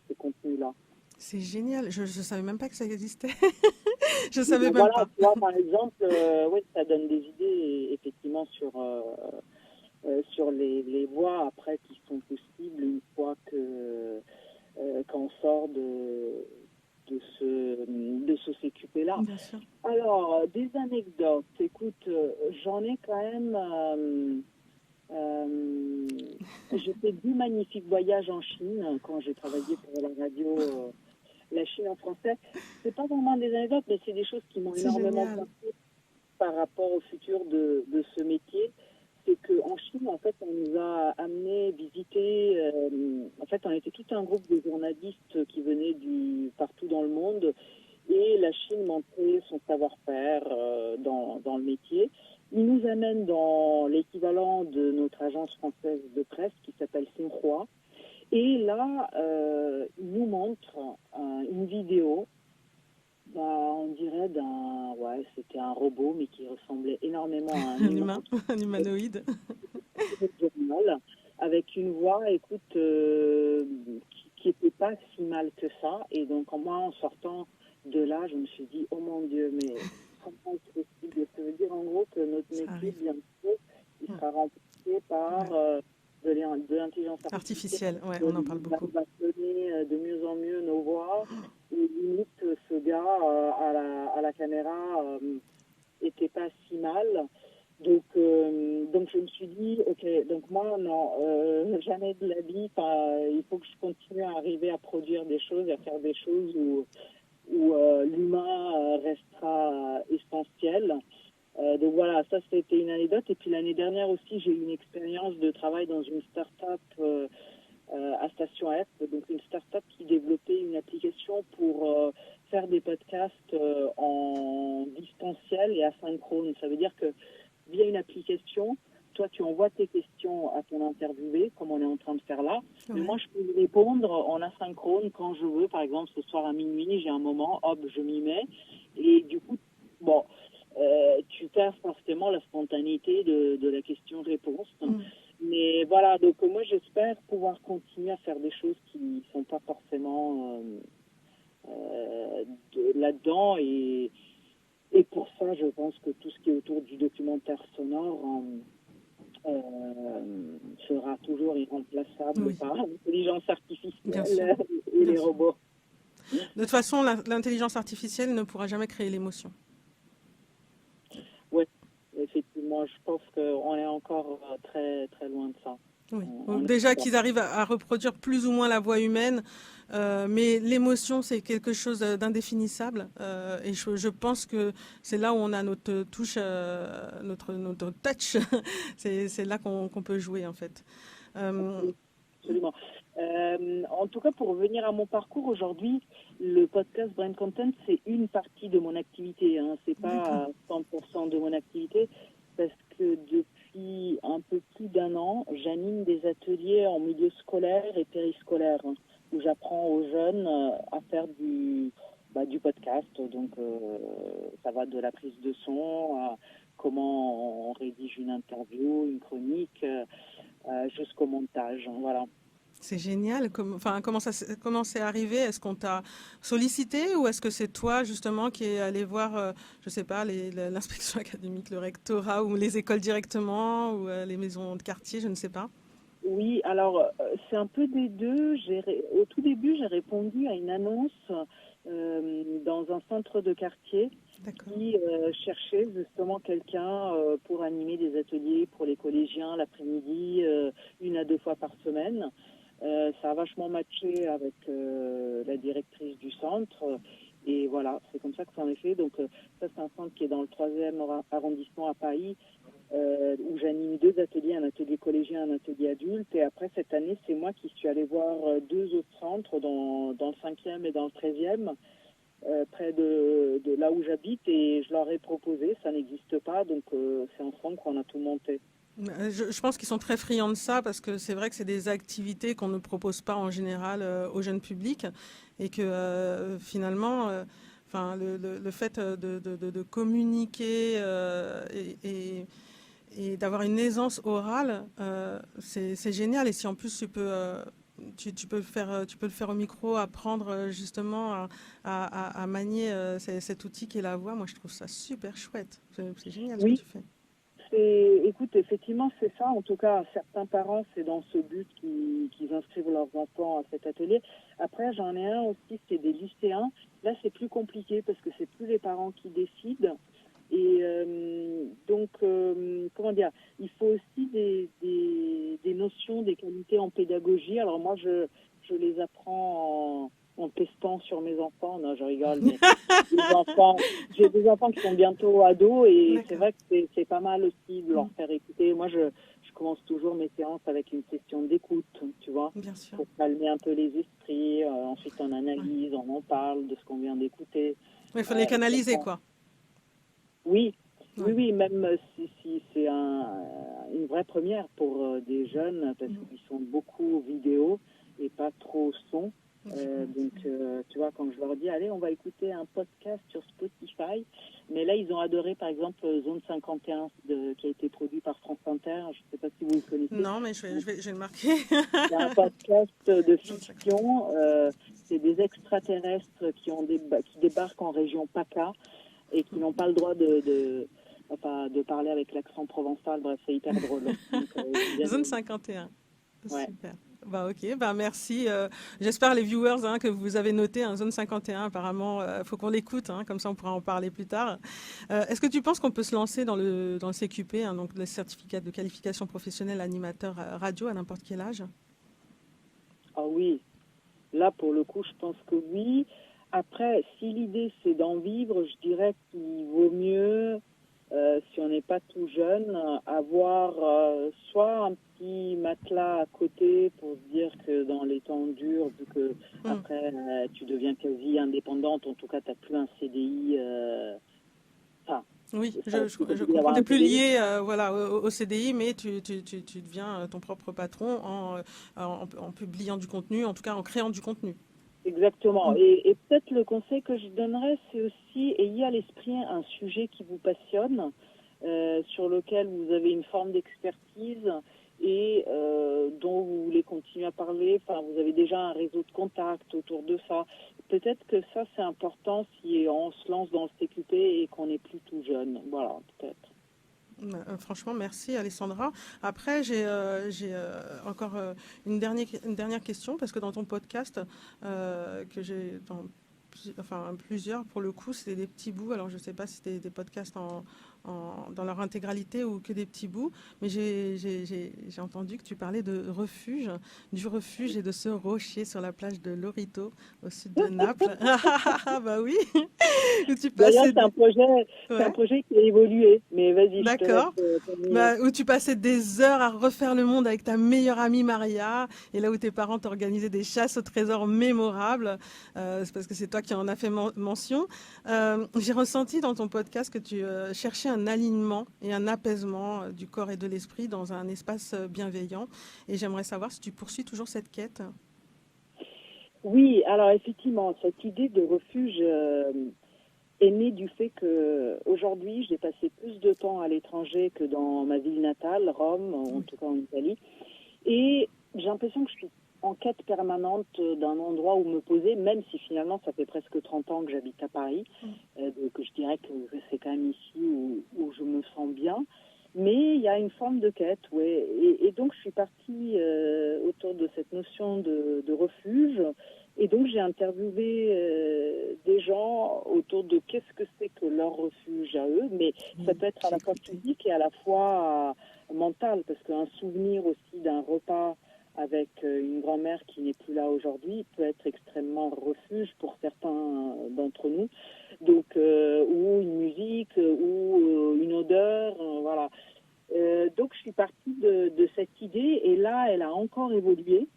ces contenus-là. C'est génial, je ne savais même pas que ça existait. Je savais même pas. Tu vois, par exemple, oui, ça donne des idées, effectivement, sur les voies après qui sont possibles une fois qu'on sort de ce CQP-là. Alors, des anecdotes. Écoute, j'en ai quand même... j'ai fait 10 magnifiques voyages en Chine quand j'ai travaillé pour la radio La Chine en français. C'est pas vraiment des anecdotes, mais c'est des choses qui m'ont énormément marqué par rapport au futur de ce métier. C'est qu'en Chine, en fait, on nous a amené visiter... en fait, on était tout un groupe de journalistes qui venaient partout dans le monde. Et la Chine montrait son savoir-faire dans le métier. Ils nous amènent dans l'équivalent de notre agence française de presse qui s'appelle Xinhua. Et là, ils nous montrent une vidéo. On dirait c'était un robot, mais qui ressemblait énormément à un humain. Un humanoïde. Avec une voix, écoute, qui n'était pas si mal que ça. Et donc, moi, en sortant de là, je me suis dit, oh mon Dieu, mais comment est-ce possible? Ça veut dire en gros que notre métier, bientôt, il sera remplacé par de l'intelligence artificielle. Ouais, on en parle beaucoup. Va donner de mieux en mieux nos voix. Et limite, ce gars à la caméra était pas si mal. Donc je me suis dit, ok, donc moi, non, jamais de la vie, il faut que je continue à arriver à produire des choses, à faire des choses où l'humain restera essentiel. Donc voilà, ça c'était une anecdote. Et puis l'année dernière aussi, j'ai eu une expérience de travail dans une start-up à Station F, donc une start-up qui développait une application pour faire des podcasts en distanciel et asynchrone. Ça veut dire que via une application, toi tu envoies tes questions à ton interviewé, comme on est en train de faire là, mais moi je peux lui répondre en asynchrone quand je veux. Par exemple, ce soir à minuit, j'ai un moment, hop, je m'y mets, et du coup, bon, tu perds forcément la spontanéité de la question-réponse. Mais voilà, donc moi j'espère pouvoir continuer à faire des choses qui ne sont pas forcément là-dedans. Et pour ça, je pense que tout ce qui est autour du documentaire sonore sera toujours irremplaçable par l'intelligence artificielle et les robots. De toute façon, l'intelligence artificielle ne pourra jamais créer l'émotion. Oui, effectivement, je pense qu'on est encore très, très loin de ça. Oui. Déjà qu'ils arrivent à reproduire plus ou moins la voix humaine, mais l'émotion, c'est quelque chose d'indéfinissable. Et je pense que c'est là où on a notre touche, notre touch. C'est là qu'on peut jouer, en fait. Absolument. En tout cas, pour revenir à mon parcours aujourd'hui, le podcast Brain Content, c'est une partie de mon activité. Hein. C'est pas 100% de mon activité, parce que depuis un peu plus d'1 an, j'anime des ateliers en milieu scolaire et périscolaire, hein, où j'apprends aux jeunes à faire du podcast. Donc, ça va de la prise de son à comment on rédige une interview, une chronique, jusqu'au montage. Voilà. C'est génial. Comment c'est arrivé? Est-ce qu'on t'a sollicité ou est-ce que c'est toi justement qui es allé voir, je sais pas, l'inspection académique, le rectorat ou les écoles directement ou les maisons de quartier, je ne sais pas. Oui, alors c'est un peu des deux. Au tout début, j'ai répondu à une annonce dans un centre de quartier qui cherchait justement quelqu'un pour animer des ateliers pour les collégiens l'après-midi, 1 à 2 fois par semaine. Ça a vachement matché avec la directrice du centre. Et voilà, c'est comme ça que ça en est fait. Donc ça, c'est un centre qui est dans le 3e arrondissement à Paris, où j'anime 2 ateliers, un atelier collégien, un atelier adulte. Et après, cette année, c'est moi qui suis allée voir 2 autres centres dans le 5e et dans le 13e, près de là où j'habite. Et je leur ai proposé, ça n'existe pas. Donc c'est ensemble qu'on a tout monté. Je pense qu'ils sont très friands de ça parce que c'est vrai que c'est des activités qu'on ne propose pas en général au jeune public et que finalement, le fait de communiquer et d'avoir une aisance orale, c'est génial. Et si en plus tu peux le faire au micro, apprendre justement à manier cet outil qui est la voix, moi je trouve ça super chouette. C'est génial ce que tu fais. Écoute, effectivement, c'est ça. En tout cas, certains parents, c'est dans ce but qu'ils inscrivent leurs enfants à cet atelier. Après, j'en ai un aussi, c'est des lycéens. Là, c'est plus compliqué parce que c'est plus les parents qui décident. Et donc, comment dire, il faut aussi des notions, des qualités en pédagogie. Alors moi, je les apprends en testant sur mes enfants. Non, je rigole, mais j'ai des enfants qui sont bientôt ados et c'est vrai que c'est pas mal aussi de leur faire écouter. Moi, je commence toujours mes séances avec une session d'écoute, tu vois, pour calmer un peu les esprits. Ensuite, on analyse, on en parle de ce qu'on vient d'écouter. Il faut les canaliser, quoi. Oui, même si c'est une vraie première pour des jeunes, parce qu'ils sont beaucoup vidéo et pas trop son. Donc, tu vois, quand je leur dis, allez, on va écouter un podcast sur Spotify, mais là, ils ont adoré, par exemple, Zone 51, qui a été produit par France Inter. Je ne sais pas si vous le connaissez. Non, mais je vais le marquer. C'est un podcast de fiction. C'est des extraterrestres qui débarquent en région PACA et qui n'ont pas le droit de parler avec l'accent provençal. Bref, c'est hyper drôle. Donc, Zone 51. Ouais. Super. Ok, merci. J'espère les viewers que vous avez noté Zone 51. Apparemment, faut qu'on l'écoute, comme ça on pourra en parler plus tard. Est-ce que tu penses qu'on peut se lancer dans le CQP, donc le certificat de qualification professionnelle animateur radio à n'importe quel âge? Ah oui, là pour le coup, je pense que oui. Après, si l'idée c'est d'en vivre, je dirais qu'il vaut mieux, si on n'est pas tout jeune, avoir soit un petit matelas à côté pour se dire que dans les temps durs, vu que après tu deviens quasi indépendante, en tout cas tu n'as plus un CDI. Oui, je comprends. Tu n'es plus lié au CDI, mais tu deviens ton propre patron en publiant du contenu, en tout cas en créant du contenu. Exactement. Et peut-être le conseil que je donnerais, c'est aussi ayez à l'esprit un sujet qui vous passionne, sur lequel vous avez une forme d'expertise et dont vous voulez continuer à parler. Enfin, vous avez déjà un réseau de contacts autour de ça. Peut-être que ça, c'est important si on se lance dans le CQP et qu'on n'est plus tout jeune. Voilà, peut-être. Franchement, merci Alessandra. Après, j'ai encore une dernière question, parce que dans ton podcast, que j'ai plusieurs, pour le coup, c'est des petits bouts. Alors, je ne sais pas si c'était des podcasts dans leur intégralité ou que des petits bouts, mais j'ai entendu que tu parlais de refuge, du refuge et de ce rocher sur la plage de Lorito, au sud de Naples. Bah oui. D'ailleurs, c'est un projet qui a évolué, mais vas-y. D'accord. Où tu passais des heures à refaire le monde avec ta meilleure amie Maria, et là où tes parents t'organisaient des chasses au trésor mémorables, c'est parce que c'est toi qui en as fait mention. J'ai ressenti dans ton podcast que tu cherchais un alignement et un apaisement du corps et de l'esprit dans un espace bienveillant, et j'aimerais savoir si tu poursuis toujours cette quête. Oui, alors effectivement, cette idée de refuge est née du fait que aujourd'hui j'ai passé plus de temps à l'étranger que dans ma ville natale, Rome, en tout cas en Italie, et j'ai l'impression que je suis en quête permanente d'un endroit où me poser, même si finalement ça fait presque 30 ans que j'habite à Paris, donc je dirais que c'est quand même ici où je me sens bien. Mais il y a une forme de quête, ouais. Et donc je suis partie autour de cette notion de refuge. Et donc j'ai interviewé des gens autour de qu'est-ce que c'est que leur refuge à eux. Mais ça peut être à la fois physique et à la fois mental, parce qu'un souvenir aussi d'un repas avec une grand-mère qui n'est plus là aujourd'hui peut être extrêmement refuge pour certains d'entre nous. Donc, ou une musique, ou une odeur, voilà. Donc, je suis partie de cette idée, et là, elle a encore évolué,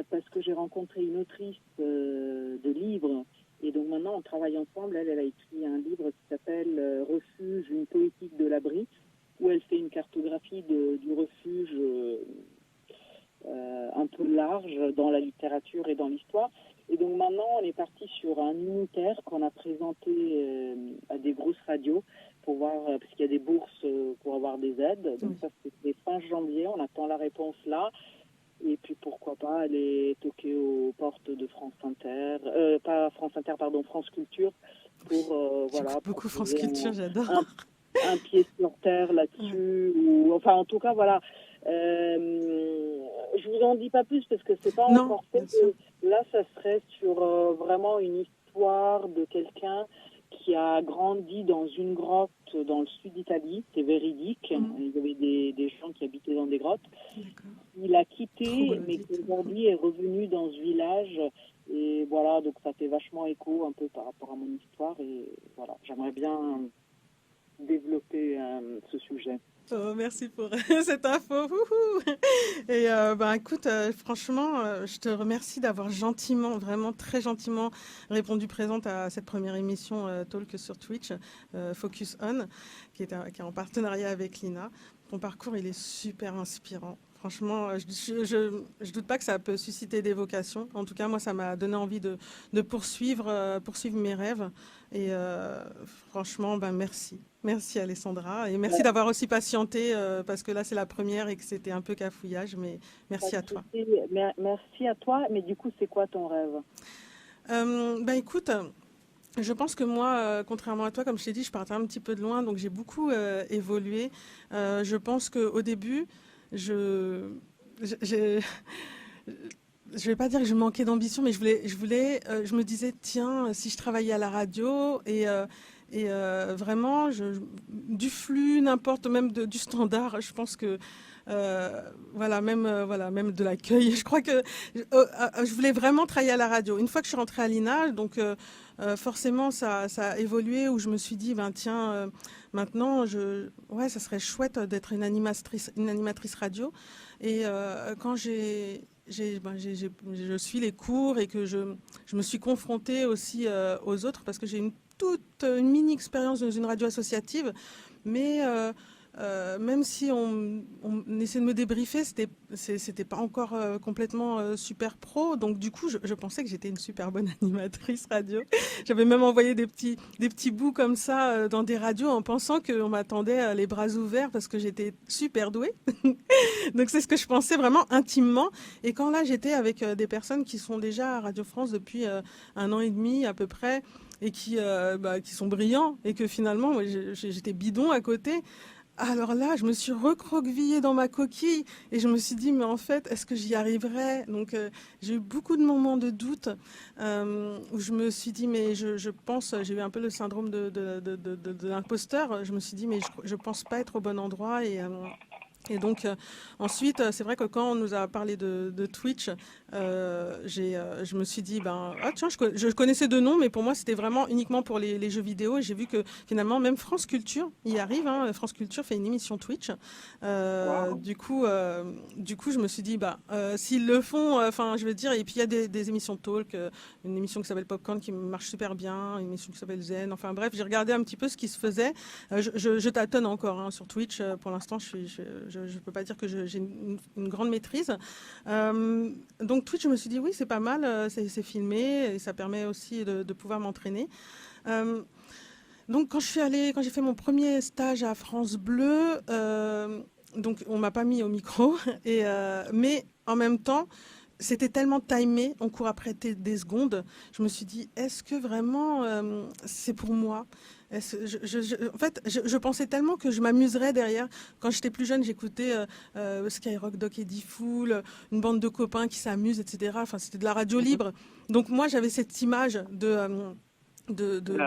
parce que j'ai rencontré une autrice de livres, et donc maintenant, on travaille ensemble. Elle a écrit un livre qui s'appelle Refuge, une poétique de l'abri, où elle fait une cartographie du refuge un peu large dans la littérature et dans l'histoire. Et donc maintenant, on est parti sur un unitaire qu'on a présenté à des grosses radios pour voir, parce qu'il y a des bourses pour avoir des aides. Donc ça, c'était fin janvier. On attend la réponse là. Et puis pourquoi pas aller toquer aux portes de France Inter, pas France Inter, pardon, France Culture, pour voilà. Beaucoup France Culture, j'adore. Un pied sur terre là-dessus, ou enfin en tout cas voilà. Je vous en dis pas plus parce que c'est pas encore fait. Là, ça serait sur vraiment une histoire de quelqu'un qui a grandi dans une grotte dans le sud d'Italie. C'est véridique. Il y avait des gens qui habitaient dans des grottes. Il a quitté, mais qui aujourd'hui est revenu dans ce village. Et voilà, donc ça fait vachement écho un peu par rapport à mon histoire. Et voilà, j'aimerais bien développer ce sujet. Oh, merci pour cette info. Et écoute, franchement, je te remercie d'avoir gentiment, vraiment très gentiment répondu présente à cette première émission Talk sur Twitch, Focus On, qui est en partenariat avec Lina. Ton parcours, il est super inspirant. Franchement, je doute pas que ça peut susciter des vocations. En tout cas, moi, ça m'a donné envie de poursuivre mes rêves. Et franchement, merci. Merci Alessandra. Et merci d'avoir aussi patienté, parce que là, c'est la première et que c'était un peu cafouillage. Mais merci à toi. Merci à toi. Mais du coup, c'est quoi ton rêve ? Écoute... Je pense que moi, contrairement à toi, comme je t'ai dit, je partais un petit peu de loin, donc j'ai beaucoup évolué. Je pense qu'au début, je je vais pas dire que je manquais d'ambition, mais je me disais, tiens, si je travaillais à la radio et vraiment, du flux, n'importe, même du standard, je pense que même de l'accueil. Je crois que je voulais vraiment travailler à la radio. Une fois que je suis rentrée à l'INA, donc forcément ça a évolué où je me suis dit tiens maintenant ça serait chouette d'être une animatrice radio. Et quand je suis les cours et que je me suis confrontée aussi aux autres parce que j'ai une mini expérience dans une radio associative, mais même si on essaie de me débriefer, c'était pas encore complètement super pro. Donc du coup, je pensais que j'étais une super bonne animatrice radio. J'avais même envoyé des petits bouts comme ça dans des radios en pensant qu'on m'attendait les bras ouverts parce que j'étais super douée. Donc c'est ce que je pensais vraiment intimement. Et quand là, j'étais avec des personnes qui sont déjà à Radio France depuis 1 an et demi à peu près et qui sont brillants et que finalement, moi, j'étais bidon à côté. Alors là, je me suis recroquevillée dans ma coquille et je me suis dit, mais en fait, est-ce que j'y arriverai? Donc, j'ai eu beaucoup de moments de doute où je me suis dit, mais je pense, j'ai eu un peu le syndrome de l'imposteur. Je me suis dit, mais je pense pas être au bon endroit et donc ensuite, c'est vrai que quand on nous a parlé de Twitch, je me suis dit, tiens, je connaissais de nom, mais pour moi, c'était vraiment uniquement pour les jeux vidéo. Et j'ai vu que finalement, même France Culture y arrive. France Culture fait une émission Twitch. Wow. Du coup, je me suis dit, s'ils le font, je veux dire, et puis il y a des émissions talk, une émission qui s'appelle Popcorn qui marche super bien, une émission qui s'appelle Zen. Enfin bref, j'ai regardé un petit peu ce qui se faisait. Je tâtonne encore sur Twitch. Pour l'instant, je ne peux pas dire que j'ai une grande maîtrise. Donc Twitch, je me suis dit oui, c'est pas mal, c'est filmé et ça permet aussi de pouvoir m'entraîner. Donc quand j'ai fait mon premier stage à France Bleu, donc on m'a pas mis au micro, mais en même temps, c'était tellement timé, on court après des secondes. Je me suis dit, est-ce que vraiment c'est pour moi? En fait, je pensais tellement que je m'amuserais derrière. Quand j'étais plus jeune, j'écoutais Skyrock, Doc Eddie Fool, une bande de copains qui s'amusent, etc. Enfin, c'était de la radio libre. Donc moi, j'avais cette image de la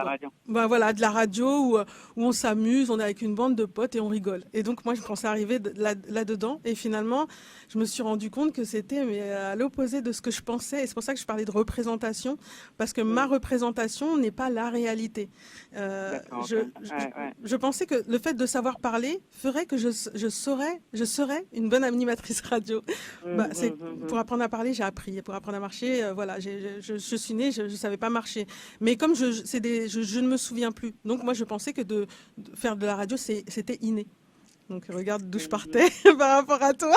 radio. De la radio où on s'amuse, on est avec une bande de potes et on rigole. Et donc moi je pensais arriver là-dedans et finalement je me suis rendu compte que c'était à l'opposé de ce que je pensais et c'est pour ça que je parlais de représentation parce que ma représentation n'est pas la réalité. Je pensais que le fait de savoir parler ferait que je serais une bonne animatrice radio. Pour apprendre à parler, j'ai appris. Pour apprendre à marcher, je suis née, je ne savais pas marcher. Mais comme je ne me souviens plus. Donc moi, je pensais que de faire de la radio, c'était inné. Donc regarde d'où je partais par rapport à toi.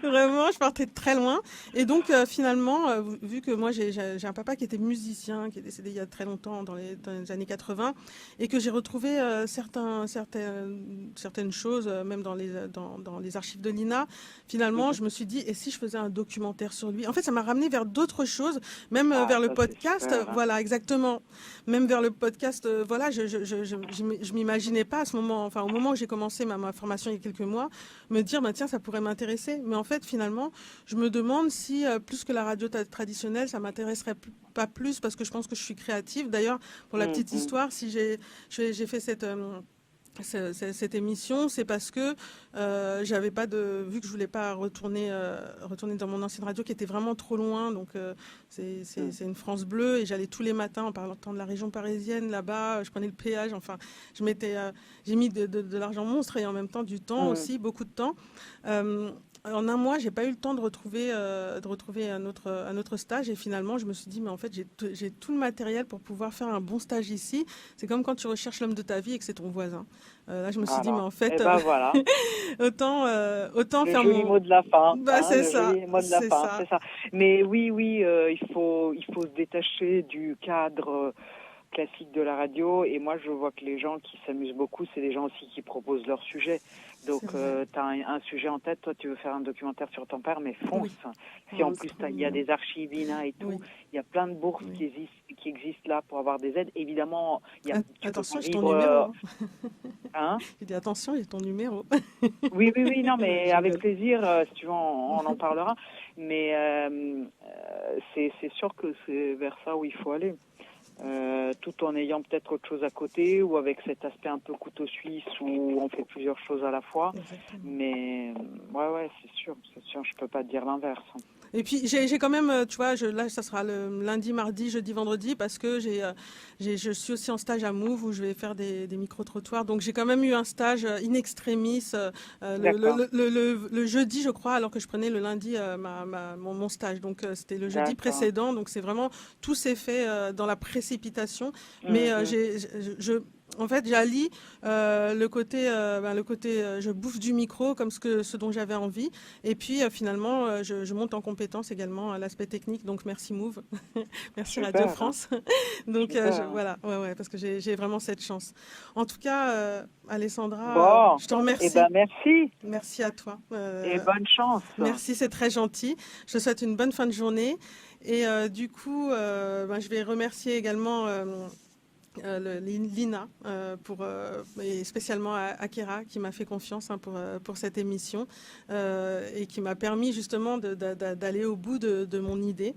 Vraiment, je partais de très loin. Et donc finalement, vu que moi j'ai un papa qui était musicien, qui est décédé il y a très longtemps, dans les années 80, et que j'ai retrouvé certaines choses, même dans les archives de l'INA, finalement, je me suis dit, et si je faisais un documentaire sur lui? En fait, ça m'a ramené vers d'autres choses, même vers le podcast. Voilà, exactement. Même vers le podcast, je m'imaginais pas à ce moment, enfin au moment où j'ai commencé ma formation il y a quelques mois, me dire tiens, ça pourrait m'intéresser. Mais en fait, finalement, je me demande si plus que la radio traditionnelle, ça m'intéresserait pas plus parce que je pense que je suis créative. D'ailleurs, pour la petite histoire, si j'ai fait cette émission, c'est parce que j'avais pas vu que je voulais pas retourner dans mon ancienne radio qui était vraiment trop loin. Donc c'est une France Bleue et j'allais tous les matins en parlant de la région parisienne là-bas. Je prenais le péage. Enfin, j'ai mis de l'argent monstre et en même temps du temps aussi, beaucoup de temps. En 1 mois, j'ai pas eu le temps de retrouver un autre stage et finalement, je me suis dit mais en fait, j'ai tout le matériel pour pouvoir faire un bon stage ici. C'est comme quand tu recherches l'homme de ta vie et que c'est ton voisin. Là, je me suis dit mais en fait, voilà. autant faire mon mot de la fin. C'est ça. C'est ça. Mais oui, il faut se détacher du cadre classique de la radio et moi je vois que les gens qui s'amusent beaucoup c'est des gens aussi qui proposent leur sujet donc tu as un sujet en tête, toi tu veux faire un documentaire sur ton père mais fonce si en plus il y a des archives INA et tout, il y a plein de bourses qui existent là pour avoir des aides évidemment il y a attention je t'en numéro Hein? J'ai dit attention, j'ai ton numéro. Oui, non, mais Je avec rigole. plaisir, si tu veux, on en parlera. Mais c'est sûr que c'est vers ça où il faut aller. Tout en ayant peut-être autre chose à côté ou avec cet aspect un peu couteau suisse où on fait plusieurs choses à la fois. Exactement. Mais ouais, c'est sûr, je peux pas te dire l'inverse. Et puis j'ai quand même, tu vois, là ça sera le lundi, mardi, jeudi, vendredi parce que je suis aussi en stage à Move où je vais faire des micro-trottoirs. Donc j'ai quand même eu un stage in extremis D'accord. le jeudi, je crois, alors que je prenais le lundi mon stage. Donc c'était le jeudi D'accord. précédent. Donc c'est vraiment, tout s'est fait dans la précipitation. Mais en fait, j'allie le côté, je bouffe du micro comme ce dont j'avais envie. Et puis finalement, je monte en compétence également à l'aspect technique. Donc merci Move, merci Super, Radio hein. France. Donc Super. voilà, ouais, parce que j'ai vraiment cette chance. En tout cas, Alessandra, Bon, je te remercie. eh ben merci Merci à toi. et bonne chance. Merci, c'est très gentil. Je te souhaite une bonne fin de journée. Et du coup, je vais remercier également Lina et spécialement Akira qui m'a fait confiance pour cette émission et qui m'a permis justement d'aller au bout de mon idée.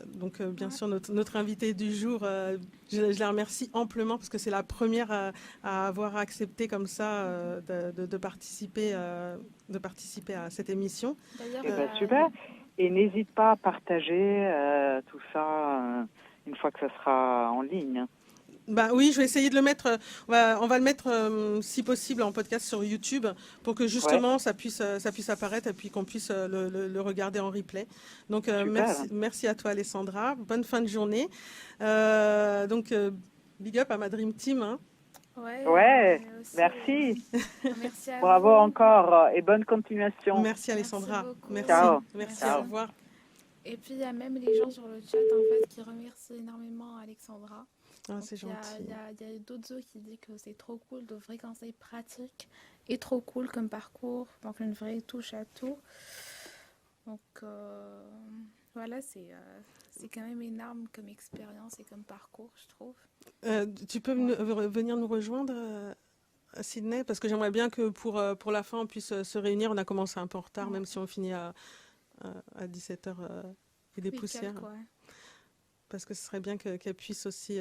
Donc bien sûr notre invitée du jour, je la remercie amplement parce que c'est la première à avoir accepté comme ça de participer à cette émission. D'ailleurs, Super. Et n'hésite pas à partager tout ça une fois que ça sera en ligne. Bah oui, je vais essayer de le mettre. On va le mettre, si possible, en podcast sur YouTube pour que justement ça puisse apparaître et puis qu'on puisse le regarder en replay. Donc merci à toi, Alessandra. Bonne fin de journée. Big up à ma Dream Team. Hein. Ouais, merci. Merci à Bravo vous. encore et bonne continuation. Merci Alessandra. Merci, Ciao. Merci, Ciao. au revoir. Et puis il y a même les gens sur le chat en fait qui remercient énormément Alexandra. Ah, c'est gentil. Il y a d'autres qui disent que c'est trop cool, de vrais conseils pratiques et trop cool comme parcours, donc une vraie touche à tout. Donc voilà, c'est quand même énorme comme expérience et comme parcours, je trouve. Tu peux venir nous rejoindre à Sydney parce que j'aimerais bien que pour la fin on puisse se réunir. On a commencé un peu en retard, même si on finit à 17h et des poussières. Quoi. Parce que ce serait bien qu'elle puisse aussi...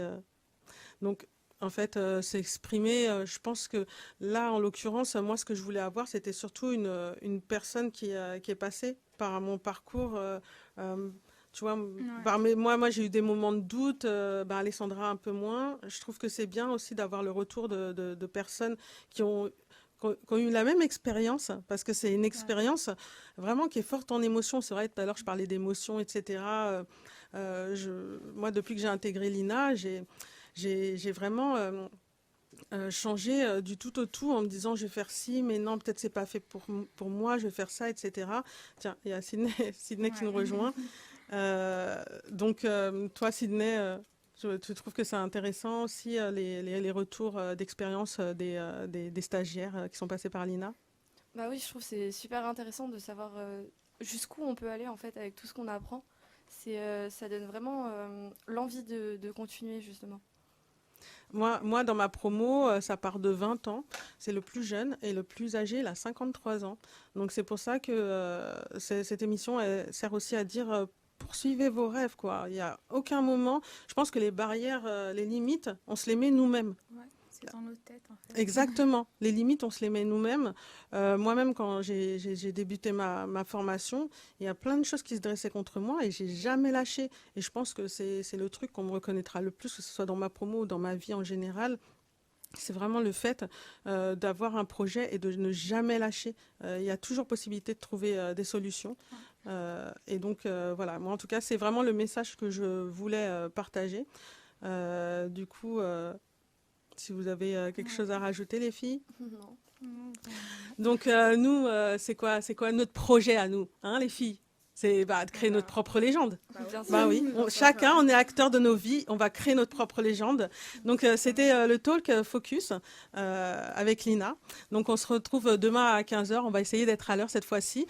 Donc, en fait, s'exprimer. Je pense que là, en l'occurrence, moi, ce que je voulais avoir, c'était surtout une personne qui est passée par mon parcours. Tu vois, moi, j'ai eu des moments de doute. Alessandra, un peu moins. Je trouve que c'est bien aussi d'avoir le retour de personnes qui ont eu la même expérience, parce que c'est une expérience vraiment qui est forte en émotions. C'est vrai, tout à l'heure, je parlais d'émotions, etc. Moi, depuis que j'ai intégré l'INA, j'ai vraiment changé du tout au tout en me disant je vais faire ci, mais non, peut-être c'est pas fait pour moi, je vais faire ça, etc. Tiens, il y a Sydney qui nous rejoint. Toi, Sydney, tu trouves que c'est intéressant aussi les retours d'expérience des stagiaires qui sont passés par l'INA? Bah oui, je trouve que c'est super intéressant de savoir jusqu'où on peut aller en fait avec tout ce qu'on apprend. Ça donne vraiment l'envie de continuer justement. Moi, dans ma promo, ça part de 20 ans. C'est le plus jeune et le plus âgé, il a 53 ans. Donc c'est pour ça que cette émission elle sert aussi à dire poursuivez vos rêves, quoi. Il n'y a aucun moment. Je pense que les barrières, les limites, on se les met nous-mêmes. Ouais, c'est dans nos têtes, en fait. Exactement. Les limites, on se les met nous-mêmes. Moi-même, quand j'ai débuté ma formation, il y a plein de choses qui se dressaient contre moi et j'ai jamais lâché. Et je pense que c'est le truc qu'on me reconnaîtra le plus, que ce soit dans ma promo ou dans ma vie en général. C'est vraiment le fait d'avoir un projet et de ne jamais lâcher. Il y a toujours possibilité de trouver des solutions. Et donc, voilà. Moi, en tout cas, c'est vraiment le message que je voulais partager. Du coup... si vous avez quelque chose à rajouter, les filles? Non. Donc, nous, c'est quoi notre projet à nous, hein, les filles? C'est de créer notre propre légende. Bien sûr. Bah oui, chacun, on est acteur de nos vies, on va créer notre propre légende. Donc c'était le talk Focus avec Lina. Donc on se retrouve demain à 15h, on va essayer d'être à l'heure cette fois-ci.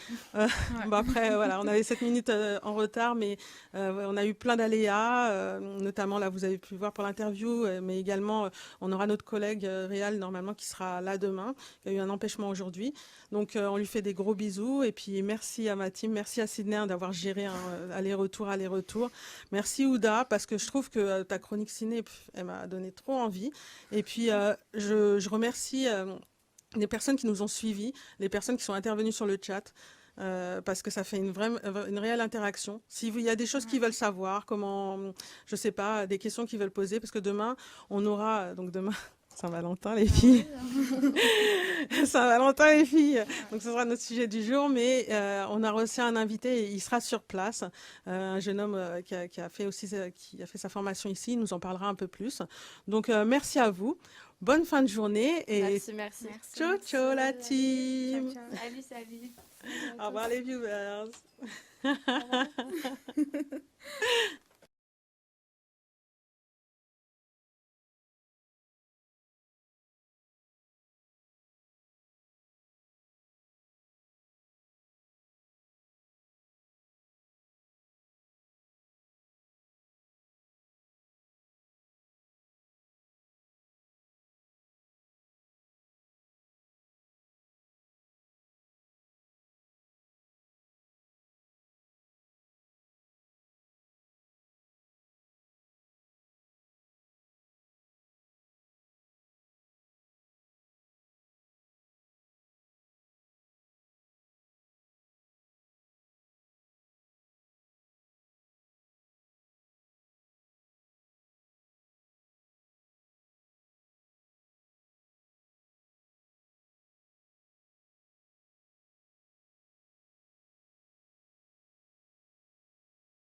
Après, voilà, on avait 7 minutes en retard, mais on a eu plein d'aléas, notamment là, vous avez pu voir pour l'interview, mais également, on aura notre collègue Réal, normalement, qui sera là demain. Il y a eu un empêchement aujourd'hui. Donc on lui fait des gros bisous. Et puis merci à ma team, merci à Sydney d'avoir géré un aller-retour. Merci Ouda, parce que je trouve que ta chronique ciné, elle m'a donné trop envie. Et puis je remercie les personnes qui nous ont suivis, les personnes qui sont intervenues sur le chat. Parce que ça fait une réelle interaction. S'il y a des choses qu'ils veulent savoir, comment, je sais pas, des questions qu'ils veulent poser, parce que demain, on aura, donc demain, Saint-Valentin, les filles. Saint-Valentin, les filles. Donc, ce sera notre sujet du jour, mais on a reçu un invité et il sera sur place. Un jeune homme qui a fait sa formation ici. Il nous en parlera un peu plus. Donc, merci à vous. Bonne fin de journée et Merci. ciao, ciao la team. Ciao. Salut. Au revoir les viewers.